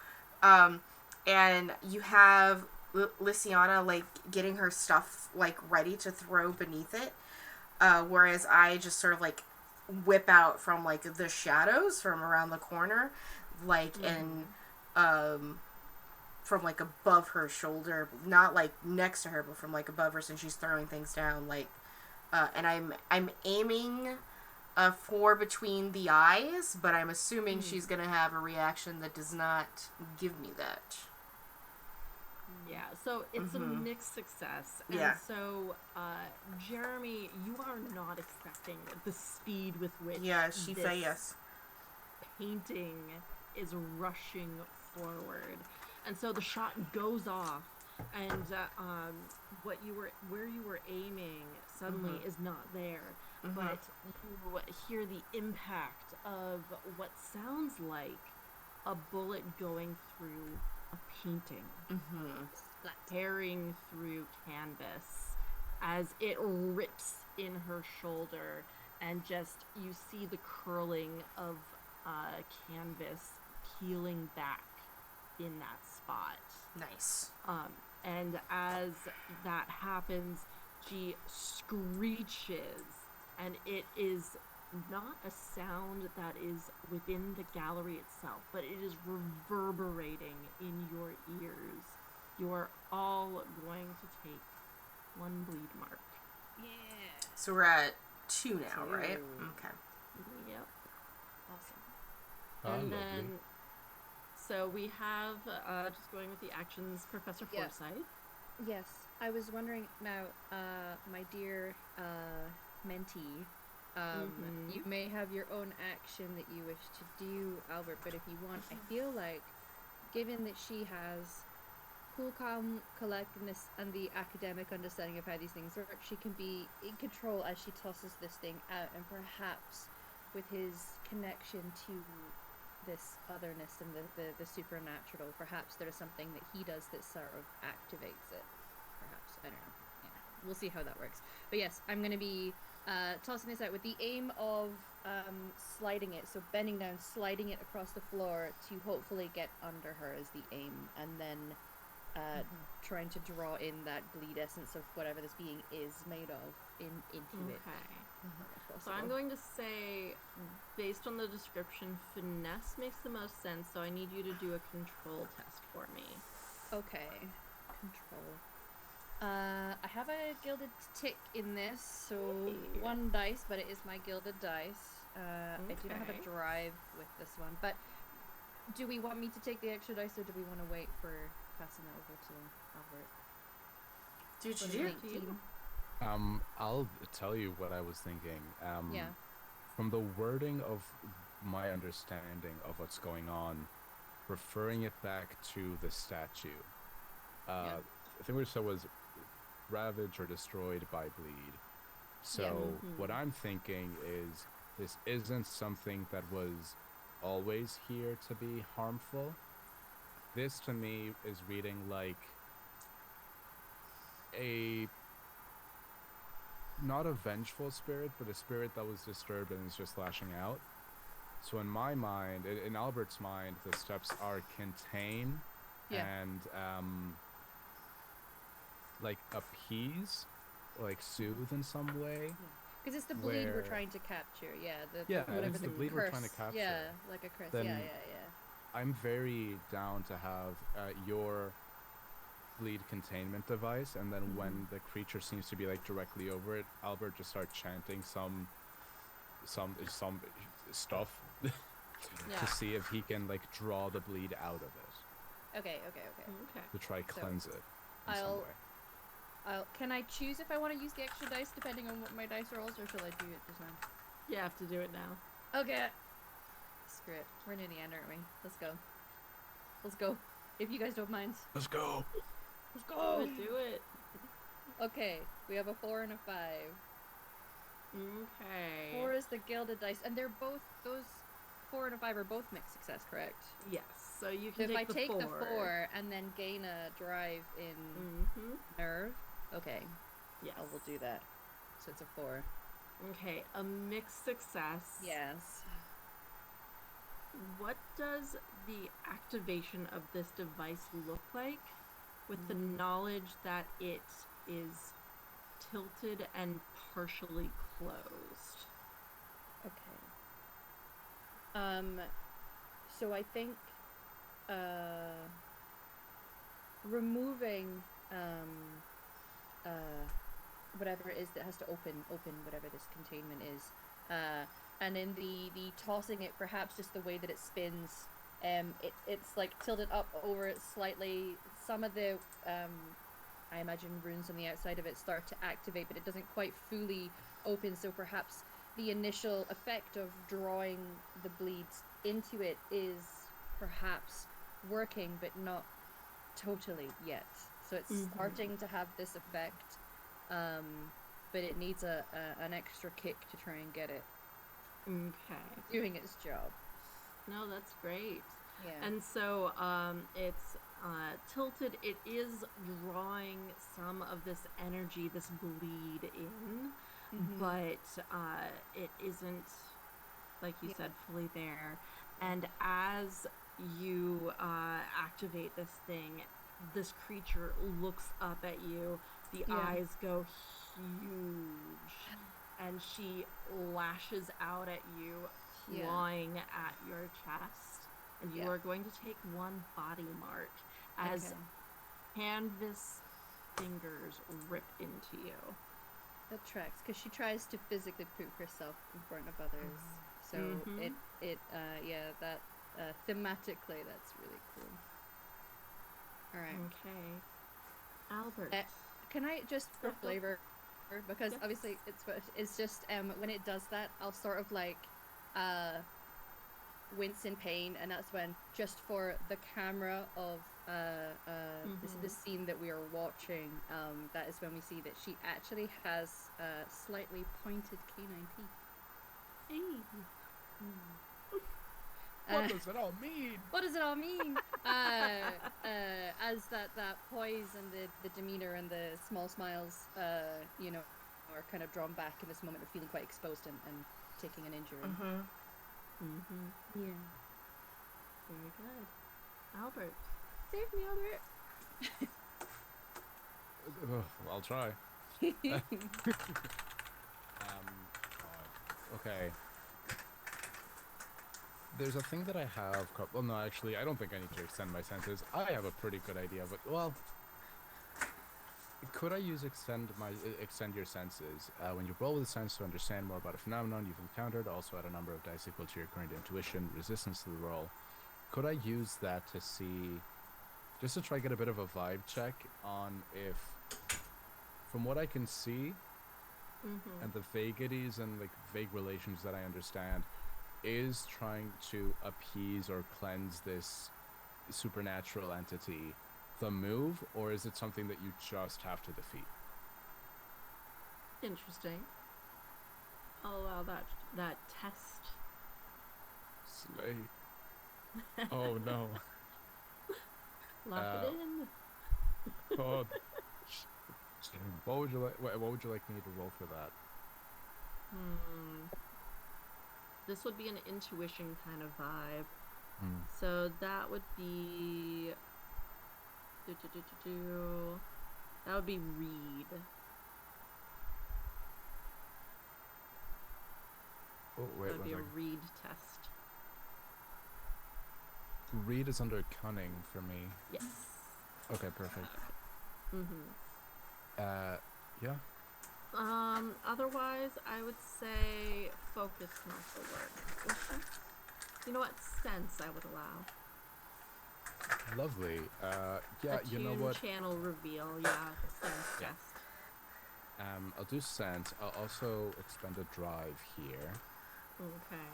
And you have Lysiana like getting her stuff like ready to throw beneath it, whereas I just sort of like whip out from like the shadows from around the corner, like and from like above her shoulder, not like next to her, but from like above her, since she's throwing things down. Like, and I'm aiming for between the eyes, but I'm assuming she's gonna have a reaction that does not give me that. Yeah, so it's a mixed success. And Yeah. so, Jeremy, you are not expecting the speed with which Yeah, she this yes. painting is rushing forward. And so the shot goes off, and where you were aiming suddenly is not there. But you hear the impact of what sounds like a bullet going through a painting, tearing through canvas as it rips in her shoulder, and just you see the curling of canvas peeling back in that spot. Nice. And as that happens, she screeches, and it is not a sound that is within the gallery itself, but it is reverberating in your ears. You are all going to take 1 bleed mark. Yeah. So we're at 2 now, right? 2. Okay. Yep. Awesome. Oh, And lovely. then, so we have, just going with the actions, Professor Yeah. Forsyth. Yes, I was wondering now, my dear mentee, you may have your own action that you wish to do, Albert, but if you want, I feel like, given that she has cool, calm, collectedness, and the academic understanding of how these things work, she can be in control as she tosses this thing out, and perhaps with his connection to this otherness and the supernatural, perhaps there is something that he does that sort of activates it. Perhaps, I don't know. Yeah. We'll see how that works. But yes, I'm going to be tossing this out with the aim of sliding it, so bending down, sliding it across the floor to hopefully get under her is the aim, and then trying to draw in that bleed essence of whatever this being is made of into it. So I'm going to say, based on the description, finesse makes the most sense, so I need you to do a control test for me. Okay. Control. I have a gilded tick in this, so 1 dice, but it is my gilded dice. I do not have a drive with this one, but do we want me to take the extra dice, or do we want to wait for passing that over to Albert? Do what you do. I'll tell you what I was thinking. Yeah. From the wording of my understanding of what's going on, referring it back to the statue, I think we said was ravaged or destroyed by bleed. So what I'm thinking is this isn't something that was always here to be harmful. This to me is reading like not a vengeful spirit, but a spirit that was disturbed and is just lashing out. So in my mind, in Albert's mind, the steps are contain and like appease, like soothe in some way. Because it's the bleed we're trying to capture, whatever it's the bleed curse. we're trying to capture. Yeah, like a curse. Then Yeah. I'm very down to have your bleed containment device, and then when the creature seems to be like directly over it, Albert just starts chanting some stuff to see if he can like draw the bleed out of it. Okay. To try cleanse it in some way. Can I choose if I want to use the extra dice depending on what my dice rolls, or shall I do it just now? You have to do it now. Okay. Screw it. We're near the end, aren't we? Let's go. If you guys don't mind. Let's go. Do it. Okay, we have a 4 and a 5. Okay. 4 is the gilded dice, and they're both those 4 and a 5 are both mixed success, correct? Yes. So you So can if I take take the the 4 and then gain a drive in Mm-hmm. nerve, okay, Yes. I will do that. So it's a 4. Okay, a mixed success. Yes. What does the activation of this device look like with the knowledge that it is tilted and partially closed? Okay. So I think removing whatever it is that has to open whatever this containment is, and in the tossing it, perhaps just the way that it spins, it's like tilted up over it slightly. Some of the I imagine runes on the outside of it start to activate, but it doesn't quite fully open, so perhaps the initial effect of drawing the bleeds into it is perhaps working, but not totally yet. So it's starting to have this effect, but it needs an extra kick to try and get it Okay. doing its job. No, that's great. Yeah. And so it's tilted. It is drawing some of this energy, this bleed in, but it isn't, like you said, fully there. And as you activate this thing, this creature looks up at you. The eyes go huge, and she lashes out at you, clawing at your chest. And you are going to take 1 body mark as canvas fingers rip into you. That tracks, because she tries to physically put herself in front of others. So that thematically, that's really cool. All right. Okay. Albert. Can I just for flavor, because obviously it's just when it does that, I'll sort of like wince in pain, and that's when, just for the camera of this scene that we are watching, that is when we see that she actually has slightly pointed canine teeth. Hey. What does it all mean? What does it all mean? As that poise and the demeanor and the small smiles, are kind of drawn back in this moment of feeling quite exposed and taking an injury. Yeah. Very good. Albert. Save me, Albert. I'll try. Okay. There's a thing that I have. Well, no, actually, I don't think I need to extend my senses. I have a pretty good idea, but well, could I use extend your senses when you roll with sense to understand more about a phenomenon you've encountered? Also, add a number of dice equal to your current intuition resistance to the roll. Could I use that to see, just to try get a bit of a vibe check on if, from what I can see, and the vagaries and like vague relations that I understand, is trying to appease or cleanse this supernatural entity the move, or is it something that you just have to defeat? Interesting. I'll allow that test. Slay. Oh no. Lock it in. Oh. What would you like me to roll for that? This would be an intuition kind of vibe. So that would be that would be read. Oh wait, that would be a read test. Read is under cunning for me. Yes. Okay, perfect. Yeah. Otherwise, I would say focus can also work. You know what? Sense I would allow. Lovely. Yeah, you know what? Channel reveal, yeah. Sense test. I'll do sense. I'll also expend a drive here. Okay.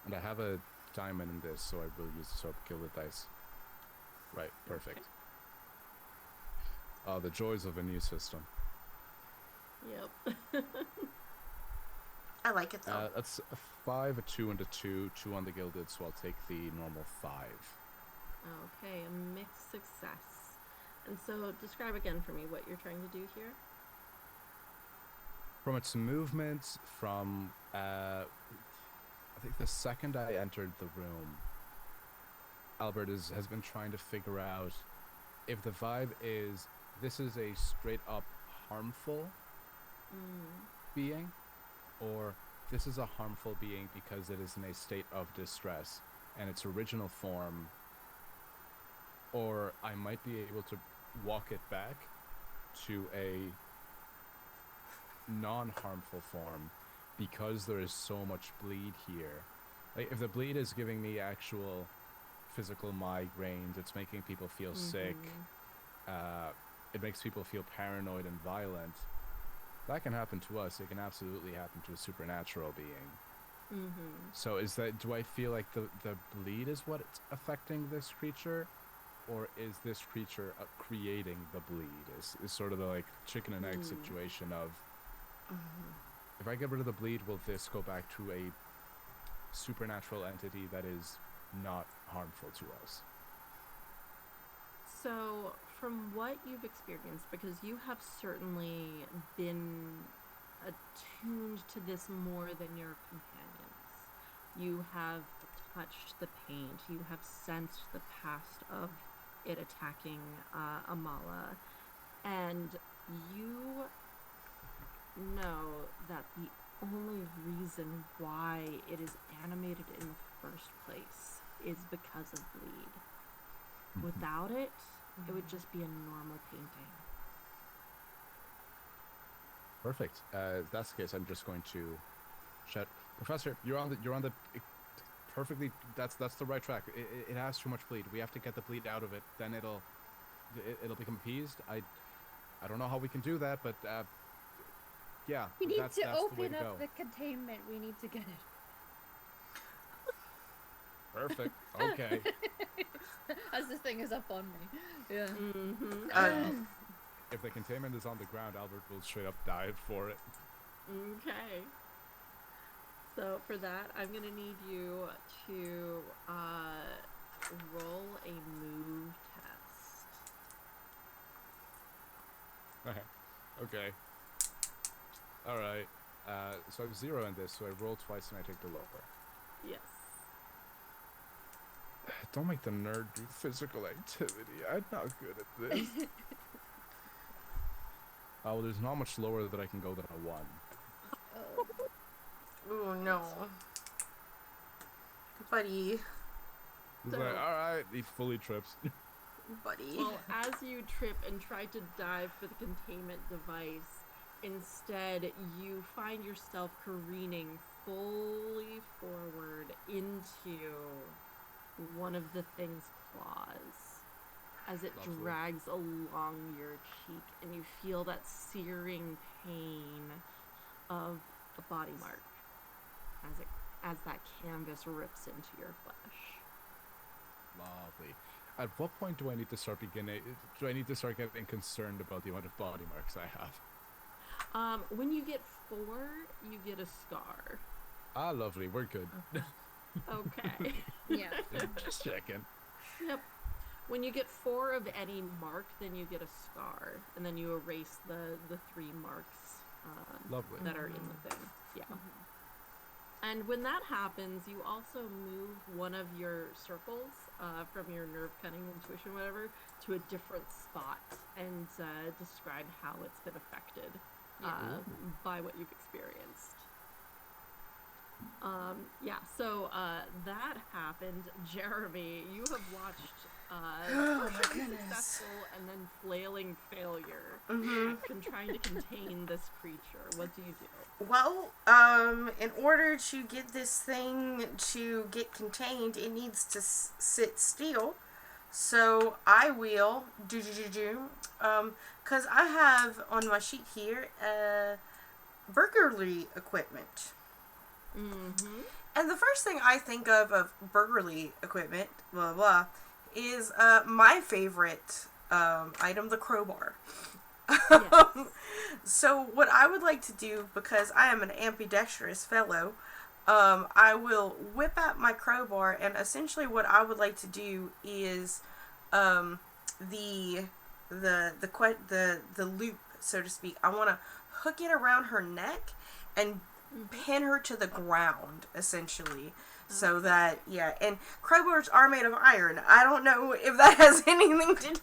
And I have a diamond in this, so I will use the sword to kill the dice. Right, perfect. Okay. Oh, the joys of a new system. Yep. I like it though. That's a 5, a 2, and a 2. 2 on the gilded, so I'll take the normal 5. Okay, a mixed success. And so, describe again for me what you're trying to do here. From its movements, from I think the second I entered the room, Albert has been trying to figure out if the vibe is this is a straight up harmful being, or this is a harmful being because it is in a state of distress and its original form, or I might be able to walk it back to a non-harmful form because there is so much bleed here. Like, if the bleed is giving me actual physical migraines, it's making people feel sick, it makes people feel paranoid and violent, that can happen to us. It can absolutely happen to a supernatural being. So do I feel like the bleed is what's affecting this creature, or is this creature creating the bleed? Is sort of the like chicken and egg situation of if I get rid of the bleed, will this go back to a supernatural entity that is not harmful to us? So, from what you've experienced, because you have certainly been attuned to this more than your companions, you have touched the paint, you have sensed the past of it attacking Amala, and you know that the only reason why it is animated in the first place is because of bleed. Without it, it would just be a normal painting. Perfect. If that's the case, I'm just going to shout, Professor, you're on the perfectly. That's the right track. It has too much bleed. We have to get the bleed out of it. Then it'll become appeased. I don't know how we can do that, but yeah. We need that's to the way open to up go. the containment. We need to get it. Perfect. Okay. As this thing is up on me. Yeah. If the containment is on the ground, Albert will straight up dive for it. Okay. So for that, I'm gonna need you to roll a move test. Okay. All right. So I have 0 in this, so I roll twice and I take the lower. Yes. Don't make the nerd do physical activity. I'm not good at this. Oh, well, there's not much lower that I can go than a 1. Oh no. Buddy. He's like, all right, he fully trips. Buddy. Well, as you trip and try to dive for the containment device, instead you find yourself careening fully forward into one of the thing's claws as it Lovely. drags along your cheek, and you feel that searing pain of a body mark as that canvas rips into your flesh. Lovely. At what point do I need to start getting concerned about the amount of body marks I have? When you get 4, you get a scar. Ah, lovely. We're good. Okay. Yeah. Just checking. Yep. When you get 4 of any mark, then you get a scar, and then you erase the 3 marks Lovely. that are in the thing. Yeah. And when that happens, you also move one of your circles from your nerve cutting, intuition, whatever, to a different spot and describe how it's been affected by what you've experienced. So that happened. Jeremy, you have watched successful and then flailing failure trying to contain this creature. What do you do? Well, in order to get this thing to get contained, it needs to sit still. So I will because I have on my sheet here burglary equipment. And the first thing I think of burglary equipment, blah blah, is my favorite item, the crowbar. Yes. So what I would like to do, because I am an ambidextrous fellow, I will whip out my crowbar, and essentially what I would like to do is um, the the loop, so to speak. I want to hook it around her neck and pin her to the ground, essentially. So that, yeah, and crowbars are made of iron. I don't know if that has anything to do,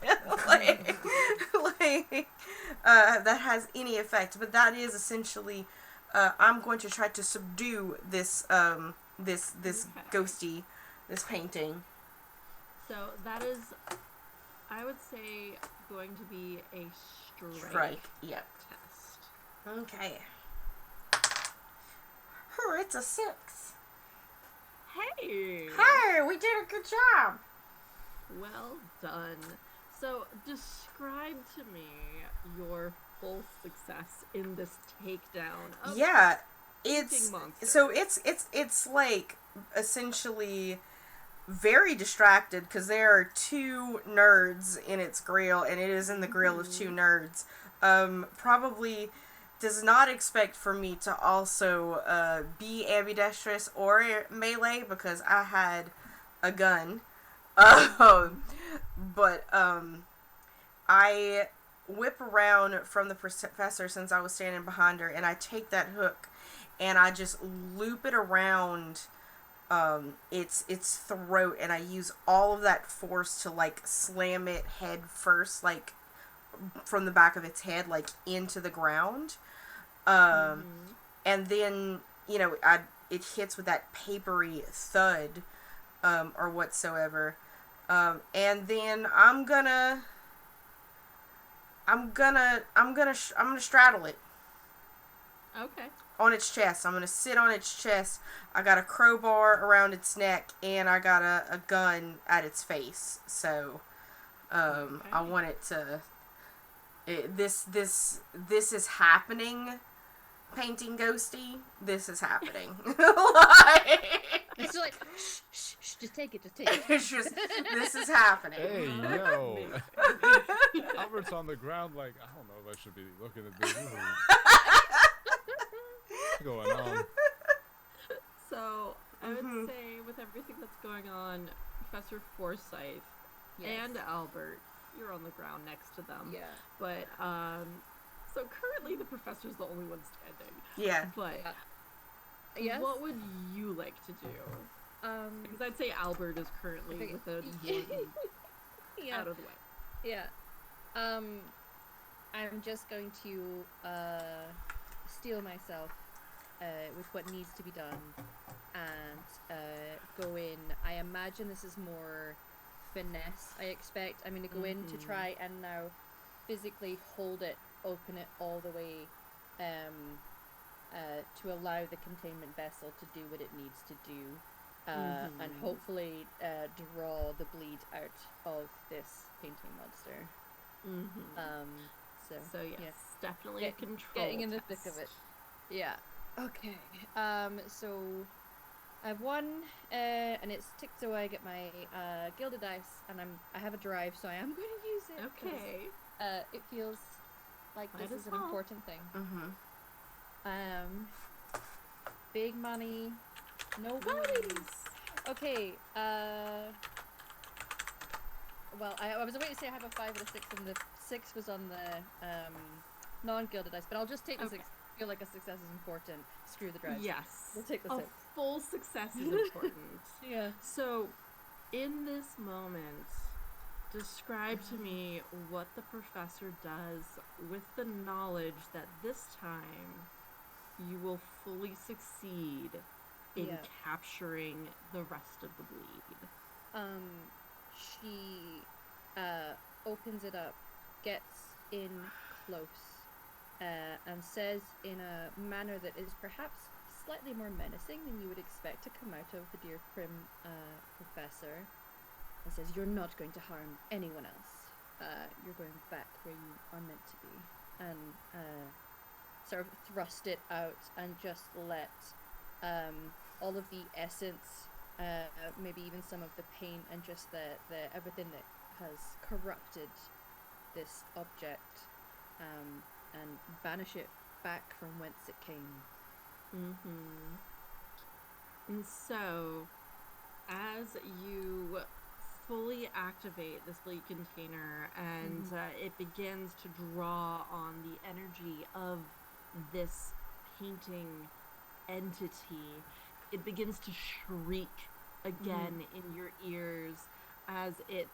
that has any effect, but that is essentially, I'm going to try to subdue this, this ghosty, this painting. So that is, I would say, going to be a strike Yep. test. Okay. It's a 6. Hey! Hey, we did a good job. Well done. So, describe to me your full success in this takedown of It's monster. so it's like essentially very distracted because there are 2 nerds in its grill, and it is in the grill of 2 nerds. Probably does not expect for me to also be ambidextrous or melee because I had a gun. But I whip around from the professor since I was standing behind her, and I take that hook and I just loop it around its throat, and I use all of that force to like slam it head first, like from the back of its head, like into the ground. And then, it hits with that papery thud, or whatsoever. And then I'm gonna straddle it Okay. on its chest. I'm gonna sit on its chest. I got a crowbar around its neck, and I got a gun at its face. So, I want it to. This is happening. Painting ghosty. This is happening. It's like, shh, just take it. It's just, this is happening. Hey, yo. Albert's on the ground like, I don't know if I should be looking at this. What's going on? So, I would say, with everything that's going on, Professor Forsyth and Albert, you're on the ground next to them. Yeah. But, so currently the professor's the only one standing. Yeah. But, Yes? what would you like to do? Because I'd say Albert is currently with a warden out of the way. Yeah. I'm just going to steel myself with what needs to be done and go in. I imagine this is more finesse, I expect. I'm going to go in to try and now physically hold it, open it all the way to allow the containment vessel to do what it needs to do. And hopefully draw the bleed out of this painting monster. So yes, definitely a control getting in the test. thick of it. Yeah. Okay. So I've won, and it's ticked away. I get my gilded dice, and I have a drive, so I am going to use it. Okay. It feels like Might this as is an well. important thing. Big money. No worries. Okay, well, I was waiting to say I have a 5 and a 6, and the 6 was on the non-gilded dice, but I'll just take the 6. I feel like a success is important. Screw the drives. Yes. We'll take the 6. Full success is important. Yeah. So, in this moment, describe to me what the professor does with the knowledge that this time you will fully succeed in capturing the rest of the bleed. She opens it up, gets in close, and says in a manner that is perhaps slightly more menacing than you would expect to come out of the dear prim professor, and says, "You're not going to harm anyone else. You're going back where you are meant to be," and sort of thrust it out and just let all of the essence, maybe even some of the paint and just the everything that has corrupted this object and banish it back from whence it came. Mm-hmm. And so, as you fully activate this bleed container and it begins to draw on the energy of this painting entity, it begins to shriek again in your ears as it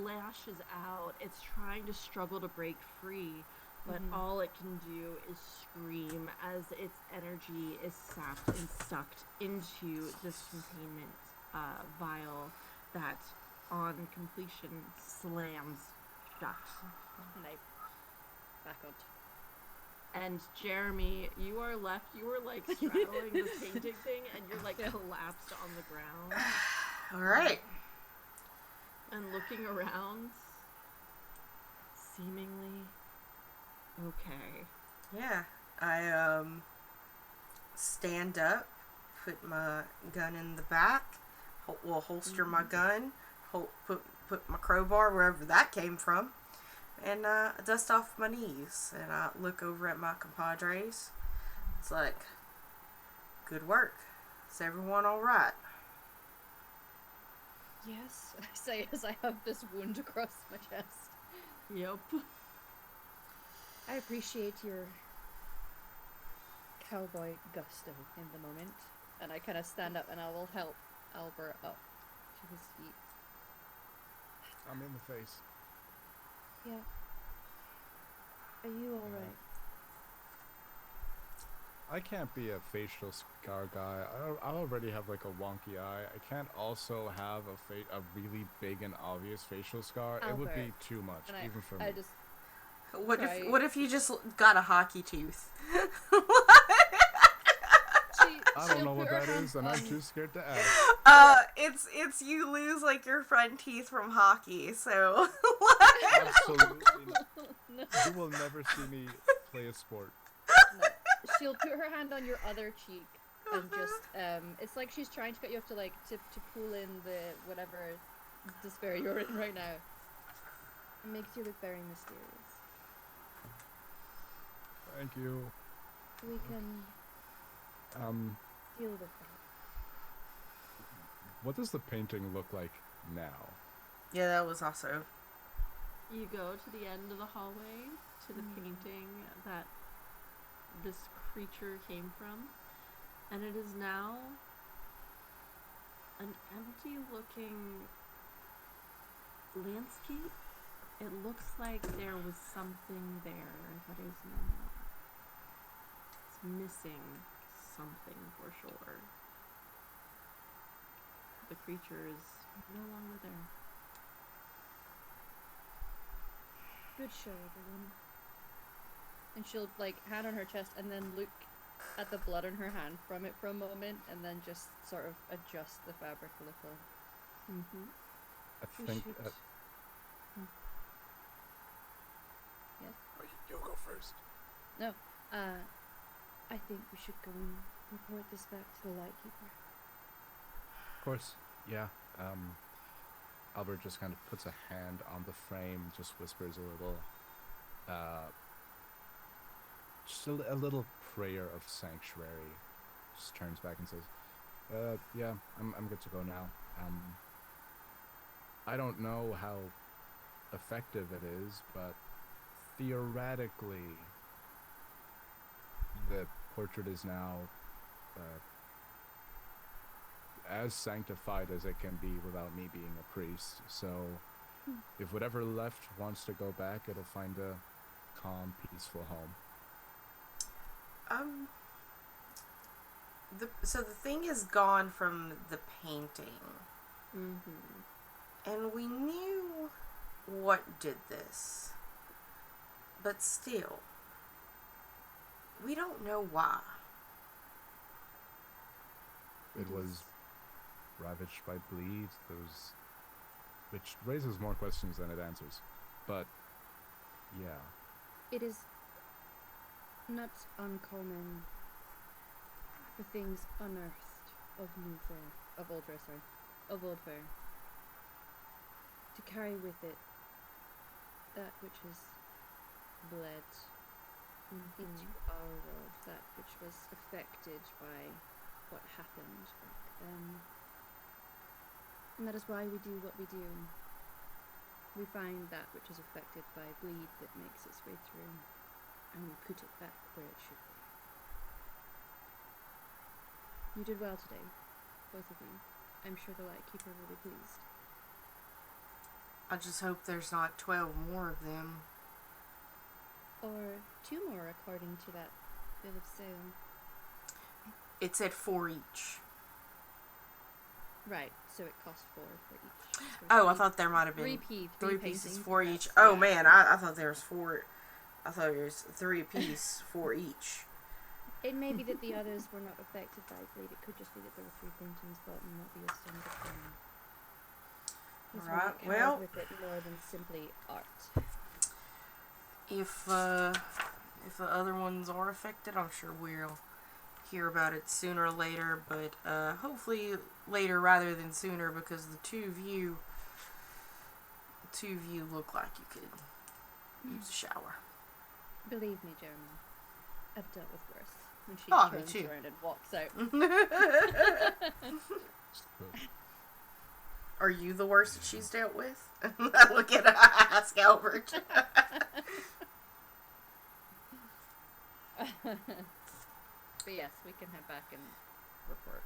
lashes out. It's trying to struggle to break free, but all it can do is scream as its energy is sapped and sucked into this containment vial that on completion slams shut. And I back up. And Jeremy, you are left, you were like straddling this painting thing and you're like collapsed on the ground. All right. And looking around, seemingly okay. Yeah. I stand up, put my gun in the back, holster my gun, put my crowbar wherever that came from, and dust off my knees. And I look over at my compadres. It's like, good work. Is everyone all right? Yes, I say as I have this wound across my chest. Yep. I appreciate your cowboy gusto in the moment. And I kind of stand up and I will help Albert up to his feet. I'm in the face. Yeah. Are you alright? I can't be a facial scar guy. I already have like a wonky eye. I can't also have a really big and obvious facial scar. It would be Albert. too much, And even for me. I just What if you just got a hockey tooth? I don't know what that is, and I'm too scared to ask. It's you lose like your front teeth from hockey, so Absolutely not. No. You will never see me play a sport. No. She'll put her hand on your other cheek and just it's like she's trying to get you off to like to pull in the whatever despair you're in right now. It makes you look very mysterious. Thank you. We can deal with that. What does the painting look like now? yeah, that was also You go to the end of the hallway to the painting that this creature came from, and it is now an empty looking landscape. It looks like there was something there that is now. It's missing something for sure. The creature is no longer there. Good show, everyone. And she'll like hand on her chest and then look at the blood on her hand from it for a moment and then just sort of adjust the fabric a little. I We think. should- Yes? You'll go first. No. I think we should go and report this back to the Lightkeeper. Of course. Yeah. Albert just kind of puts a hand on the frame, just whispers a little, just a little prayer of sanctuary. Just turns back and says, yeah, I'm good to go now. I don't know how effective it is, but theoretically, the portrait is now as sanctified as it can be without me being a priest. So if whatever left wants to go back, it'll find a calm, peaceful home. So the thing is gone from the painting, and we knew what did this, but still, we don't know why. It was ravaged by bleed, which raises more questions than it answers. But, yeah. It is not uncommon for things unearthed of Old Fair, to carry with it that which is bled into our world, that which was affected by what happened back then. And that is why we do what we do. We find that which is affected by bleed that makes its way through, and we put it back where it should be. You did well today, both of you. I'm sure the Lightkeeper will be pleased. I just hope there's not 12 more of them. Or 2 more, according to that bill of sale. It said 4 each. Right, so it costs 4 for each. So Oh, I thought there might have been 3 pieces, paintings, 4 that's- each. Oh yeah. man, I thought there was 4. I thought there was 3 apiece, 4 each. It may be that the others were not affected by bleed. It could just be that there were 3 paintings bought and not the standard thing. Alright, well, with it more than simply art. if the other ones are affected, I'm sure we'll hear about it sooner or later, but hopefully later rather than sooner, because the two of you look like you could use a shower. Believe me, Jeremy, I've dealt with worse. When she Oh, me turns too. around and walks out. Are you the worst that she's dealt with? I look at ask Albert. But yes, we can head back and report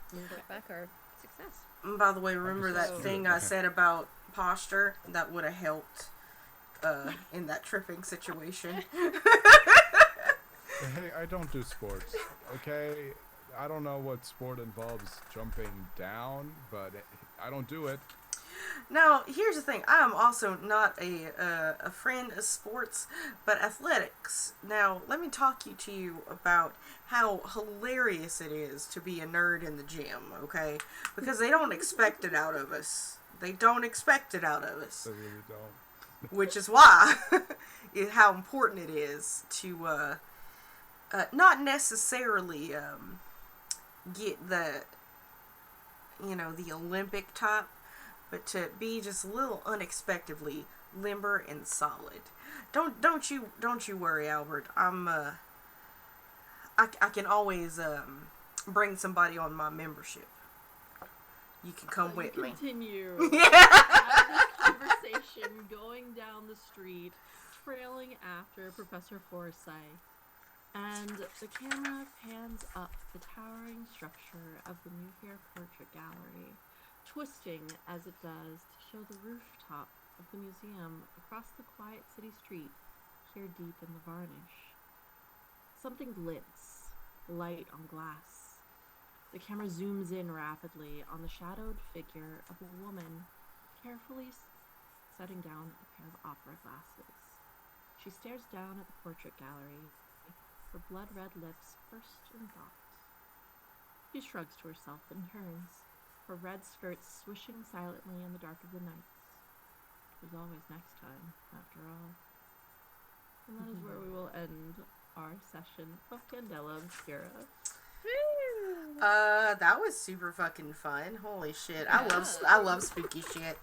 back our success. By the way, remember that Episode. thing I said about posture? That would have helped in that tripping situation. Hey, I don't do sports, okay? I don't know what sport involves jumping down, but I don't do it. Now, here's the thing. I am also not a friend of sports, but athletics. Now, let me talk to you about how hilarious it is to be a nerd in the gym, okay? Because they don't expect it out of us. They don't expect it out of us. I really don't. Which is why how important it is to not necessarily get the the Olympic type, but to be just a little unexpectedly limber and solid. Don't you worry, Albert. I can always bring somebody on my membership. You can come with me. Continue. Yeah. Have this conversation going down the street, trailing after Professor Forsyth. And the camera pans up the towering structure of the New Fair Portrait Gallery, twisting as it does to show the rooftop of the museum across the quiet city street, here deep in the varnish. Something glints, light on glass. The camera zooms in rapidly on the shadowed figure of a woman carefully setting down a pair of opera glasses. She stares down at the portrait gallery, her blood-red lips pursed in thought. She shrugs to herself and turns, her red skirts swishing silently in the dark of the night. There's always next time, after all. And that is where we will end our session of Candela Obscura. That was super fucking fun. Holy shit. I love spooky shit.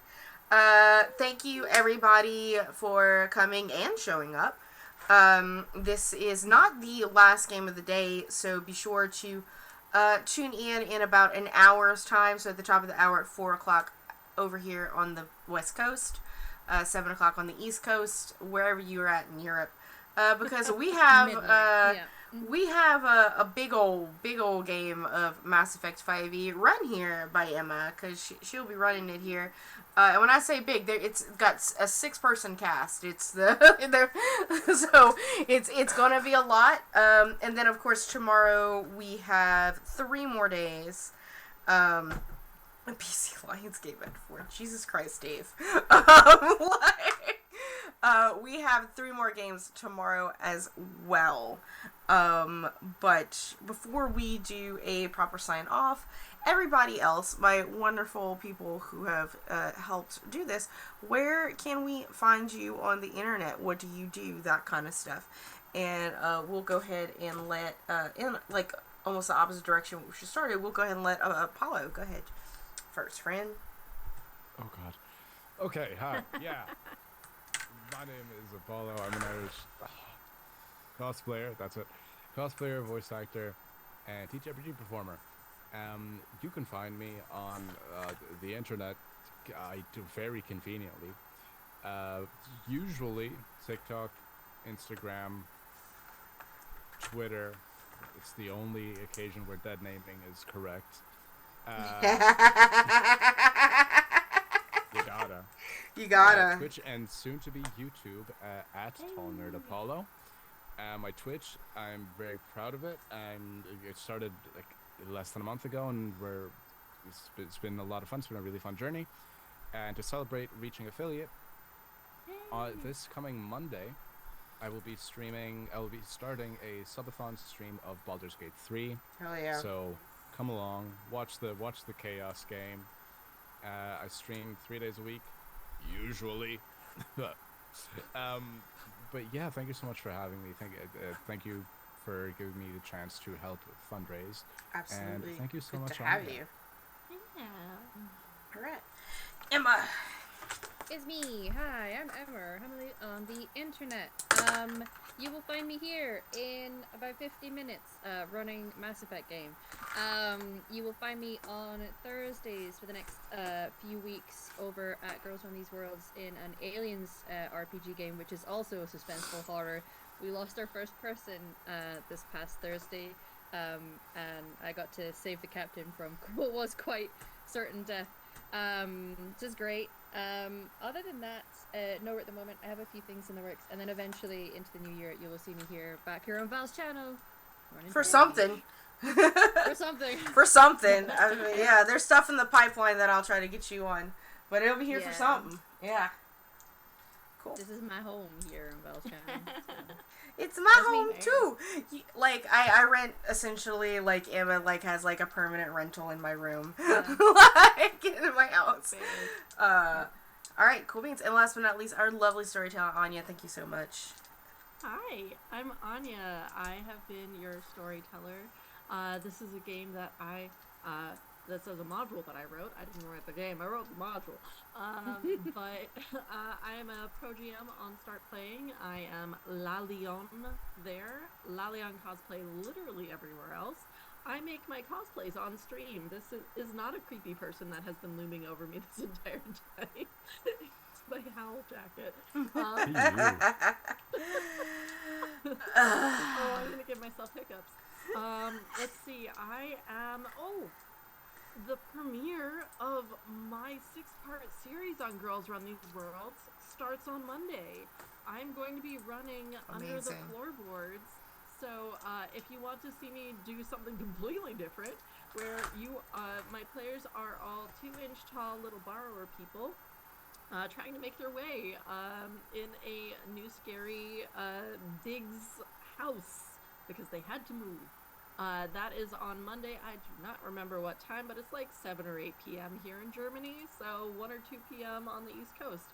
Thank you everybody for coming and showing up. This is not the last game of the day, so be sure to tune in about an hour's time. So at the top of the hour at 4 o'clock over here on the West Coast, 7 o'clock on the East Coast, wherever you're at in Europe. Because we have we have a big old game of Mass Effect 5e run here by Emma, because she'll be running it here. And when I say big, it's got a 6-person cast. It's so it's gonna be a lot. And then of course tomorrow we have 3 more days. PC Lions game at 4. Jesus Christ, Dave. We have 3 more games tomorrow as well. But before we do a proper sign off, everybody else, my wonderful people who have helped do this, where can we find you on the internet? What do you do? That kind of stuff. And we'll go ahead and let, in like almost the opposite direction we should started, we'll go ahead and let Apollo go ahead first, friend. Oh God. Okay. Hi. Yeah. My name is Apollo. I'm an Irish. cosplayer. That's it. Cosplayer, voice actor, and TTRPG performer. You can find me on the internet. I do very conveniently. Uh, Usually TikTok, Instagram, Twitter. It's the only occasion where dead naming is correct. Uh, you gotta. You gotta. Twitch and soon to be YouTube at Tall Nerd Apollo. My Twitch, I'm very proud of it. It started like less than a month ago, and it's been a lot of fun. It's been a really fun journey. And to celebrate reaching affiliate, this coming Monday, I will be starting a subathon stream of Baldur's Gate 3. Hell yeah. So come along, watch the Chaos game. I stream 3 days a week, usually. But yeah, thank you so much for having me. Thank you for giving me the chance to help fundraise. Absolutely. And thank you so Good much to have Anya. you. Yeah. All right. Emma. It's me. Hi, I'm Emmer. I'm on the internet. You will find me here in about 50 minutes, running Mass Effect game. You will find me on Thursdays for the next few weeks over at Girls Run These Worlds in an Aliens RPG game, which is also a suspenseful horror. We lost our first person this past Thursday, and I got to save the captain from what was quite certain death. Which is great. Other than that, no, at the moment I have a few things in the works, and then eventually into the new year you will see me back here on Val's channel. For something. For something. For something. I mean, yeah, there's stuff in the pipeline that I'll try to get you on, but it'll be here for something. Yeah. Cool. This is my home here on Val's channel. So. It's my home too. Like I rent essentially, like Emma like has like a permanent rental in my room, like in my house. All right, cool beans. And last but not least, our lovely storyteller Anya. Thank you so much. Hi, I'm Anya. I have been your storyteller. This is a game that this is a module that I wrote. I didn't write the game, I wrote the module. But I am a pro GM on Start Playing. I am Lalion there. Lalion cosplay literally everywhere else. I make my cosplays on stream. This is not a creepy person that has been looming over me this entire time. It's my howl jacket. Oh, I'm gonna give myself hiccups. Let's see. I am the premiere of my 6-part series on Girls Run These Worlds starts on Monday. I'm going to be running under the floorboards. So if you want to see me do something completely different, where my players are all 2-inch tall little borrower people trying to make their way in a new scary Diggs house because they had to move. That is on Monday. I do not remember what time, but it's like 7 or 8 p.m. here in Germany, so 1 or 2 p.m. on the East Coast.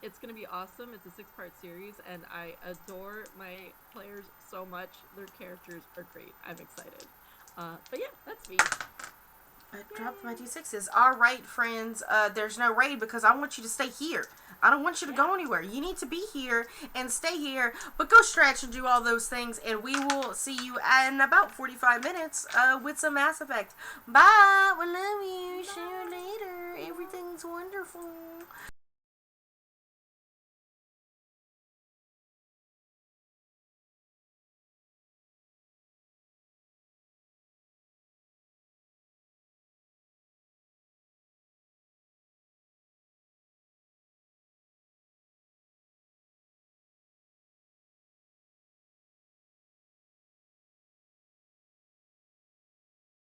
It's going to be awesome. It's a 6-part series, and I adore my players so much. Their characters are great. I'm excited. But yeah, that's me. I dropped my D6s. All right, friends. There's no raid because I want you to stay here. I don't want you to go anywhere. You need to be here and stay here, but go stretch and do all those things, and we will see you in about 45 minutes with some Mass Effect. Bye. We love you. See you later. Everything's wonderful.